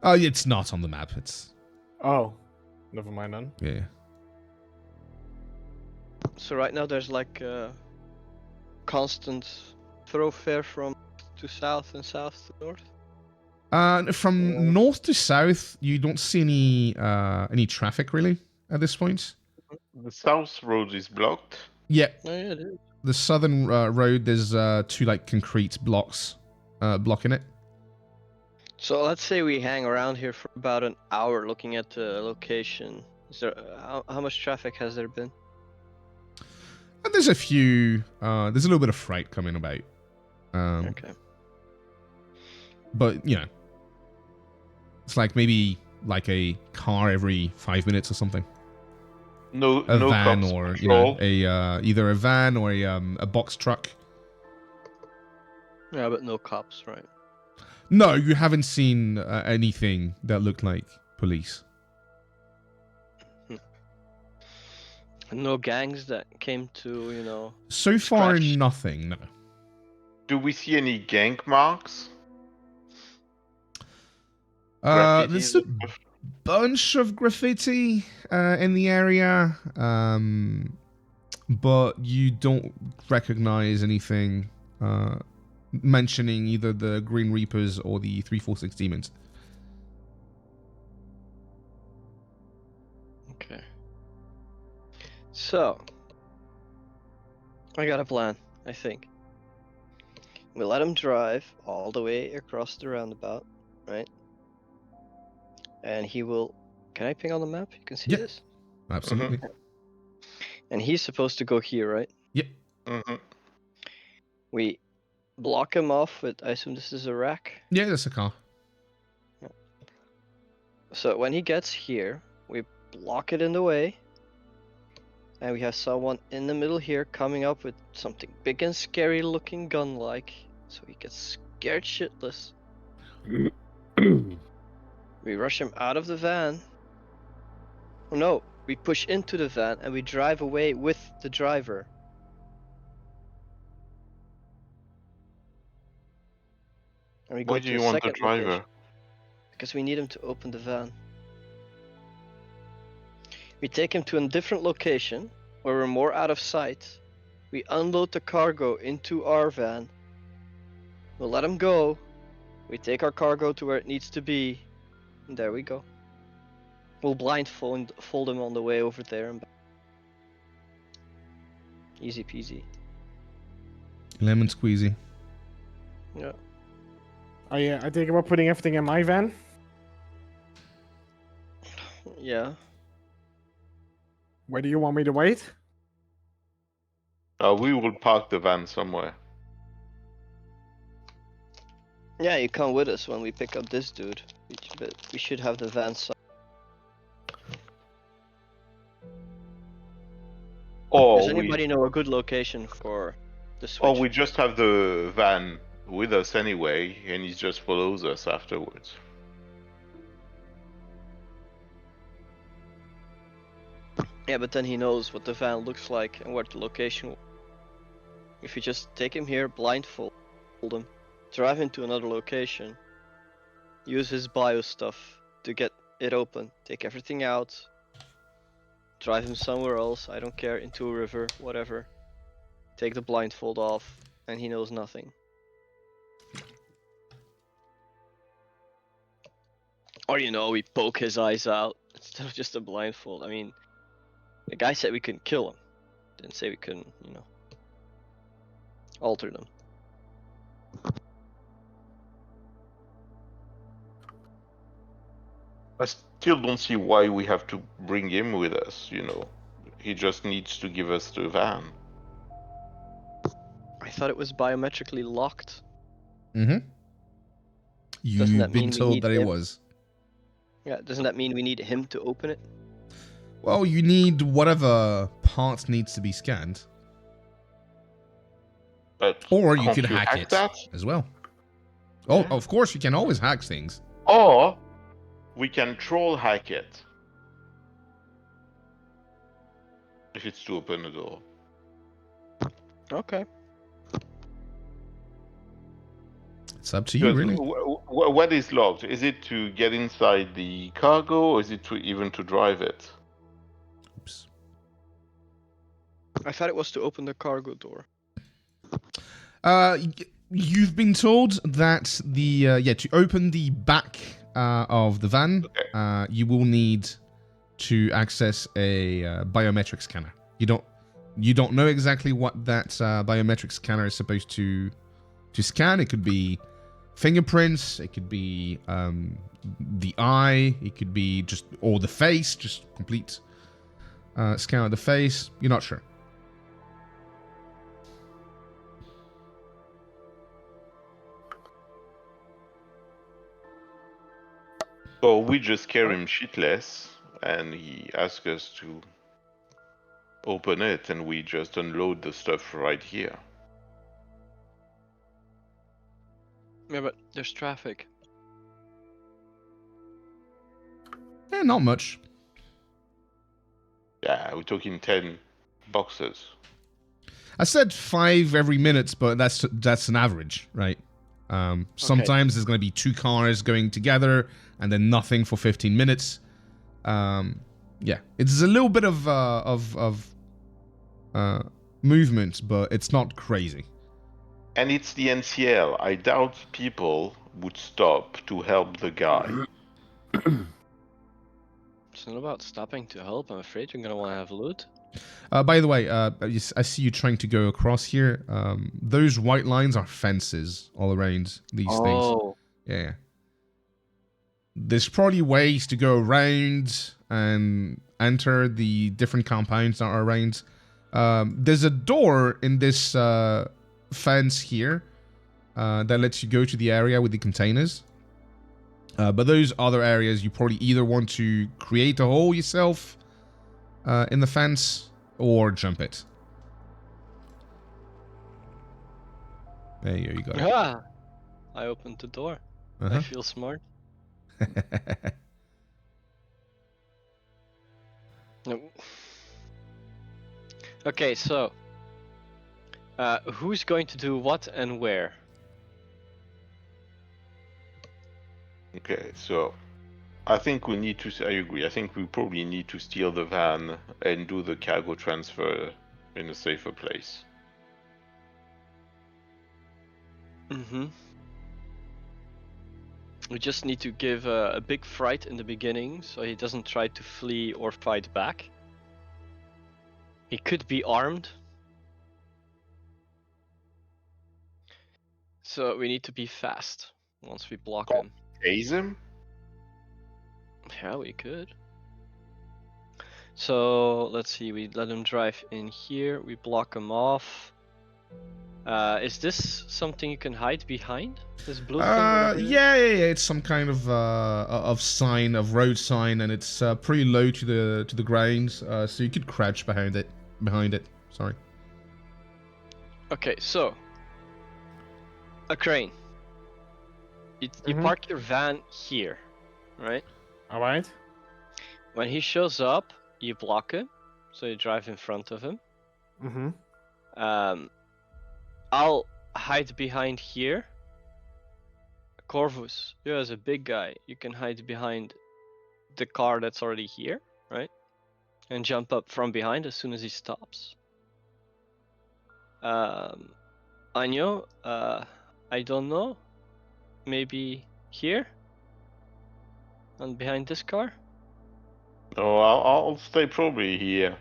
[SPEAKER 1] it's not on the map. It's
[SPEAKER 5] Oh, never mind then.
[SPEAKER 1] yeah.
[SPEAKER 4] So right now there's like a constant thoroughfare from to south and south to north.
[SPEAKER 1] From north to south, you don't see any traffic really at this point.
[SPEAKER 2] The south road is blocked.
[SPEAKER 1] Yeah,
[SPEAKER 4] Oh yeah, it is.
[SPEAKER 1] the southern road, there's two like concrete blocks blocking it.
[SPEAKER 4] So let's say we hang around here for about an hour looking at the location. Is there how much traffic has there been?
[SPEAKER 1] And there's a few. There's a little bit of freight coming about.
[SPEAKER 4] Okay.
[SPEAKER 1] But it's like maybe like a car every 5 minutes or something.
[SPEAKER 2] No,
[SPEAKER 1] A
[SPEAKER 2] no
[SPEAKER 1] van,
[SPEAKER 2] cops
[SPEAKER 1] or
[SPEAKER 2] patrol.
[SPEAKER 1] either a van or a box truck.
[SPEAKER 4] Yeah, but no cops, right?
[SPEAKER 1] No, you haven't seen anything that looked like police.
[SPEAKER 4] No gangs that came to,
[SPEAKER 1] So far,
[SPEAKER 4] Scratch.
[SPEAKER 1] nothing. No.
[SPEAKER 2] Do we see any gang marks?
[SPEAKER 1] There's a
[SPEAKER 2] Graffitis?
[SPEAKER 1] bunch of graffiti in the area, but you don't recognize anything mentioning either the Green Reapers or the 346 Demons.
[SPEAKER 4] Okay. So, I got a plan, I think. We let him drive all the way across the roundabout, right? And he will. Can I ping on the map? You can see
[SPEAKER 1] Yeah.
[SPEAKER 4] this?
[SPEAKER 1] Absolutely.
[SPEAKER 4] And he's supposed to go here, right?
[SPEAKER 1] Yep.
[SPEAKER 2] Mm-hmm.
[SPEAKER 4] We block him off with. I assume this is a rack.
[SPEAKER 1] Yeah, that's a car.
[SPEAKER 4] So when he gets here, we block it in the way. And we have someone in the middle here coming up with something big and scary looking gun like. So he gets scared shitless. We rush him out of the van. Oh no, we push into the van and we drive away with the driver. And we go
[SPEAKER 2] Why
[SPEAKER 4] to
[SPEAKER 2] do you
[SPEAKER 4] a
[SPEAKER 2] want the
[SPEAKER 4] second
[SPEAKER 2] driver?
[SPEAKER 4] location. Because we need him to open the van. We take him to a different location where we're more out of sight. We unload the cargo into our van. We'll let him go. We take our cargo to where it needs to be. And there we go. We'll blindfold him on the way over there and back. Easy peasy.
[SPEAKER 1] Lemon squeezy.
[SPEAKER 4] Yeah.
[SPEAKER 5] I think about putting everything in my van.
[SPEAKER 4] Yeah.
[SPEAKER 5] Where do you want me to wait?
[SPEAKER 2] We will park the van somewhere.
[SPEAKER 4] Yeah, you come with us when we pick up this dude. But we should have the van.
[SPEAKER 2] Or
[SPEAKER 4] Does anybody know a good location for the switch?
[SPEAKER 2] or we just have the van with us anyway, and he just follows us afterwards.
[SPEAKER 4] Yeah, but then he knows what the van looks like and what the location. If you just take him here, blindfold him, drive him to another location, use his bio stuff to get it open, take everything out, drive him somewhere else, I don't care, into a river, whatever. Take the blindfold off, and he knows nothing. Or we poke his eyes out instead of just a blindfold. I mean, the guy said we couldn't kill him. Didn't say we couldn't, alter them.
[SPEAKER 2] I still don't see why we have to bring him with us, He just needs to give us the van.
[SPEAKER 4] I thought it was biometrically locked.
[SPEAKER 1] Mm-hmm.
[SPEAKER 4] Doesn't
[SPEAKER 1] You've
[SPEAKER 4] that mean
[SPEAKER 1] been
[SPEAKER 4] we
[SPEAKER 1] told
[SPEAKER 4] need
[SPEAKER 1] that it
[SPEAKER 4] him?
[SPEAKER 1] was.
[SPEAKER 4] Yeah, doesn't that mean we need him to open it?
[SPEAKER 1] Well, you need whatever part needs to be scanned.
[SPEAKER 2] But
[SPEAKER 1] Or you
[SPEAKER 2] can't
[SPEAKER 1] could hack it
[SPEAKER 2] that?
[SPEAKER 1] as well. Oh,
[SPEAKER 2] Yeah.
[SPEAKER 1] of course, you can always hack things.
[SPEAKER 2] Or we can troll hack it. If it's to open the door.
[SPEAKER 4] Okay.
[SPEAKER 1] It's up to you, really.
[SPEAKER 2] What is locked? Is it to get inside the cargo, or is it even to drive it?
[SPEAKER 1] Oops.
[SPEAKER 4] I thought it was to open the cargo door.
[SPEAKER 1] You've been told that to open the back of the van,
[SPEAKER 2] Okay.
[SPEAKER 1] you will need to access a biometric scanner. You don't know exactly what that biometric scanner is supposed to scan. It could be fingerprints. It could be the eye. It could be or the face, just complete scan of the face. You're not sure.
[SPEAKER 2] So we just carry him shitless, and he asks us to open it, and we just unload the stuff right here.
[SPEAKER 4] Yeah, but there's traffic.
[SPEAKER 1] Not much.
[SPEAKER 2] Yeah, we're talking 10 boxes.
[SPEAKER 1] I said 5 every minute, but that's an average, right? Sometimes there's going to be 2 cars going together, and then nothing for 15 minutes. It's a little bit of movement, but it's not crazy.
[SPEAKER 2] And it's the NCL. I doubt people would stop to help the guy.
[SPEAKER 4] It's not about stopping to help. I'm afraid you're gonna want to have loot.
[SPEAKER 1] By the way, I see you trying to go across here. Those white lines are fences all around these things.
[SPEAKER 4] Oh.
[SPEAKER 1] Yeah. There's probably ways to go around and enter the different compounds that are around. There's a door in this fence here that lets you go to the area with the containers. But those other areas, you probably either want to create a hole yourself in the fence or jump it. There you go. You got it.
[SPEAKER 4] Ah! I opened the door. I feel smart. No. Okay, so who's going to do what and where?
[SPEAKER 2] Okay, so I think we need to. I agree. I think we probably need to steal the van and do the cargo transfer in a safer place.
[SPEAKER 4] Mm-hmm. We just need to give a big fright in the beginning, so he doesn't try to flee or fight back. He could be armed. So we need to be fast once we block him.
[SPEAKER 2] Tase him?
[SPEAKER 4] Yeah, we could. So let's see. We let him drive in here. We block him off. Is this something you can hide behind? This blue thing? whatever it is?
[SPEAKER 1] Yeah. It's some kind of sign, of road sign, and it's pretty low to the ground, so you could crouch behind it. Sorry.
[SPEAKER 4] Okay, so a crane. You
[SPEAKER 5] Mhm.
[SPEAKER 4] park your van here, right?
[SPEAKER 5] All right.
[SPEAKER 4] When he shows up, you block him, so you drive in front of him.
[SPEAKER 5] Mm-hmm.
[SPEAKER 4] I'll hide behind here. Corvus, you as a big guy, you can hide behind the car that's already here, right? And jump up from behind as soon as he stops. Anyo, I don't know. Maybe here? And behind this car?
[SPEAKER 2] Oh, I'll stay probably here.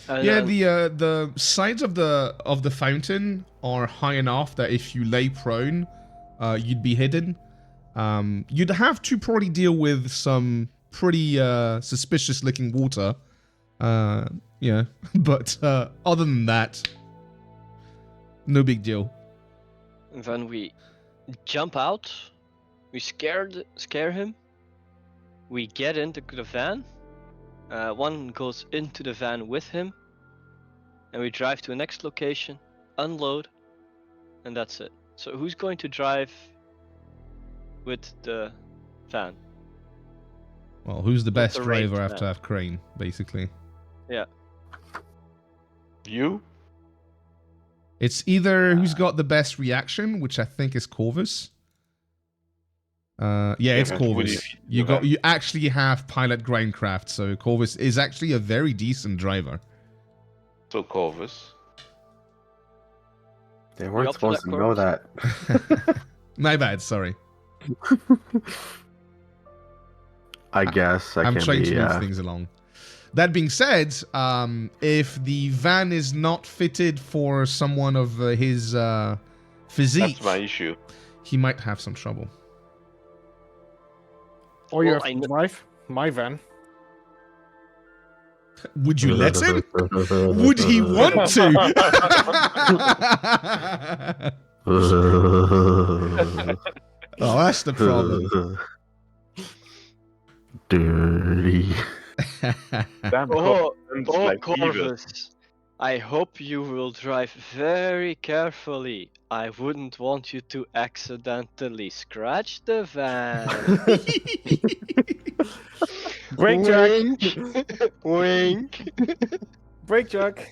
[SPEAKER 4] And
[SPEAKER 1] Yeah,
[SPEAKER 4] then-
[SPEAKER 1] the sides of the fountain are high enough that if you lay prone, you'd be hidden. You'd have to probably deal with some pretty suspicious looking water. Yeah, but other than that, no big deal.
[SPEAKER 4] And then we jump out, we scare him, we get into the van, one goes into the van with him, and we drive to the next location, unload, and that's it. So who's going to drive with the van?
[SPEAKER 1] Well, who's the best
[SPEAKER 4] the range
[SPEAKER 1] driver after
[SPEAKER 4] now?
[SPEAKER 1] have Crane, basically?
[SPEAKER 2] You?
[SPEAKER 1] It's either who's got the best reaction, which I think is Corvus. Yeah, it's
[SPEAKER 2] but would
[SPEAKER 1] Corvus.
[SPEAKER 2] you-
[SPEAKER 1] You actually have pilot Grindcraft, so Corvus is actually a very decent driver.
[SPEAKER 2] So Corvus.
[SPEAKER 3] They weren't
[SPEAKER 4] up for
[SPEAKER 3] supposed
[SPEAKER 4] that,
[SPEAKER 3] to know that.
[SPEAKER 1] My bad, sorry.
[SPEAKER 3] I guess I
[SPEAKER 1] I'm
[SPEAKER 3] can
[SPEAKER 1] trying
[SPEAKER 3] be.
[SPEAKER 1] to move things along. That being said, if the van is not fitted for someone of his physique,
[SPEAKER 2] That's my issue.
[SPEAKER 1] he might have some trouble.
[SPEAKER 5] Or you
[SPEAKER 4] Well,
[SPEAKER 5] have
[SPEAKER 4] I
[SPEAKER 5] to
[SPEAKER 4] kn-
[SPEAKER 5] drive my van.
[SPEAKER 1] Would you let him? Would he want to? Oh, that's the problem.
[SPEAKER 3] Dirty.
[SPEAKER 2] Damn,
[SPEAKER 4] Oh,
[SPEAKER 2] Corvus
[SPEAKER 4] oh,
[SPEAKER 2] like evil.
[SPEAKER 4] Corvus, I hope you will drive very carefully. I wouldn't want you to accidentally scratch the van.
[SPEAKER 5] Brake jack.
[SPEAKER 4] Wink.
[SPEAKER 5] Brake jack.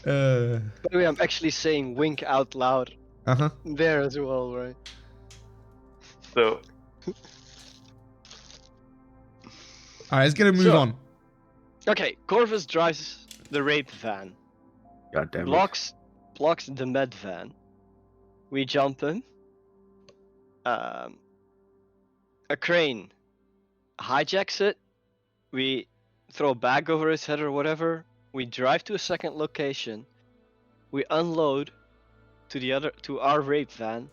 [SPEAKER 1] uh
[SPEAKER 4] By the way, I'm actually saying wink out loud
[SPEAKER 1] huh.
[SPEAKER 4] there as well, right?
[SPEAKER 2] So
[SPEAKER 1] All right, let's get a move
[SPEAKER 4] So-
[SPEAKER 1] on.
[SPEAKER 4] Okay, Corvus drives the rape van.
[SPEAKER 3] God damn it.
[SPEAKER 4] Blocks the med van. We jump in. A crane hijacks it. We throw a bag over his head or whatever. We drive to a second location. We unload to our rape van.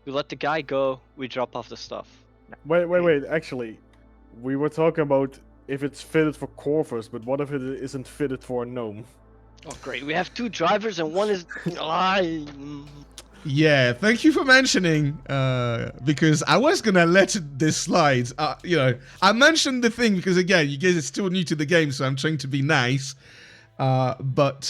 [SPEAKER 4] We let the guy go. We drop off the stuff.
[SPEAKER 5] Wait. Actually, we were talking about if it's fitted for Corvus, but what if it isn't fitted for a gnome?
[SPEAKER 4] Oh great, we have two drivers and one is.
[SPEAKER 1] Yeah, thank you for mentioning, because I was gonna let this slide. I mentioned the thing because again, you guys are still new to the game, so I'm trying to be nice. But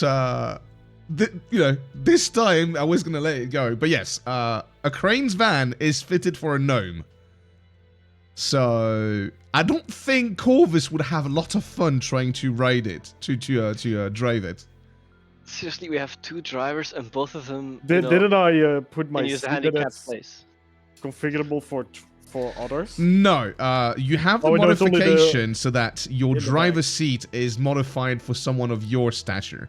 [SPEAKER 1] this time I was gonna let it go. But yes, a crane's van is fitted for a gnome, so I don't think Corvus would have a lot of fun trying to ride it, to drive it.
[SPEAKER 4] Seriously, we have two drivers and both of them.
[SPEAKER 5] Didn't I put my
[SPEAKER 4] can use the
[SPEAKER 5] seat
[SPEAKER 4] handicap
[SPEAKER 5] that's
[SPEAKER 4] place.
[SPEAKER 5] configurable for others?
[SPEAKER 1] No, you have the
[SPEAKER 5] Oh, no, it's only the-
[SPEAKER 1] modification so that your
[SPEAKER 5] in the
[SPEAKER 1] driver's seat is modified for someone of your stature.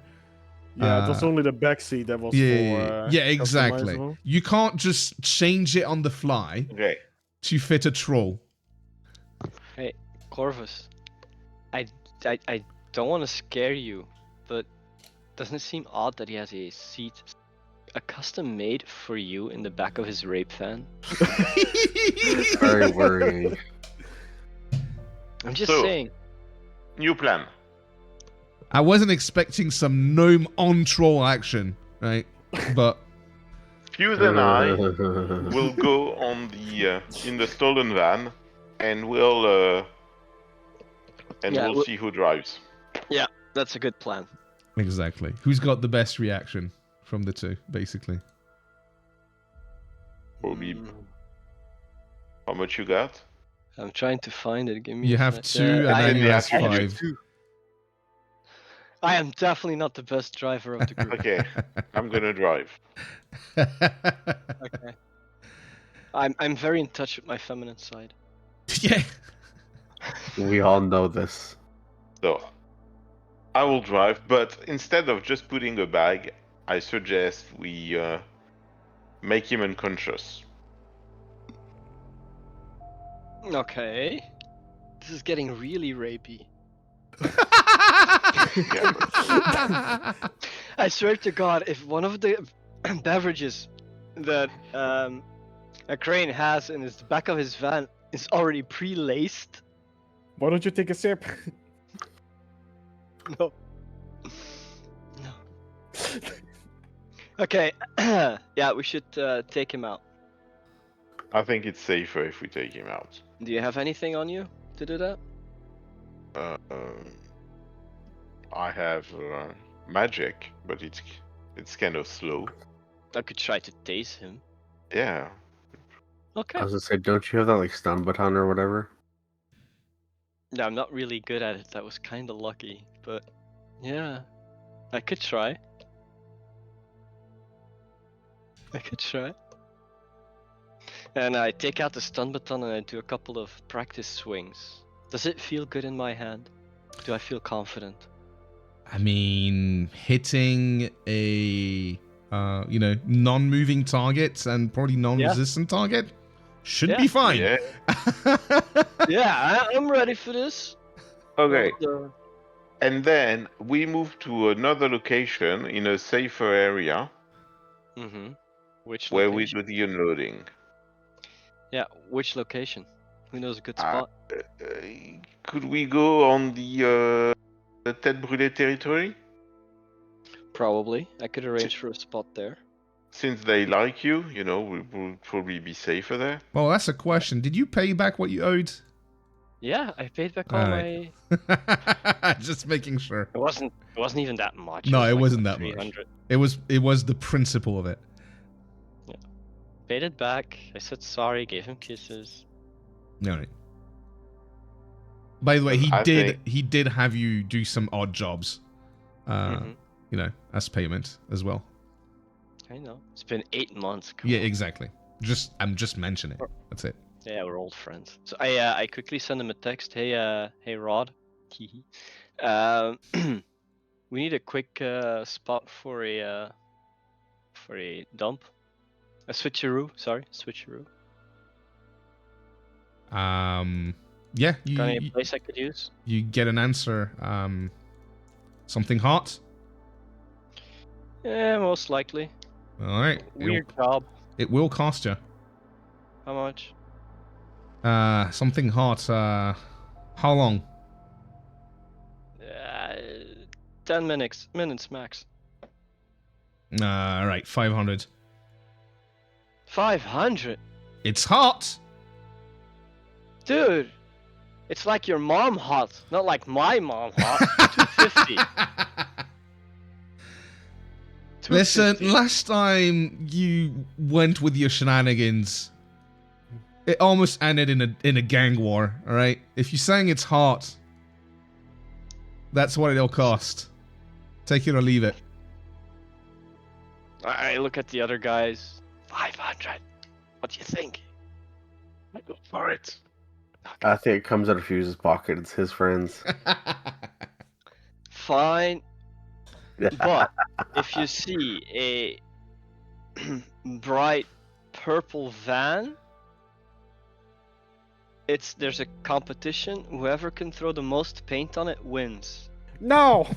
[SPEAKER 5] Yeah, it was only the back seat that was
[SPEAKER 1] Yeah,
[SPEAKER 5] for.
[SPEAKER 1] yeah, exactly.
[SPEAKER 5] customizable.
[SPEAKER 1] You can't just change it on the fly
[SPEAKER 2] okay.
[SPEAKER 1] to fit a troll.
[SPEAKER 4] Hey, Corvus, I don't want to scare you, but doesn't it seem odd that he has a seat, a custom made for you in the back of his rape van?
[SPEAKER 3] Very worrying.
[SPEAKER 4] I'm just
[SPEAKER 2] So-
[SPEAKER 4] saying.
[SPEAKER 2] New plan.
[SPEAKER 1] I wasn't expecting some gnome on troll action, right? But
[SPEAKER 2] Fuse and I will go on the in the stolen van, and we'll
[SPEAKER 4] Yeah,
[SPEAKER 2] see who drives.
[SPEAKER 4] that's a good plan.
[SPEAKER 1] exactly, who's got the best reaction from the two, basically?
[SPEAKER 2] Probably.
[SPEAKER 4] Mm,
[SPEAKER 2] How much you got?
[SPEAKER 4] I'm trying to find it. Give me.
[SPEAKER 1] You
[SPEAKER 4] a
[SPEAKER 1] have
[SPEAKER 4] sec.
[SPEAKER 1] 2, and
[SPEAKER 4] I,
[SPEAKER 1] then
[SPEAKER 2] in
[SPEAKER 1] you
[SPEAKER 2] the
[SPEAKER 1] has
[SPEAKER 2] attribute.
[SPEAKER 1] 5.
[SPEAKER 4] I am definitely not the best driver of the group.
[SPEAKER 2] Okay, I'm gonna drive.
[SPEAKER 4] Okay. I'm very in touch with my feminine side.
[SPEAKER 1] Yeah.
[SPEAKER 3] We all know this.
[SPEAKER 2] So I will drive, but instead of just putting a bag, I suggest we make him unconscious.
[SPEAKER 4] Okay. This is getting really rapey. I swear to God, if one of the beverages that a crane has in the back of his van is already pre-laced,
[SPEAKER 5] Why don't you take a sip?
[SPEAKER 4] no. No. Okay. Yeah, we should take him out.
[SPEAKER 2] I think it's safer if we take him out.
[SPEAKER 4] Do you have anything on you to do that?
[SPEAKER 2] I have magic, but it's kind of slow.
[SPEAKER 4] I could try to tase him.
[SPEAKER 2] Yeah.
[SPEAKER 4] Okay.
[SPEAKER 3] I was gonna say, don't you have that like stun button or whatever?
[SPEAKER 4] No, I'm not really good at it. That was kind of lucky, but yeah, I could try. I could try. And I take out the stun baton and I do a couple of practice swings. Does it feel good in my hand? Do I feel confident?
[SPEAKER 1] I mean, hitting a non-moving target and probably non-resistant target should
[SPEAKER 4] Yeah.
[SPEAKER 1] be fine.
[SPEAKER 2] Yeah.
[SPEAKER 4] Yeah, I'm ready for this.
[SPEAKER 2] Okay.
[SPEAKER 4] But,
[SPEAKER 2] And then we move to another location in a safer area
[SPEAKER 4] Which
[SPEAKER 2] where
[SPEAKER 4] location?
[SPEAKER 2] we do the unloading.
[SPEAKER 4] Yeah, which location? Who knows a good
[SPEAKER 2] Uh,
[SPEAKER 4] spot?
[SPEAKER 2] Could we go on the Tête Brûlée territory?
[SPEAKER 4] Probably. I could arrange for a spot there.
[SPEAKER 2] Since they like you, we will probably be safer there.
[SPEAKER 1] Well, that's a question. Did you pay back what you owed?
[SPEAKER 4] Yeah, I paid back all
[SPEAKER 1] Alright.
[SPEAKER 4] my.
[SPEAKER 1] Just making sure.
[SPEAKER 4] It wasn't even that much.
[SPEAKER 1] No,
[SPEAKER 4] was
[SPEAKER 1] it
[SPEAKER 4] like
[SPEAKER 1] wasn't that much.
[SPEAKER 4] 300.
[SPEAKER 1] It was the principle of it.
[SPEAKER 4] Paid it back. I said sorry, gave him kisses.
[SPEAKER 1] All right. By the way,
[SPEAKER 2] I
[SPEAKER 1] he did have you do some odd jobs,
[SPEAKER 4] Mhm.
[SPEAKER 1] as payment as well.
[SPEAKER 4] I know. It's been 8 months. Come
[SPEAKER 1] Yeah,
[SPEAKER 4] on.
[SPEAKER 1] exactly. I'm just mentioning it. That's it.
[SPEAKER 4] Yeah, we're old friends. So I quickly send him a text. Hey Rod. We need a quick spot for a dump. A switcheroo. Sorry, switcheroo.
[SPEAKER 1] Yeah,
[SPEAKER 4] Got any place I could use?
[SPEAKER 1] you get an answer. Something hot.
[SPEAKER 4] Yeah, most likely.
[SPEAKER 1] All right.
[SPEAKER 4] Weird job.
[SPEAKER 1] It will cost you.
[SPEAKER 4] How much?
[SPEAKER 1] Something hot. How long?
[SPEAKER 4] 10 minutes max.
[SPEAKER 1] All right, 500.
[SPEAKER 4] 500?
[SPEAKER 1] It's hot.
[SPEAKER 4] Dude, it's like your mom hot, not like my mom hot. 250.
[SPEAKER 1] Listen,
[SPEAKER 4] 250.
[SPEAKER 1] last time you went with your shenanigans, it almost ended in a gang war. All right, if you're saying it's hot, that's what it'll cost. Take it or leave it.
[SPEAKER 4] I look at the other guys. 500. What do you think?
[SPEAKER 2] I go for it.
[SPEAKER 3] I think it comes out of Fuse's pocket. It's his friends.
[SPEAKER 4] Fine. But if you see a bright purple van, there's a competition. Whoever can throw the most paint on it wins.
[SPEAKER 5] No!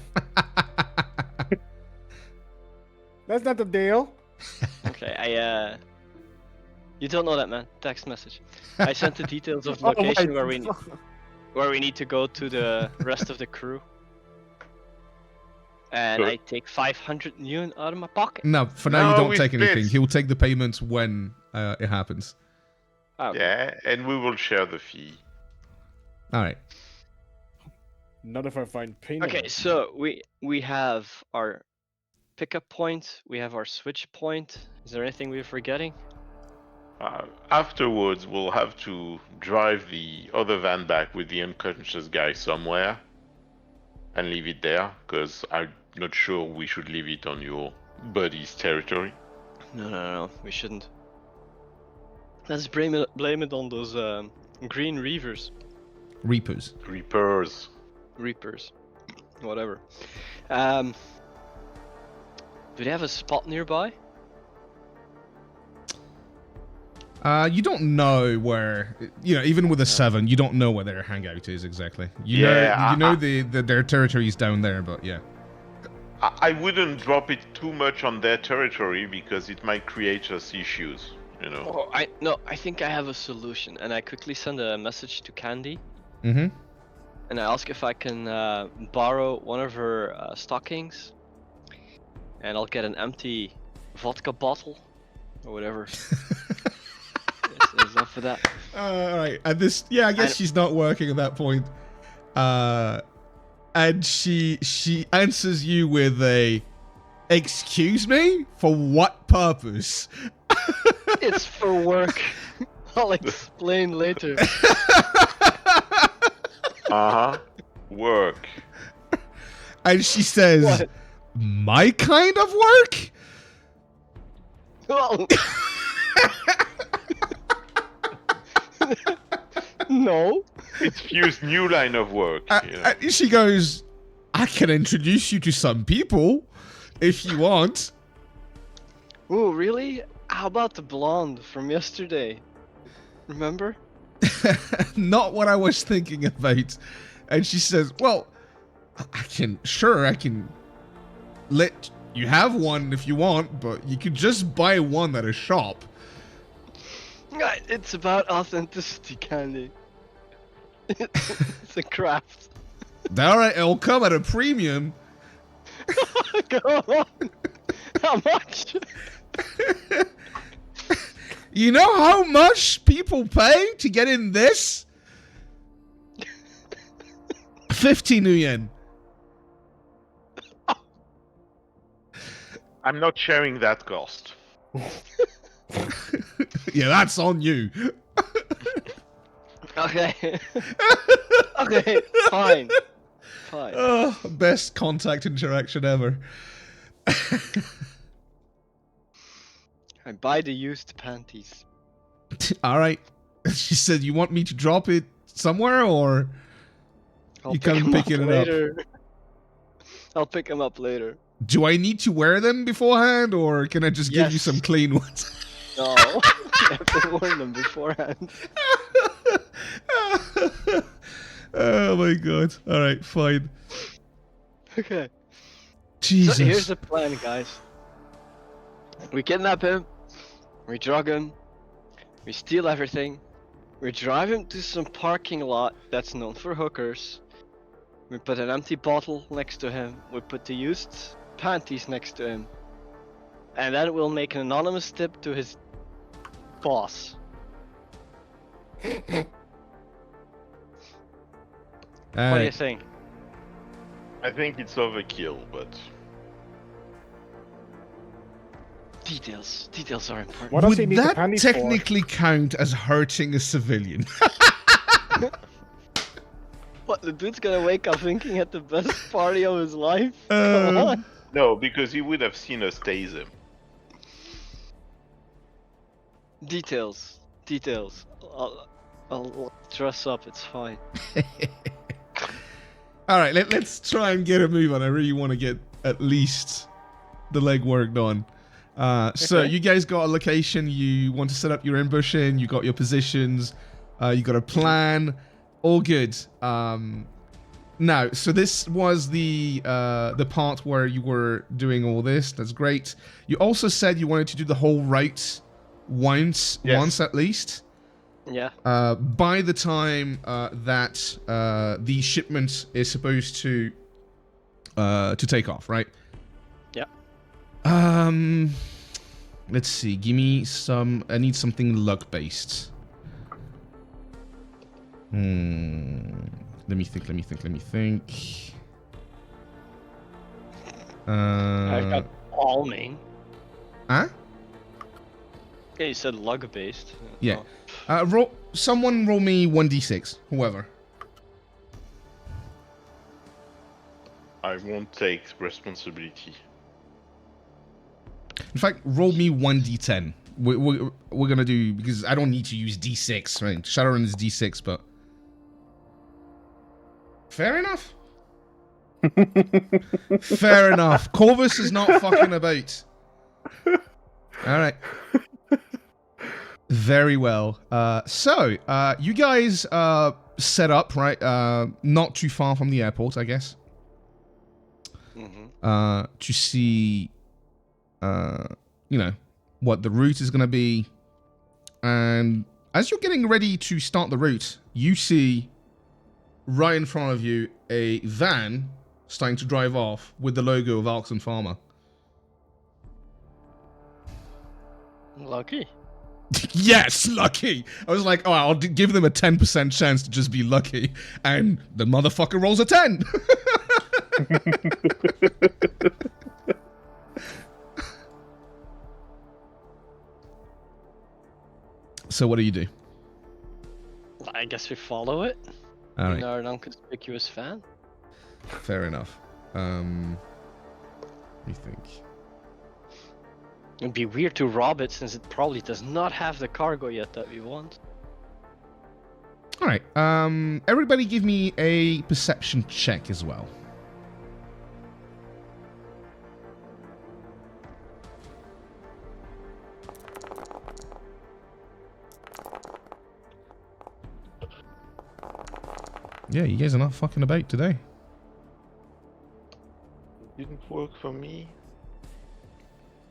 [SPEAKER 5] That's not the deal.
[SPEAKER 4] Okay, you don't know that, man. Text message. I sent the details of the
[SPEAKER 5] Oh,
[SPEAKER 4] location
[SPEAKER 5] right.
[SPEAKER 4] where we where we need to go to the rest of the crew. And
[SPEAKER 2] Good.
[SPEAKER 4] I take 500 yuan out of my pocket.
[SPEAKER 1] No, for now you
[SPEAKER 2] No,
[SPEAKER 1] don't
[SPEAKER 2] we
[SPEAKER 1] take anything.
[SPEAKER 2] split.
[SPEAKER 1] He'll take the payment when it happens.
[SPEAKER 4] Oh, okay.
[SPEAKER 2] Yeah, and we will share the fee.
[SPEAKER 1] All right.
[SPEAKER 5] Not if I find pain.
[SPEAKER 4] Okay, so we have our pickup point. We have our switch point. Is there anything we're forgetting?
[SPEAKER 2] Afterwards, we'll have to drive the other van back with the unconscious guy somewhere and leave it there, because I'm not sure we should leave it on your buddy's territory.
[SPEAKER 4] No, we shouldn't. Let's blame it on those green reavers.
[SPEAKER 1] Reapers.
[SPEAKER 2] Reapers.
[SPEAKER 4] Whatever. Do they have a spot nearby?
[SPEAKER 1] You don't know where, even with a 7, you don't know where their hangout is exactly. You know their territory is down there, but yeah.
[SPEAKER 2] I wouldn't drop it too much on their territory because it might create us issues,
[SPEAKER 4] Oh, I think I have a solution, and I quickly send a message to Candy,
[SPEAKER 1] Mm-hmm.
[SPEAKER 4] and I ask if I can borrow one of her stockings, and I'll get an empty vodka bottle, or whatever. Is up for that?
[SPEAKER 1] All right, and this, I guess she's not working at that point. And she answers you with a, "Excuse me? For what purpose?"
[SPEAKER 4] It's for work. I'll explain later.
[SPEAKER 2] Work.
[SPEAKER 1] And she says,
[SPEAKER 4] What?
[SPEAKER 1] "My kind of work?"
[SPEAKER 4] Well, no.
[SPEAKER 2] It's Few's new line of work.
[SPEAKER 1] She goes, "I can introduce you to some people if you want."
[SPEAKER 4] Ooh, really? How about the blonde from yesterday? Remember?
[SPEAKER 1] Not what I was thinking about. And she says, "Well, I can let you have one if you want, but you could just buy one at a shop."
[SPEAKER 4] It's about authenticity, Candy. It's a craft.
[SPEAKER 1] All right, it'll come at a premium.
[SPEAKER 4] Go on. How much?
[SPEAKER 1] You know how much people pay to get in this? 50 new yen.
[SPEAKER 2] I'm not sharing that cost.
[SPEAKER 1] Yeah, that's on you.
[SPEAKER 4] Okay. Okay, fine. Fine.
[SPEAKER 1] Oh, best contact interaction ever.
[SPEAKER 4] I buy the used panties.
[SPEAKER 1] All right. She said, "You want me to drop it somewhere, or
[SPEAKER 4] I'll
[SPEAKER 1] you come pick it up?"
[SPEAKER 4] later. I'll pick them up later.
[SPEAKER 1] Do I need to wear them beforehand, or can I just give you
[SPEAKER 4] Yes.
[SPEAKER 1] some clean ones?
[SPEAKER 4] No, I have to warn them beforehand.
[SPEAKER 1] Oh my god. All right, fine.
[SPEAKER 4] Okay.
[SPEAKER 1] Jesus.
[SPEAKER 4] So here's the plan, guys. We kidnap him, we drug him, we steal everything, we drive him to some parking lot that's known for hookers, we put an empty bottle next to him, we put the used panties next to him, and then we'll make an anonymous tip to his boss. What do you think?
[SPEAKER 2] I think it's overkill, but
[SPEAKER 4] Details are important.
[SPEAKER 5] What does
[SPEAKER 1] Would
[SPEAKER 5] he need the
[SPEAKER 1] that
[SPEAKER 5] panties for?
[SPEAKER 1] technically count as hurting a civilian?
[SPEAKER 4] What, the dude's gonna wake up thinking at the best party of his life? Come on.
[SPEAKER 2] no, because he would have seen us tase him.
[SPEAKER 4] Details. I'll dress up, it's fine.
[SPEAKER 1] All right, let's try and get a move on. I really want to get at least the legwork done. So
[SPEAKER 4] Okay.
[SPEAKER 1] you guys got a location. You want to set up your ambush in. You got your positions. You got a plan. All good. Now, so this was the part where you were doing all this. That's great. You also said you wanted to do the whole route once
[SPEAKER 2] Yes.
[SPEAKER 1] at least.
[SPEAKER 4] Yeah.
[SPEAKER 1] By the time that the shipment is supposed to take off, right?
[SPEAKER 4] Yeah.
[SPEAKER 1] Let's see. Give me some. I need something luck based. Let me think.
[SPEAKER 4] I got palming.
[SPEAKER 1] Huh?
[SPEAKER 4] Yeah, you said lug based.
[SPEAKER 1] Yeah.
[SPEAKER 4] Oh.
[SPEAKER 1] Someone roll me 1d6. Whoever.
[SPEAKER 2] I won't take responsibility.
[SPEAKER 1] In fact, roll me 1d10. We're gonna do, because I don't need to use d6, right? Shadowrun is d6, but fair enough. Fair enough. Corvus is not fucking about. All right. Very well. So you guys set up, right? Not too far from the airport, I guess.
[SPEAKER 4] Mm-hmm.
[SPEAKER 1] To see, what the route is going to be. And as you're getting ready to start the route, you see right in front of you a van starting to drive off with the logo of Alxon Pharma.
[SPEAKER 4] Lucky.
[SPEAKER 1] Yes, lucky. I was like, oh, I'll give them a 10% chance to just be lucky. And the motherfucker rolls a 10. So what do you do?
[SPEAKER 4] I guess we follow it.
[SPEAKER 1] All
[SPEAKER 4] We
[SPEAKER 1] right,
[SPEAKER 4] are an unconspicuous fan.
[SPEAKER 1] fair enough. What do you think?
[SPEAKER 4] It'd be weird to rob it since it probably does not have the cargo yet that we want.
[SPEAKER 1] All right, everybody give me a perception check as well. Yeah, you guys are not fucking about today.
[SPEAKER 2] Didn't work for me.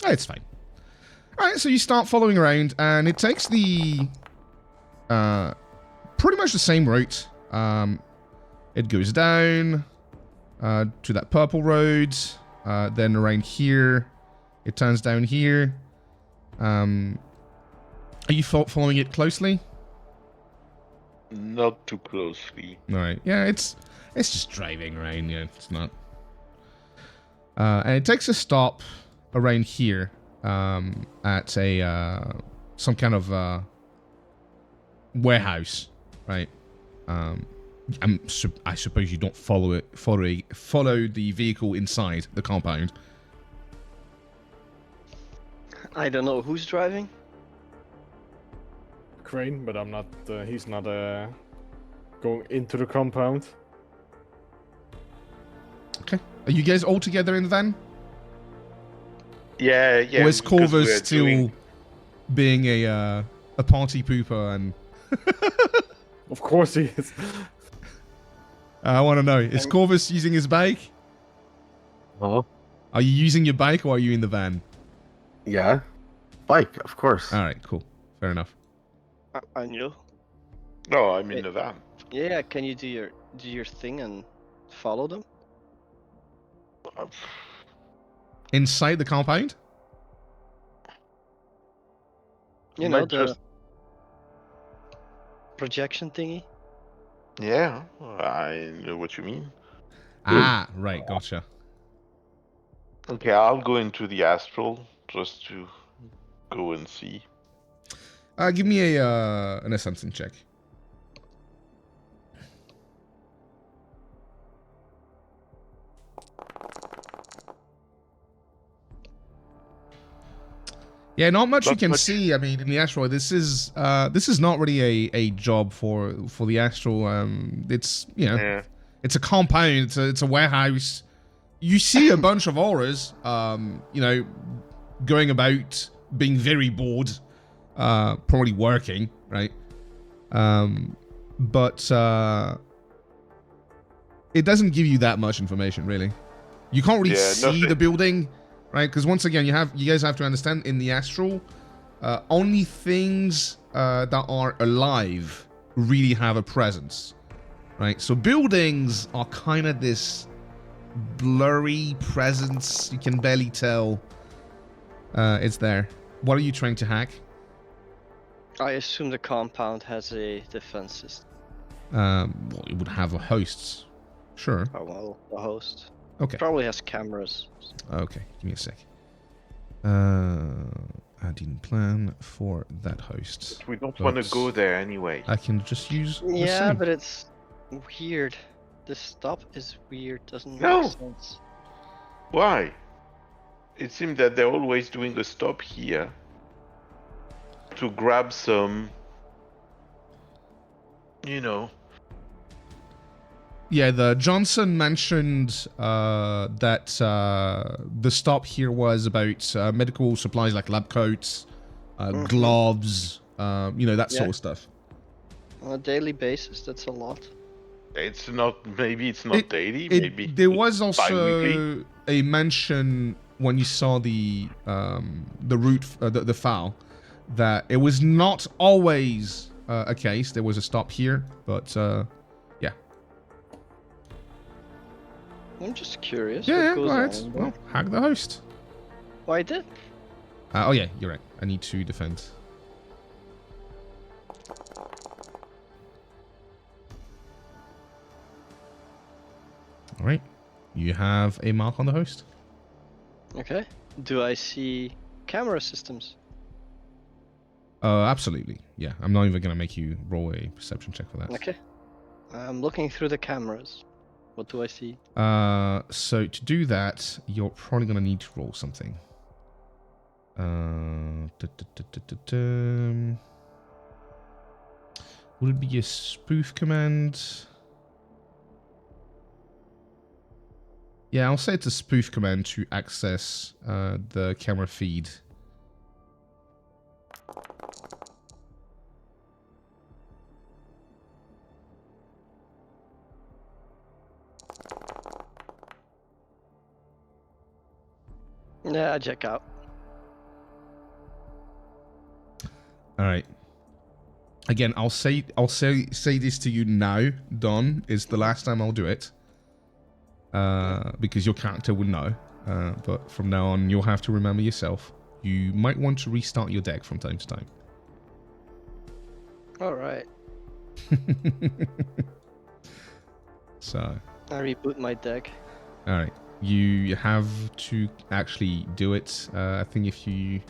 [SPEAKER 1] Oh, it's fine. All right, so you start following around, and it takes the pretty much the same route. It goes down to that purple road, then around here. It turns down here. Are you following it closely?
[SPEAKER 2] Not too closely.
[SPEAKER 1] All right. Yeah, it's just driving around. Yeah, it's not. And it takes a stop around here at a some kind of warehouse, right? I suppose you don't follow the vehicle inside the compound.
[SPEAKER 4] I don't know who's driving.
[SPEAKER 5] Crane, but I'm not. He's not going into the compound.
[SPEAKER 1] Okay. Are you guys all together in the van?
[SPEAKER 2] Yeah.
[SPEAKER 1] Or is
[SPEAKER 2] because
[SPEAKER 1] Corvus
[SPEAKER 2] we're
[SPEAKER 1] still
[SPEAKER 2] doing-
[SPEAKER 1] being a party pooper and?
[SPEAKER 5] Of course he is.
[SPEAKER 1] I want to know, is Corvus using his bike?
[SPEAKER 3] Huh?
[SPEAKER 1] Are you using your bike or are you in the van?
[SPEAKER 3] Yeah. Bike, of course.
[SPEAKER 1] All right, cool. Fair enough.
[SPEAKER 4] I knew.
[SPEAKER 2] No, I'm in the van.
[SPEAKER 4] Yeah, can you do your thing and follow them?
[SPEAKER 1] Inside the compound?
[SPEAKER 4] You know,
[SPEAKER 2] Might
[SPEAKER 4] the
[SPEAKER 2] just-
[SPEAKER 4] projection thingy.
[SPEAKER 2] Yeah, I know what you mean.
[SPEAKER 1] Ah, right, gotcha.
[SPEAKER 2] Okay, I'll go into the astral just to go and see.
[SPEAKER 1] Give me an assumption check. Yeah, not much you
[SPEAKER 2] Not
[SPEAKER 1] can
[SPEAKER 2] much.
[SPEAKER 1] see. I mean, in the astral, this is not really a job for the astral. It's
[SPEAKER 2] Yeah.
[SPEAKER 1] it's a compound. It's a warehouse. You see a bunch of auras, going about, being very bored, probably working, right? But it doesn't give you that much information, really. You can't really
[SPEAKER 2] Yeah,
[SPEAKER 1] see
[SPEAKER 2] nothing.
[SPEAKER 1] the building, right? Because once again, you guys have to understand, in the astral, only things that are alive really have a presence, right? So buildings are kind of this blurry presence. You can barely tell it's there. What are you trying to hack?
[SPEAKER 4] I assume the compound has a defense system.
[SPEAKER 1] Well, it would have a host. Sure.
[SPEAKER 4] Oh, well, the host.
[SPEAKER 1] Okay.
[SPEAKER 4] Probably has cameras.
[SPEAKER 1] Okay, give me a sec. Adding plan for that host.
[SPEAKER 2] We don't want to
[SPEAKER 1] But
[SPEAKER 2] go there anyway.
[SPEAKER 1] I can just use the
[SPEAKER 4] Yeah,
[SPEAKER 1] same.
[SPEAKER 4] but it's weird. The stop is weird. Doesn't
[SPEAKER 2] No.
[SPEAKER 4] make sense.
[SPEAKER 2] Why? It seems that they're always doing a stop here to grab some, you know.
[SPEAKER 1] Yeah, the Johnson mentioned that the stop here was about medical supplies like lab coats, gloves, that sort
[SPEAKER 4] Yeah.
[SPEAKER 1] of stuff.
[SPEAKER 4] On a daily basis, that's a lot.
[SPEAKER 2] It's not. Maybe it's not daily. Maybe
[SPEAKER 1] There was also
[SPEAKER 2] bi-weekly.
[SPEAKER 1] a mention when you saw the route, the file, that it was not always a case. There was a stop here, but yeah.
[SPEAKER 4] I'm just curious.
[SPEAKER 1] Yeah,
[SPEAKER 4] what
[SPEAKER 1] go
[SPEAKER 4] goes
[SPEAKER 1] ahead.
[SPEAKER 4] on
[SPEAKER 1] Well,
[SPEAKER 4] there.
[SPEAKER 1] hack the host.
[SPEAKER 4] Well, I did.
[SPEAKER 1] Oh yeah, you're right. I need to defend. All right, you have a mark on the host.
[SPEAKER 4] Okay. Do I see camera systems?
[SPEAKER 1] Absolutely. Yeah, I'm not even gonna make you roll a perception check for that.
[SPEAKER 4] Okay. I'm looking through the cameras. What do I see?
[SPEAKER 1] So to do that, you're probably gonna need to roll something. Would it be a spoof command? Yeah, I'll say it's a spoof command to access the camera feed.
[SPEAKER 4] Yeah, I check out.
[SPEAKER 1] All right. Again, I'll say this to you now, Don. It's the last time I'll do it. Because your character would know. But from now on, you'll have to remember yourself. You might want to restart your deck from time to time.
[SPEAKER 4] All right.
[SPEAKER 1] So.
[SPEAKER 4] I reboot my deck.
[SPEAKER 1] All right. You have to actually do it. I think if you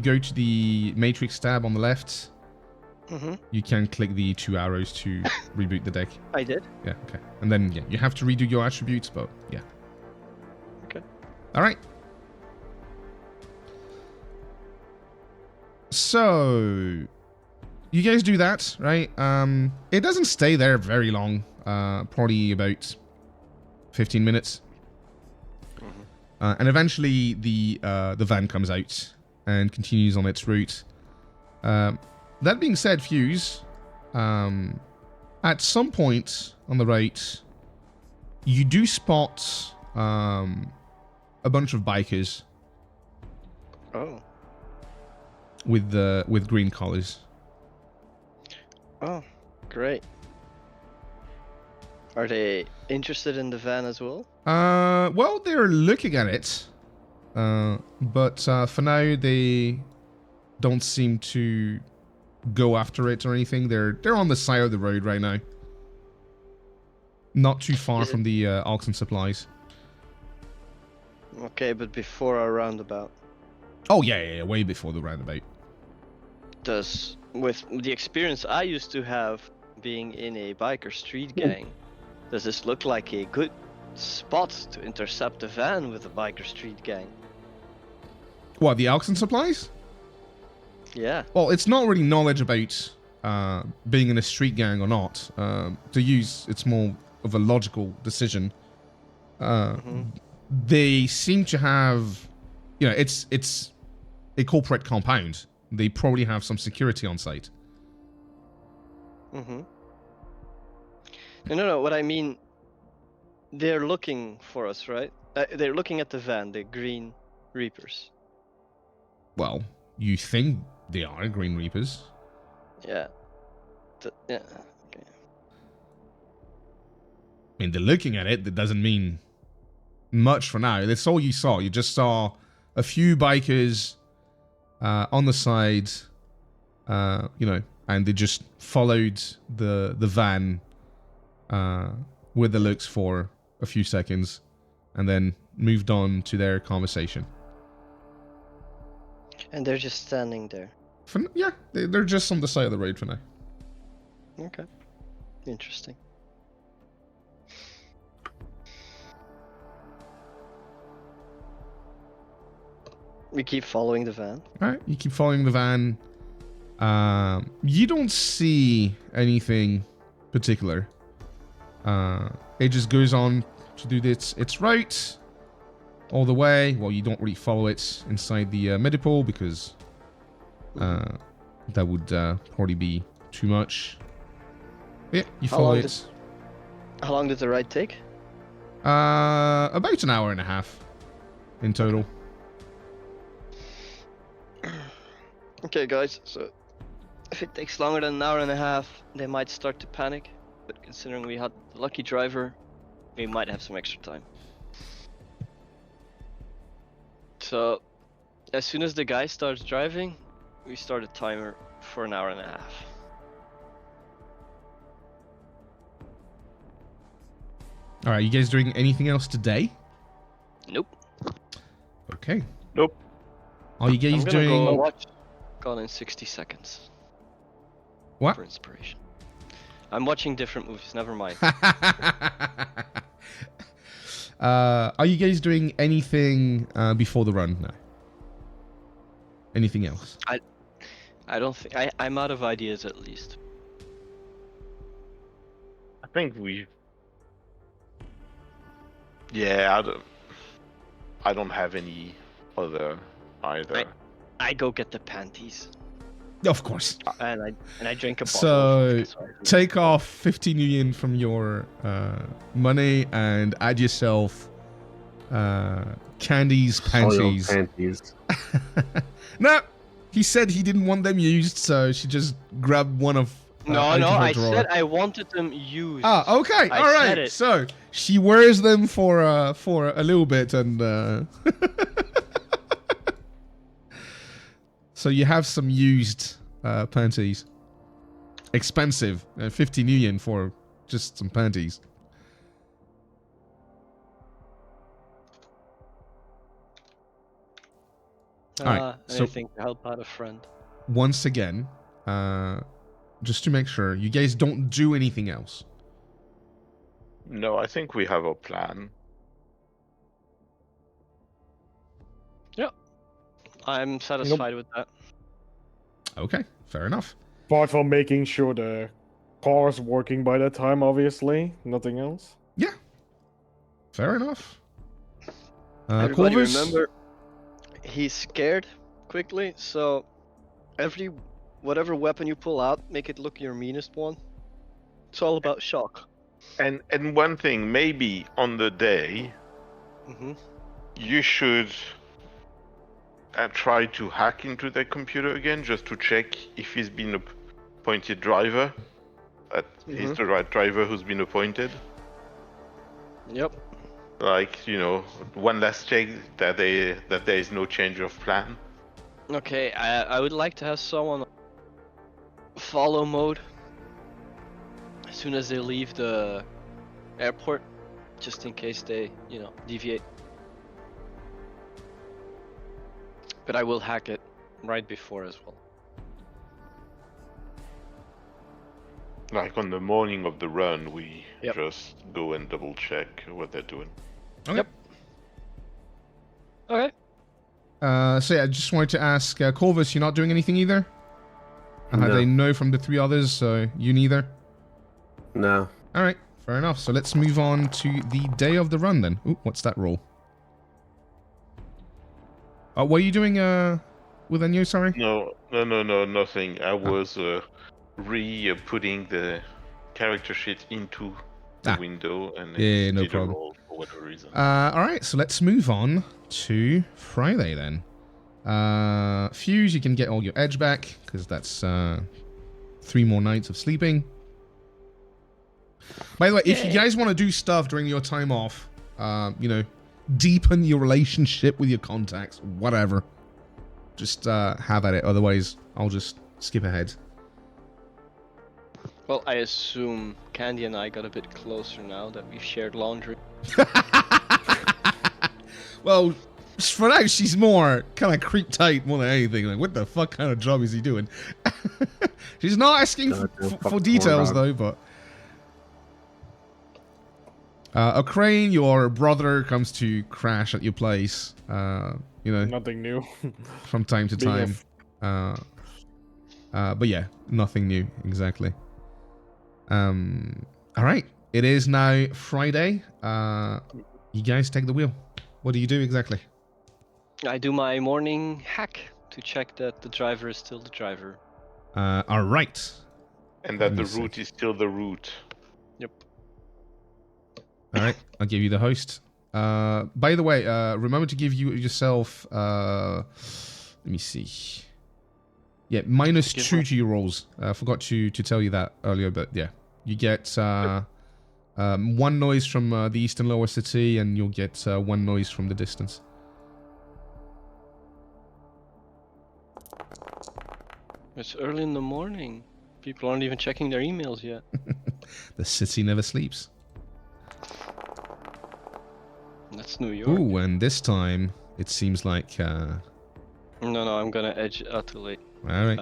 [SPEAKER 1] go to the Matrix tab on the left, you can click the 2 arrows to reboot the deck.
[SPEAKER 4] I did.
[SPEAKER 1] Yeah, okay. And then, yeah, you have to redo your attributes, but yeah.
[SPEAKER 4] Okay.
[SPEAKER 1] All right. So, you guys do that, right? It doesn't stay there very long. Probably about 15 minutes. And eventually the van comes out and continues on its route. That being said, Fuse, at some point on the right, you do spot a bunch of bikers
[SPEAKER 4] Oh.
[SPEAKER 1] with green collars.
[SPEAKER 4] Oh, great. Are they interested in the van as well?
[SPEAKER 1] Well, they're looking at it, but for now they don't seem to go after it or anything. They're on the side of the road right now, not too far from the auction supplies.
[SPEAKER 4] Okay, but before our roundabout.
[SPEAKER 1] Oh yeah, way before the roundabout.
[SPEAKER 4] With the experience I used to have being in a biker street gang, does this look like a good spot to intercept a van with a biker street gang?
[SPEAKER 1] What, the auction supplies?
[SPEAKER 4] Yeah.
[SPEAKER 1] Well, it's not really knowledge about being in a street gang or not. To use, it's more of a logical decision. They seem to have, it's a corporate compound. They probably have some security on site.
[SPEAKER 4] No, what I mean, they're looking for us, right? They're looking at the van, the Green Reapers.
[SPEAKER 1] Well, you think they are Green Reapers.
[SPEAKER 4] Yeah. Yeah. Okay.
[SPEAKER 1] I mean, they're looking at it. That doesn't mean much for now. That's all you saw. You just saw a few bikers on the side, and they just followed the van with the looks for a few seconds, and then moved on to their conversation.
[SPEAKER 4] And they're just standing there.
[SPEAKER 1] Yeah, they're just on the side of the road for now.
[SPEAKER 4] Okay. Interesting. We keep following the van.
[SPEAKER 1] All right, you keep following the van. You don't see anything particular. It just goes on to do its route all the way. Well, you don't really follow it inside the Medipole because that would probably be too much. Yeah, you follow it.
[SPEAKER 4] How long did the ride take?
[SPEAKER 1] About an hour and a half in total.
[SPEAKER 4] Okay, guys, so if it takes longer than an hour and a half, they might start to panic. But considering we had the lucky driver, we might have some extra time. So, as soon as the guy starts driving, we start a timer for an hour and a half.
[SPEAKER 1] All right, you guys doing anything else today?
[SPEAKER 4] Nope.
[SPEAKER 1] Okay.
[SPEAKER 2] Nope.
[SPEAKER 1] Are you guys
[SPEAKER 4] I'm gonna
[SPEAKER 1] doing?
[SPEAKER 4] go watch Gone in 60 Seconds
[SPEAKER 1] What?
[SPEAKER 4] for inspiration. I'm watching different movies. Never mind.
[SPEAKER 1] Are you guys doing anything before the run now? Anything else?
[SPEAKER 4] I don't think I'm out of ideas at least.
[SPEAKER 2] I think we. Yeah, I don't have any other either.
[SPEAKER 4] I go get the panties
[SPEAKER 1] Of course.
[SPEAKER 4] and I drink a bottle.
[SPEAKER 1] So
[SPEAKER 4] of vodka.
[SPEAKER 1] take off 15 million from your money and add yourself Candy's panties.
[SPEAKER 3] Panties.
[SPEAKER 1] No, he said he didn't want them used, so she just grabbed one of.
[SPEAKER 4] No,
[SPEAKER 1] out of her
[SPEAKER 4] I
[SPEAKER 1] drawer.
[SPEAKER 4] said I wanted them used.
[SPEAKER 1] Ah, okay,
[SPEAKER 4] I
[SPEAKER 1] all
[SPEAKER 4] said
[SPEAKER 1] right.
[SPEAKER 4] it.
[SPEAKER 1] So she wears them for a little bit, and so you have some used panties. Expensive, 50 million for just some panties. Alright, so-
[SPEAKER 4] Anything to help out a friend.
[SPEAKER 1] Once again, just to make sure, you guys don't do anything else.
[SPEAKER 2] No, I think we have a plan.
[SPEAKER 4] I'm satisfied with that.
[SPEAKER 1] Okay, fair enough.
[SPEAKER 5] Apart from making sure the car's working by that time, obviously. Nothing else.
[SPEAKER 1] Yeah, fair enough.
[SPEAKER 4] Everybody
[SPEAKER 1] Corvus?
[SPEAKER 4] remember, he's scared quickly, so whatever weapon you pull out, make it look your meanest one. It's all about shock.
[SPEAKER 2] And one thing, maybe on the day,
[SPEAKER 4] Mm-hmm.
[SPEAKER 2] you should try to hack into the computer again just to check if he's been appointed driver. That he's the right driver who's been appointed.
[SPEAKER 4] Yep.
[SPEAKER 2] Like, one last check that there is no change of plan.
[SPEAKER 4] Okay, I would like to have someone follow mode as soon as they leave the airport, just in case they, deviate. But I will hack it right before as well.
[SPEAKER 2] Like on the morning of the run, we
[SPEAKER 4] Yep.
[SPEAKER 2] just go and double check what they're doing.
[SPEAKER 1] Okay.
[SPEAKER 4] Yep. Okay.
[SPEAKER 1] So yeah, I just wanted to ask, Corvus, you're not doing anything either?
[SPEAKER 3] No.
[SPEAKER 1] They know from the three others, so you neither?
[SPEAKER 3] No.
[SPEAKER 1] Alright, fair enough. So let's move on to the day of the run then. Ooh, what's that roll? What are you doing with Enyo, sorry?
[SPEAKER 2] No, nothing. I was putting the character sheet into the window and
[SPEAKER 1] Yeah, no
[SPEAKER 2] did a
[SPEAKER 1] problem.
[SPEAKER 2] roll for whatever reason.
[SPEAKER 1] Alright, so let's move on to Friday then. Fuse, you can get all your edge back, because that's 3 more nights of sleeping. By the way, if you guys want to do stuff during your time off, you know, deepen your relationship with your contacts, whatever, just have at it. Otherwise, I'll just skip ahead.
[SPEAKER 4] Well, I assume Candy and I got a bit closer now that we've shared laundry.
[SPEAKER 1] Well, for now, she's more kind of creep tight more than anything. Like, what the fuck kind of job is he doing? She's not asking for details, though, but... Ukraine, your brother comes to crash at your place, you know,
[SPEAKER 5] Nothing new.
[SPEAKER 1] from time to time. But yeah, nothing new, exactly. Alright, it is now Friday. You guys take the wheel. What do you do exactly?
[SPEAKER 4] I do my morning hack to check that the driver is still the driver.
[SPEAKER 1] Alright.
[SPEAKER 2] And that
[SPEAKER 1] Let
[SPEAKER 2] the
[SPEAKER 1] me see.
[SPEAKER 2] route is still the route.
[SPEAKER 4] Yep.
[SPEAKER 1] Alright, I'll give you the host. By the way, remember to give yourself, let me see. Yeah, -2 to your rolls. I forgot to tell you that earlier, but yeah. You get 1 noise from the eastern lower city, and you'll get 1 noise from the distance.
[SPEAKER 4] It's early in the morning. People aren't even checking their emails yet.
[SPEAKER 1] The city never sleeps.
[SPEAKER 4] That's New York.
[SPEAKER 1] Ooh, and this time, it seems like...
[SPEAKER 4] No, I'm gonna edge it out too late.
[SPEAKER 1] Alright.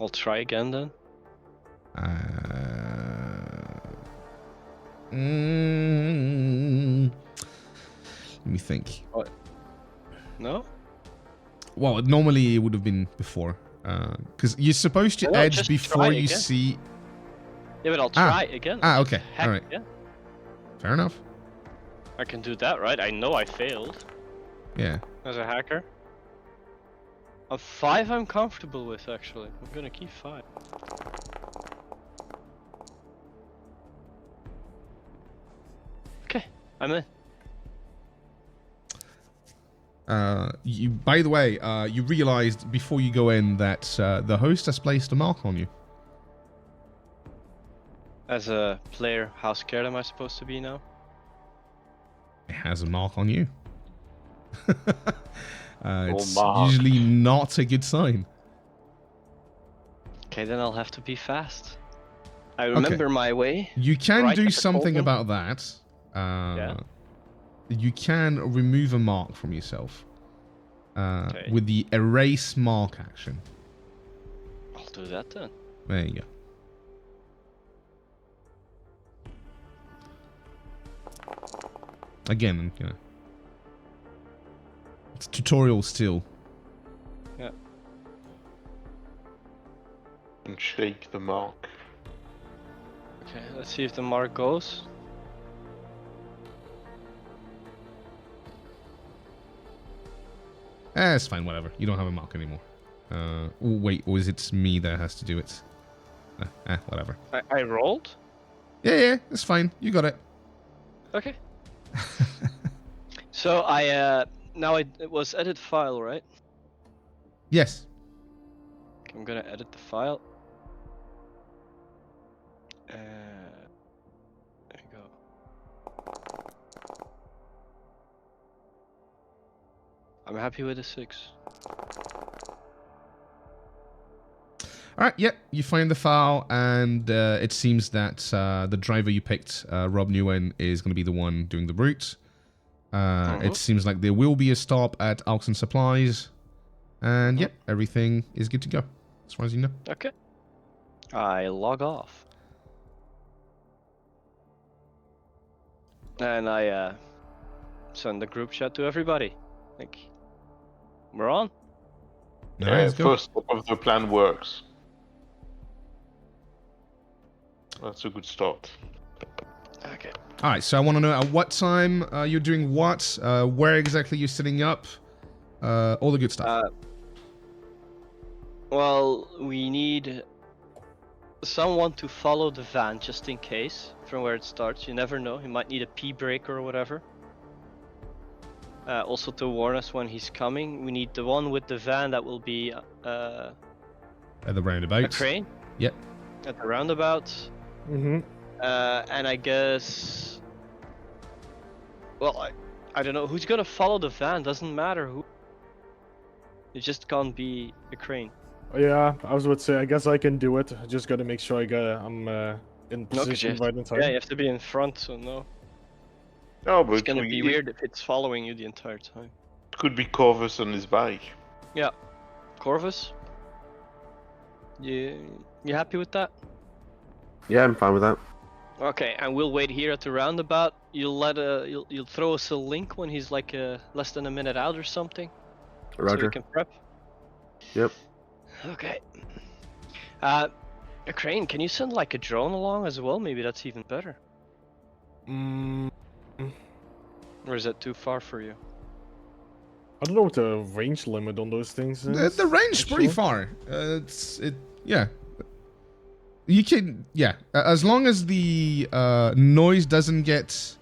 [SPEAKER 4] I'll try again then.
[SPEAKER 1] Let me think.
[SPEAKER 4] What? No?
[SPEAKER 1] Well, normally it would have been before. Because you're supposed to
[SPEAKER 4] No,
[SPEAKER 1] edge
[SPEAKER 4] just
[SPEAKER 1] before
[SPEAKER 4] try
[SPEAKER 1] you
[SPEAKER 4] again.
[SPEAKER 1] see...
[SPEAKER 4] Yeah, but I'll try again.
[SPEAKER 1] okay.
[SPEAKER 4] Heck,
[SPEAKER 1] Alright.
[SPEAKER 4] yeah.
[SPEAKER 1] Fair enough.
[SPEAKER 4] I can do that, right? I know I failed
[SPEAKER 1] Yeah.
[SPEAKER 4] as a hacker. A 5 I'm comfortable with, actually. I'm gonna keep 5. Okay, I'm in.
[SPEAKER 1] By the way, you realized before you go in that the host has placed a mark on you.
[SPEAKER 4] As a player, how scared am I supposed to be now?
[SPEAKER 1] It has a mark on you. It's
[SPEAKER 2] mark.
[SPEAKER 1] usually not a good sign.
[SPEAKER 4] Okay, then I'll have to be fast. I remember my way.
[SPEAKER 1] You can
[SPEAKER 4] Right
[SPEAKER 1] do
[SPEAKER 4] at the
[SPEAKER 1] something
[SPEAKER 4] cauldron?
[SPEAKER 1] about that. You can remove a mark from yourself
[SPEAKER 4] Okay.
[SPEAKER 1] with the erase mark action.
[SPEAKER 4] I'll do that then.
[SPEAKER 1] There you go. Again, you know, it's tutorial still.
[SPEAKER 4] Yeah.
[SPEAKER 2] And shake the mark.
[SPEAKER 4] Okay, let's see if the mark goes.
[SPEAKER 1] It's fine, whatever. You don't have a mark anymore. Oh, wait, or is it me that has to do it? Whatever.
[SPEAKER 4] I rolled?
[SPEAKER 1] Yeah, it's fine. You got it.
[SPEAKER 4] Okay. So now it was edit file, right?
[SPEAKER 1] Yes.
[SPEAKER 4] I'm gonna edit the file. There you go. I'm happy with a 6.
[SPEAKER 1] Alright, yep, you find the file, and it seems that the driver you picked, Rob Newen, is going to be the one doing the route. It seems like there will be a stop at Alkson Supplies, and yep, everything is good to go, as far as you know.
[SPEAKER 4] Okay. I log off. And I send the group chat to everybody. Like, we're on.
[SPEAKER 1] Alright, let's go.
[SPEAKER 2] First step of the plan works. That's a good start.
[SPEAKER 4] Okay.
[SPEAKER 1] Alright, so I want to know at what time you're doing what, where exactly you're setting up, all the good stuff.
[SPEAKER 4] Well, we need someone to follow the van just in case from where it starts. You never know. You might need a pee break or whatever. Also to warn us when he's coming. We need the one with the van that will be
[SPEAKER 1] At the
[SPEAKER 4] a
[SPEAKER 1] roundabout.
[SPEAKER 4] crane.
[SPEAKER 1] Yep.
[SPEAKER 4] At the roundabout.
[SPEAKER 5] Mm-hmm.
[SPEAKER 4] And I guess. Well, I don't know who's gonna follow the van. Doesn't matter who. It just can't be a crane.
[SPEAKER 5] Yeah, I was about to say, I guess I can do it. I just gotta make sure I'm in
[SPEAKER 4] No, 'cause
[SPEAKER 5] position
[SPEAKER 4] you have
[SPEAKER 5] right in time.
[SPEAKER 4] Yeah, you have to be in front. So no.
[SPEAKER 2] No,
[SPEAKER 4] It's
[SPEAKER 2] but
[SPEAKER 4] gonna be weird if it's following you the entire time.
[SPEAKER 2] It could be Corvus on his bike.
[SPEAKER 4] Yeah. Corvus? You happy with that?
[SPEAKER 3] Yeah, I'm fine with that.
[SPEAKER 4] Okay, and we'll wait here at the roundabout. You'll throw us a link when he's like less than a minute out or something. So we
[SPEAKER 3] Roger.
[SPEAKER 4] can prep.
[SPEAKER 3] Yep.
[SPEAKER 4] Okay. A crane, can you send like a drone along as well? Maybe that's even better.
[SPEAKER 5] Mm,
[SPEAKER 4] Or is that too far for you?
[SPEAKER 5] I don't know what the range limit on those things is.
[SPEAKER 1] The range is pretty
[SPEAKER 5] actually.
[SPEAKER 1] far. Yeah. You can, yeah. As long as the noise doesn't get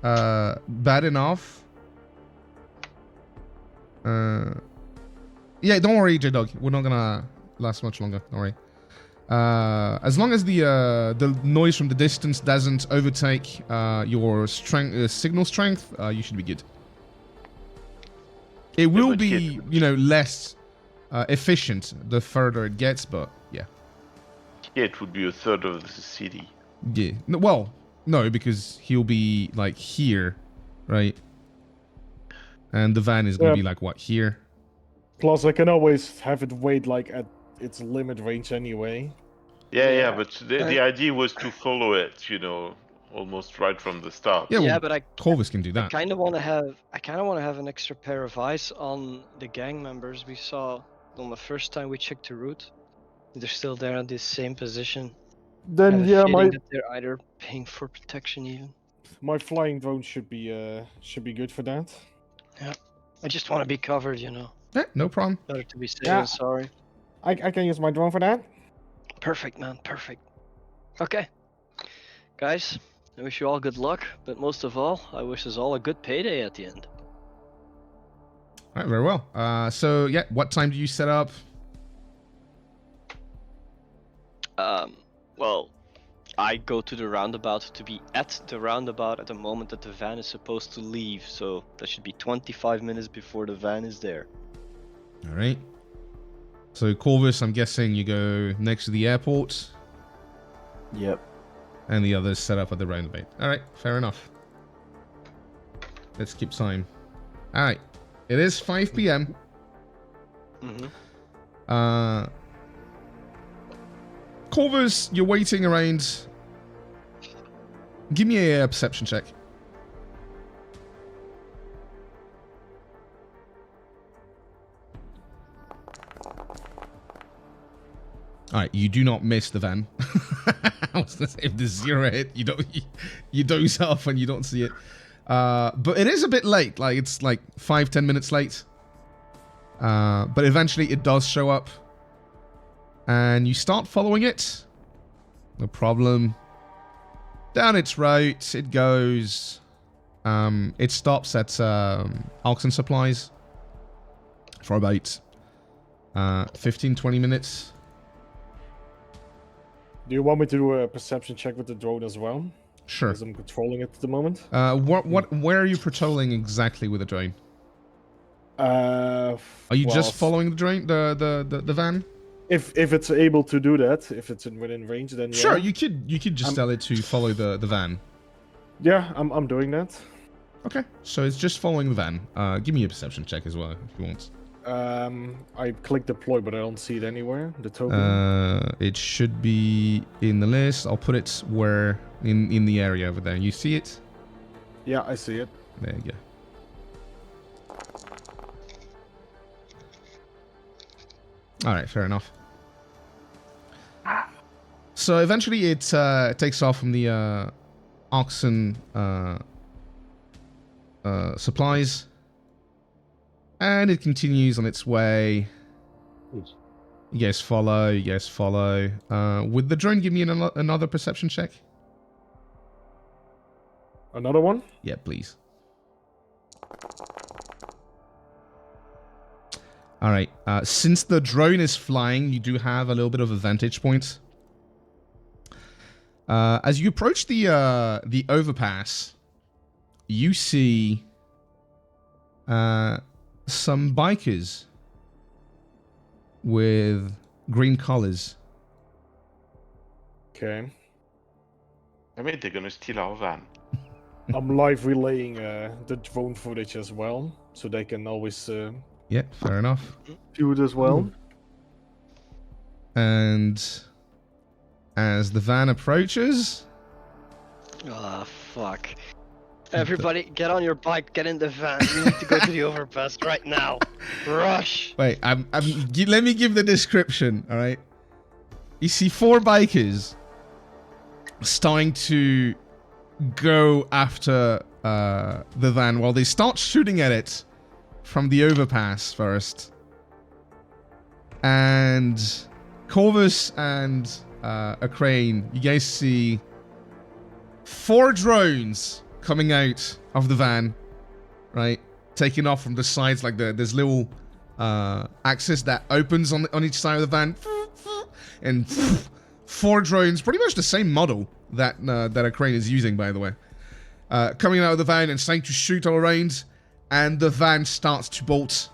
[SPEAKER 1] bad enough. Yeah, don't worry, J-Dog. We're not gonna last much longer. Don't worry. As long as the noise from the distance doesn't overtake your strength, signal strength, you should be good. It will
[SPEAKER 2] but
[SPEAKER 1] be, you know, less efficient the further it gets, but yeah.
[SPEAKER 2] Yeah, it would be a third of the city.
[SPEAKER 1] Yeah. Well, no, because he'll be like here, right? And the van is gonna
[SPEAKER 5] Yeah.
[SPEAKER 1] be like what, here?
[SPEAKER 5] Plus, I can always have it wait like at its limit range anyway.
[SPEAKER 2] Yeah, but the idea was to follow it, you know, almost right from the start.
[SPEAKER 1] Yeah, well,
[SPEAKER 4] but I
[SPEAKER 1] Corvus can do
[SPEAKER 4] I
[SPEAKER 1] that.
[SPEAKER 4] kind of want to have an extra pair of eyes on the gang members we saw on the first time we checked the route. They're still there in this same position. I
[SPEAKER 5] Then
[SPEAKER 4] have a
[SPEAKER 5] yeah,
[SPEAKER 4] feeling that they're either paying for protection even.
[SPEAKER 5] my flying drone should be good for that.
[SPEAKER 4] I just want to be covered, you know.
[SPEAKER 1] Yeah, no problem.
[SPEAKER 4] Better to be safe
[SPEAKER 5] Yeah.
[SPEAKER 4] than sorry.
[SPEAKER 5] I can use my drone for that.
[SPEAKER 4] Perfect, man. Perfect. Okay. Guys, I wish you all good luck, but most of all, I wish us all a good payday at the end.
[SPEAKER 1] All right, very well. So yeah, what time do you set up?
[SPEAKER 4] Well, I go to the roundabout to be at the roundabout at the moment that the van is supposed to leave, so that should be 25 minutes before the van is there.
[SPEAKER 1] All right. So Corvus, I'm guessing you go next to the airport,
[SPEAKER 6] Yep.
[SPEAKER 1] and the others set up at the roundabout. All right, fair enough. Let's keep time. All right, it is 5 p.m.
[SPEAKER 4] Mm-hmm.
[SPEAKER 1] Corvus, you're waiting around. Give me a perception check. All right, you do not miss the van. I was gonna say if there's zero hit, you doze off and you don't see it. But it is a bit late. Like it's like 5-10 minutes late. But eventually it does show up, and you start following it. No problem. Down its route it goes. It stops at Oxen Supplies for about 15-20 minutes.
[SPEAKER 5] Do you want me to do a perception check with the drone as well?
[SPEAKER 1] Sure.
[SPEAKER 5] Because I'm controlling it at the moment.
[SPEAKER 1] Where are you patrolling exactly with the drone? Are you just following the drone, the van?
[SPEAKER 5] If it's able to do that, if it's within range, then yeah.
[SPEAKER 1] Sure, you could just tell it to follow the van.
[SPEAKER 5] Yeah, I'm doing that.
[SPEAKER 1] Okay, so it's just following the van. Give me a perception check as well if you want.
[SPEAKER 5] I click deploy, but I don't see it anywhere. The token.
[SPEAKER 1] It should be in the list. I'll put it where in the area over there. You see it?
[SPEAKER 5] Yeah, I see it.
[SPEAKER 1] There you go. All right, fair enough. So eventually it takes off from the Oxen supplies, and it continues on its way. Yes, follow. Yes, follow. Would the drone give me another perception check?
[SPEAKER 5] Another one?
[SPEAKER 1] Yeah, please. All right. Since the drone is flying, you do have a little bit of a vantage point. As you approach the overpass, you see some bikers with green collars.
[SPEAKER 5] Okay.
[SPEAKER 2] I mean, they're gonna steal our van.
[SPEAKER 5] I'm live relaying the drone footage as well, so they can always
[SPEAKER 1] Yeah, fair enough.
[SPEAKER 5] view it as well.
[SPEAKER 1] And as the van approaches,
[SPEAKER 4] Ah, fuck. Everybody, get on your bike, get in the van. We need to go to the overpass right now. Rush!
[SPEAKER 1] wait, let me give the description. All right. You see 4 bikers starting to go after the van while they start shooting at it from the overpass first. And Corvus and a crane, you guys see 4 drones coming out of the van, right? Taking off from the sides, like there's little axis that opens on each side of the van. And 4 drones, pretty much the same model that a crane is using, by the way. Coming out of the van and starting to shoot all around. And the van starts to bolt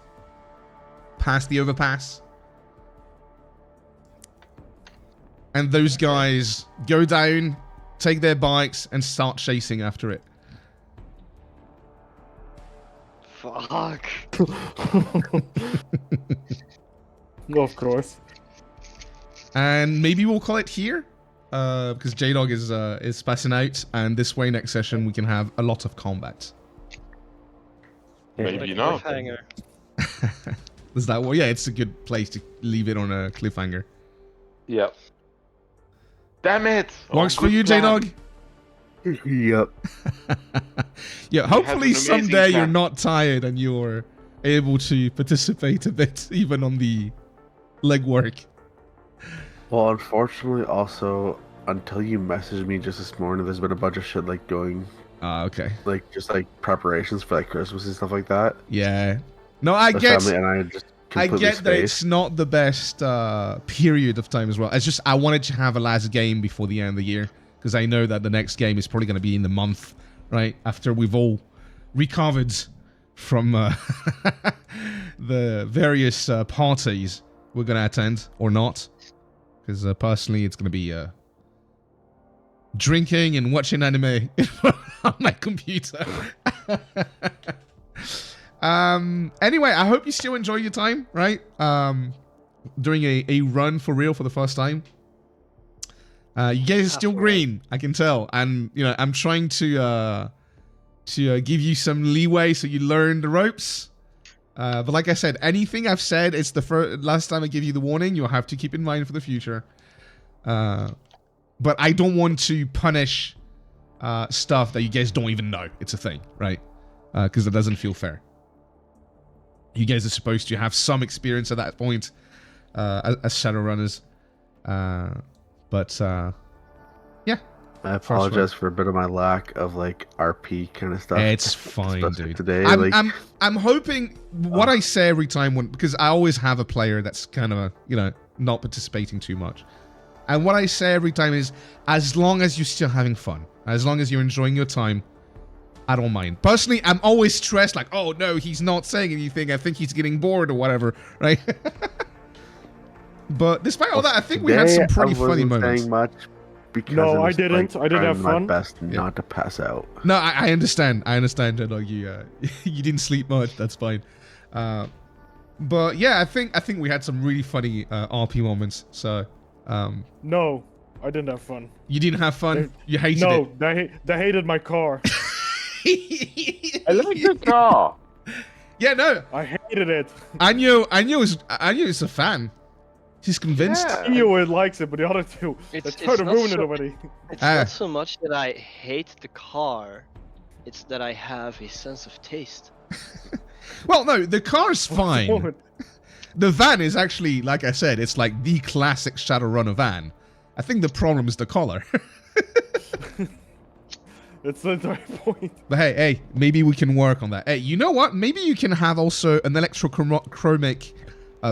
[SPEAKER 1] past the overpass. And those guys go down, take their bikes, and start chasing after it.
[SPEAKER 4] Fuck.
[SPEAKER 5] Of course.
[SPEAKER 1] And maybe we'll call it here, because J-Dog is passing out, and this way next session we can have a lot of combat.
[SPEAKER 2] Maybe not.
[SPEAKER 4] Cliffhanger.
[SPEAKER 1] Is that what? Yeah, it's a good place to leave it on a cliffhanger.
[SPEAKER 2] Yep. Damn it!
[SPEAKER 1] Works for
[SPEAKER 2] good
[SPEAKER 1] you,
[SPEAKER 2] plan.
[SPEAKER 1] J-Dog?
[SPEAKER 3] Yep.
[SPEAKER 1] Yeah, hopefully
[SPEAKER 2] an amazing
[SPEAKER 1] someday you're
[SPEAKER 2] plan.
[SPEAKER 1] not tired and you're able to participate a bit, even on the legwork.
[SPEAKER 3] Well, unfortunately, also, until you messaged me just this morning, there's been a bunch of shit like going,
[SPEAKER 1] Okay.
[SPEAKER 3] like just like preparations for like Christmas and stuff like that.
[SPEAKER 1] Yeah. No, I
[SPEAKER 3] The
[SPEAKER 1] get...
[SPEAKER 3] family and I just
[SPEAKER 1] I
[SPEAKER 3] completely
[SPEAKER 1] get that it's
[SPEAKER 3] spaced.
[SPEAKER 1] not the best period of time as well. It's just I wanted to have a last game before the end of the year because I know that the next game is probably going to be in the month, right? After we've all recovered from the various parties we're going to attend or not. Because personally, it's going to be drinking and watching anime on my computer. Anyway, I hope you still enjoy your time, right? Doing a run for real for the first time. You guys are still green, I can tell, and you know I'm trying to give you some leeway so you learn the ropes. But like I said, anything I've said, it's the last time I give you the warning. You'll have to keep in mind for the future. But I don't want to punish stuff that you guys don't even know it's a thing, right? Because it doesn't feel fair. You guys are supposed to have some experience at that point as Shadowrunners. But yeah.
[SPEAKER 3] I apologize for a bit of my lack of like RP kind of stuff.
[SPEAKER 1] It's fine,
[SPEAKER 3] especially
[SPEAKER 1] dude.
[SPEAKER 3] Today,
[SPEAKER 1] I'm hoping what I say every time because I always have a player that's kind of not participating too much. And what I say every time is, as long as you're still having fun, as long as you're enjoying your time, I don't mind. Personally, I'm always stressed, like, oh no, he's not saying anything. I think he's getting bored or whatever, right? But despite all that, I think we had some pretty funny moments.
[SPEAKER 3] Much because
[SPEAKER 5] No, I
[SPEAKER 3] was,
[SPEAKER 5] didn't.
[SPEAKER 3] Like,
[SPEAKER 5] I didn't have
[SPEAKER 3] trying
[SPEAKER 5] fun.
[SPEAKER 3] my best not to pass out.
[SPEAKER 1] No, I understand. I understand, J-Dog. You you didn't sleep much. That's fine. But yeah, I think we had some really funny RP moments. So
[SPEAKER 5] No, I didn't have fun.
[SPEAKER 1] you didn't have fun. You hated
[SPEAKER 5] No,
[SPEAKER 1] it.
[SPEAKER 5] they hated my car.
[SPEAKER 2] I like your car.
[SPEAKER 1] Yeah, no.
[SPEAKER 5] I hated it.
[SPEAKER 1] Anyo is a fan. He's convinced.
[SPEAKER 2] Yeah.
[SPEAKER 5] Io likes it, but the other two, they
[SPEAKER 4] It's
[SPEAKER 5] tried to
[SPEAKER 4] not
[SPEAKER 5] ruin it
[SPEAKER 4] so-
[SPEAKER 5] already.
[SPEAKER 4] It's
[SPEAKER 1] Ah.
[SPEAKER 4] not so much that I hate the car, it's that I have a sense of taste.
[SPEAKER 1] Well, no, the car's fine. The van is actually, like I said, it's like the classic Shadowrunner van. I think the problem is the color.
[SPEAKER 5] That's the entire point.
[SPEAKER 1] But hey, maybe we can work on that. Hey, you know what? Maybe you can have also an electrochromic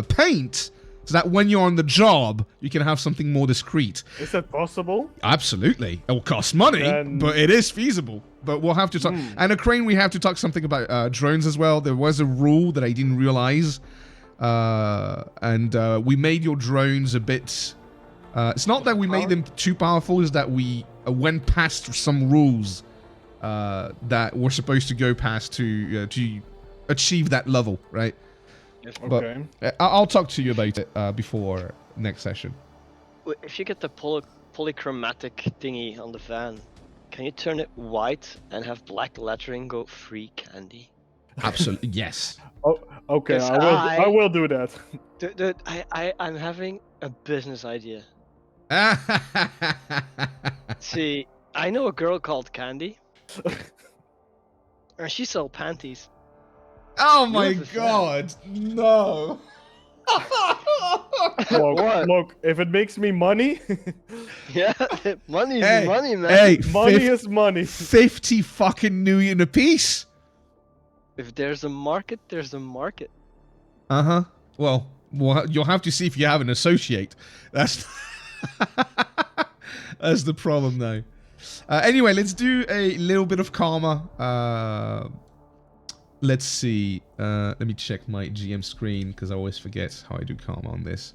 [SPEAKER 1] paint so that when you're on the job, you can have something more discreet.
[SPEAKER 5] Is that possible?
[SPEAKER 1] Absolutely. It will cost money, but it is feasible. But we'll have to talk. And a crane, we have to talk something about drones as well. There was a rule that I didn't realize. And we made your drones a bit... it's not that we made them too powerful, it's that we went past some rules that we're supposed to go past to achieve that level, right?
[SPEAKER 5] Okay.
[SPEAKER 1] But I'll talk to you about it before next session.
[SPEAKER 4] If you get the polychromatic thingy on the van, can you turn it white and have black lettering go free candy?
[SPEAKER 1] Absolutely, yes.
[SPEAKER 5] Oh, okay.
[SPEAKER 4] Yes,
[SPEAKER 5] I will do that.
[SPEAKER 4] Dude, I'm having a business idea. See, I know a girl called Candy. And she sells panties.
[SPEAKER 1] Oh my
[SPEAKER 4] have a fan.
[SPEAKER 1] god, no.
[SPEAKER 5] Look, if it makes me money,
[SPEAKER 4] Yeah, money's
[SPEAKER 1] Hey,
[SPEAKER 4] money, man.
[SPEAKER 1] Hey,
[SPEAKER 5] money
[SPEAKER 1] 50,
[SPEAKER 5] is money.
[SPEAKER 1] 50 fucking million a piece.
[SPEAKER 4] If there's a market, there's a market.
[SPEAKER 1] Uh-huh. Well, you'll have to see if you have an associate. That's that's the problem now. Anyway, let's do a little bit of karma. Let's see. Let me check my GM screen because I always forget how I do karma on this.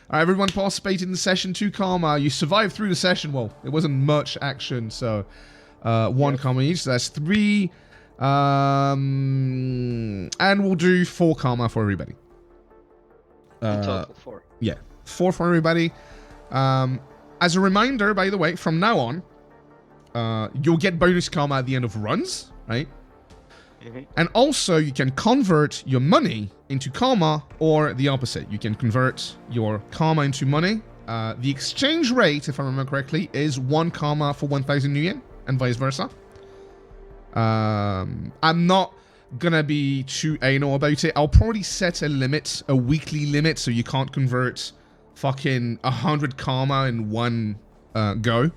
[SPEAKER 1] All right, everyone participate in the session 2 karma. You survived through the session. Well, it wasn't much action, so 1 karma each. So that's 3. And we'll do 4 karma for everybody.
[SPEAKER 4] Total 4.
[SPEAKER 1] Yeah, 4 for everybody. As a reminder, by the way, from now on, you'll get bonus karma at the end of runs, right? And also, you can convert your money into karma, or the opposite. You can convert your karma into money. The exchange rate, if I remember correctly, is 1 karma for 1,000 New Yen, and vice versa. I'm not gonna be too anal about it. I'll probably set a limit, a weekly limit, so you can't convert fucking 100 karma in one go,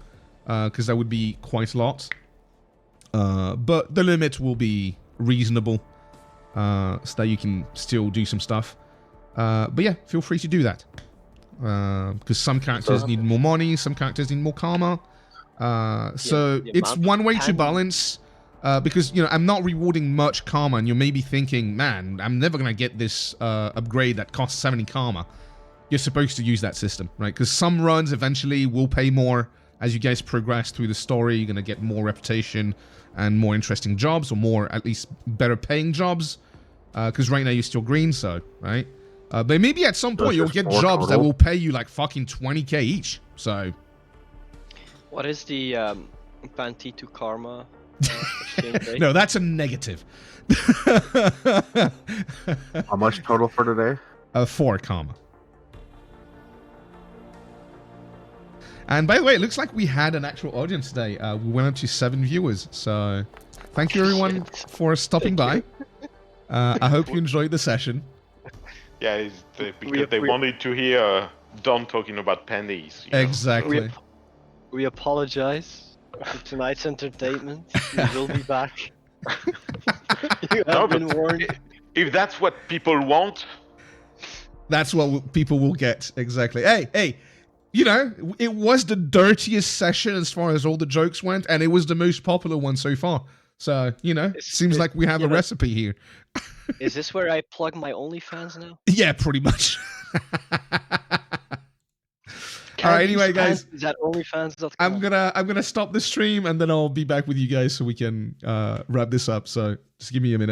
[SPEAKER 1] because that would be quite a lot. But the limit will be reasonable, so that you can still do some stuff. But yeah, feel free to do that, because some characters need more money, some characters need more karma. So it's one way to balance. Because, you know, I'm not rewarding much karma, and you may be thinking, man, I'm never going to get this upgrade that costs 70 karma. You're supposed to use that system, right? Because some runs eventually will pay more. As you guys progress through the story, you're going to get more reputation and more interesting jobs, or more, at least, better paying jobs. Because right now you're still green, so, right? But maybe at some point you'll get jobs that will pay you like fucking 20k each, so...
[SPEAKER 4] What is the panty to karma?
[SPEAKER 1] No, that's a negative.
[SPEAKER 3] How much total for today?
[SPEAKER 1] 4 karma. And by the way, it looks like we had an actual audience today. We went up to 7 viewers. So thank you everyone for stopping by. I hope you enjoyed the session.
[SPEAKER 2] Yeah, because they wanted to hear Don talking about pennies.
[SPEAKER 1] Exactly.
[SPEAKER 4] We apologize for tonight's entertainment. We will be back. You have been warned.
[SPEAKER 2] If that's what people want,
[SPEAKER 1] that's what people will get. Exactly. Hey, you know, it was the dirtiest session as far as all the jokes went, and it was the most popular one so far. So, you know, seems like we have a recipe here.
[SPEAKER 4] Is this where I plug my OnlyFans now?
[SPEAKER 1] Yeah, pretty much. All right, anyway, guys,
[SPEAKER 4] is that OnlyFans.com?
[SPEAKER 1] I'm gonna stop the stream, and then I'll be back with you guys so we can wrap this up. So just give me a minute.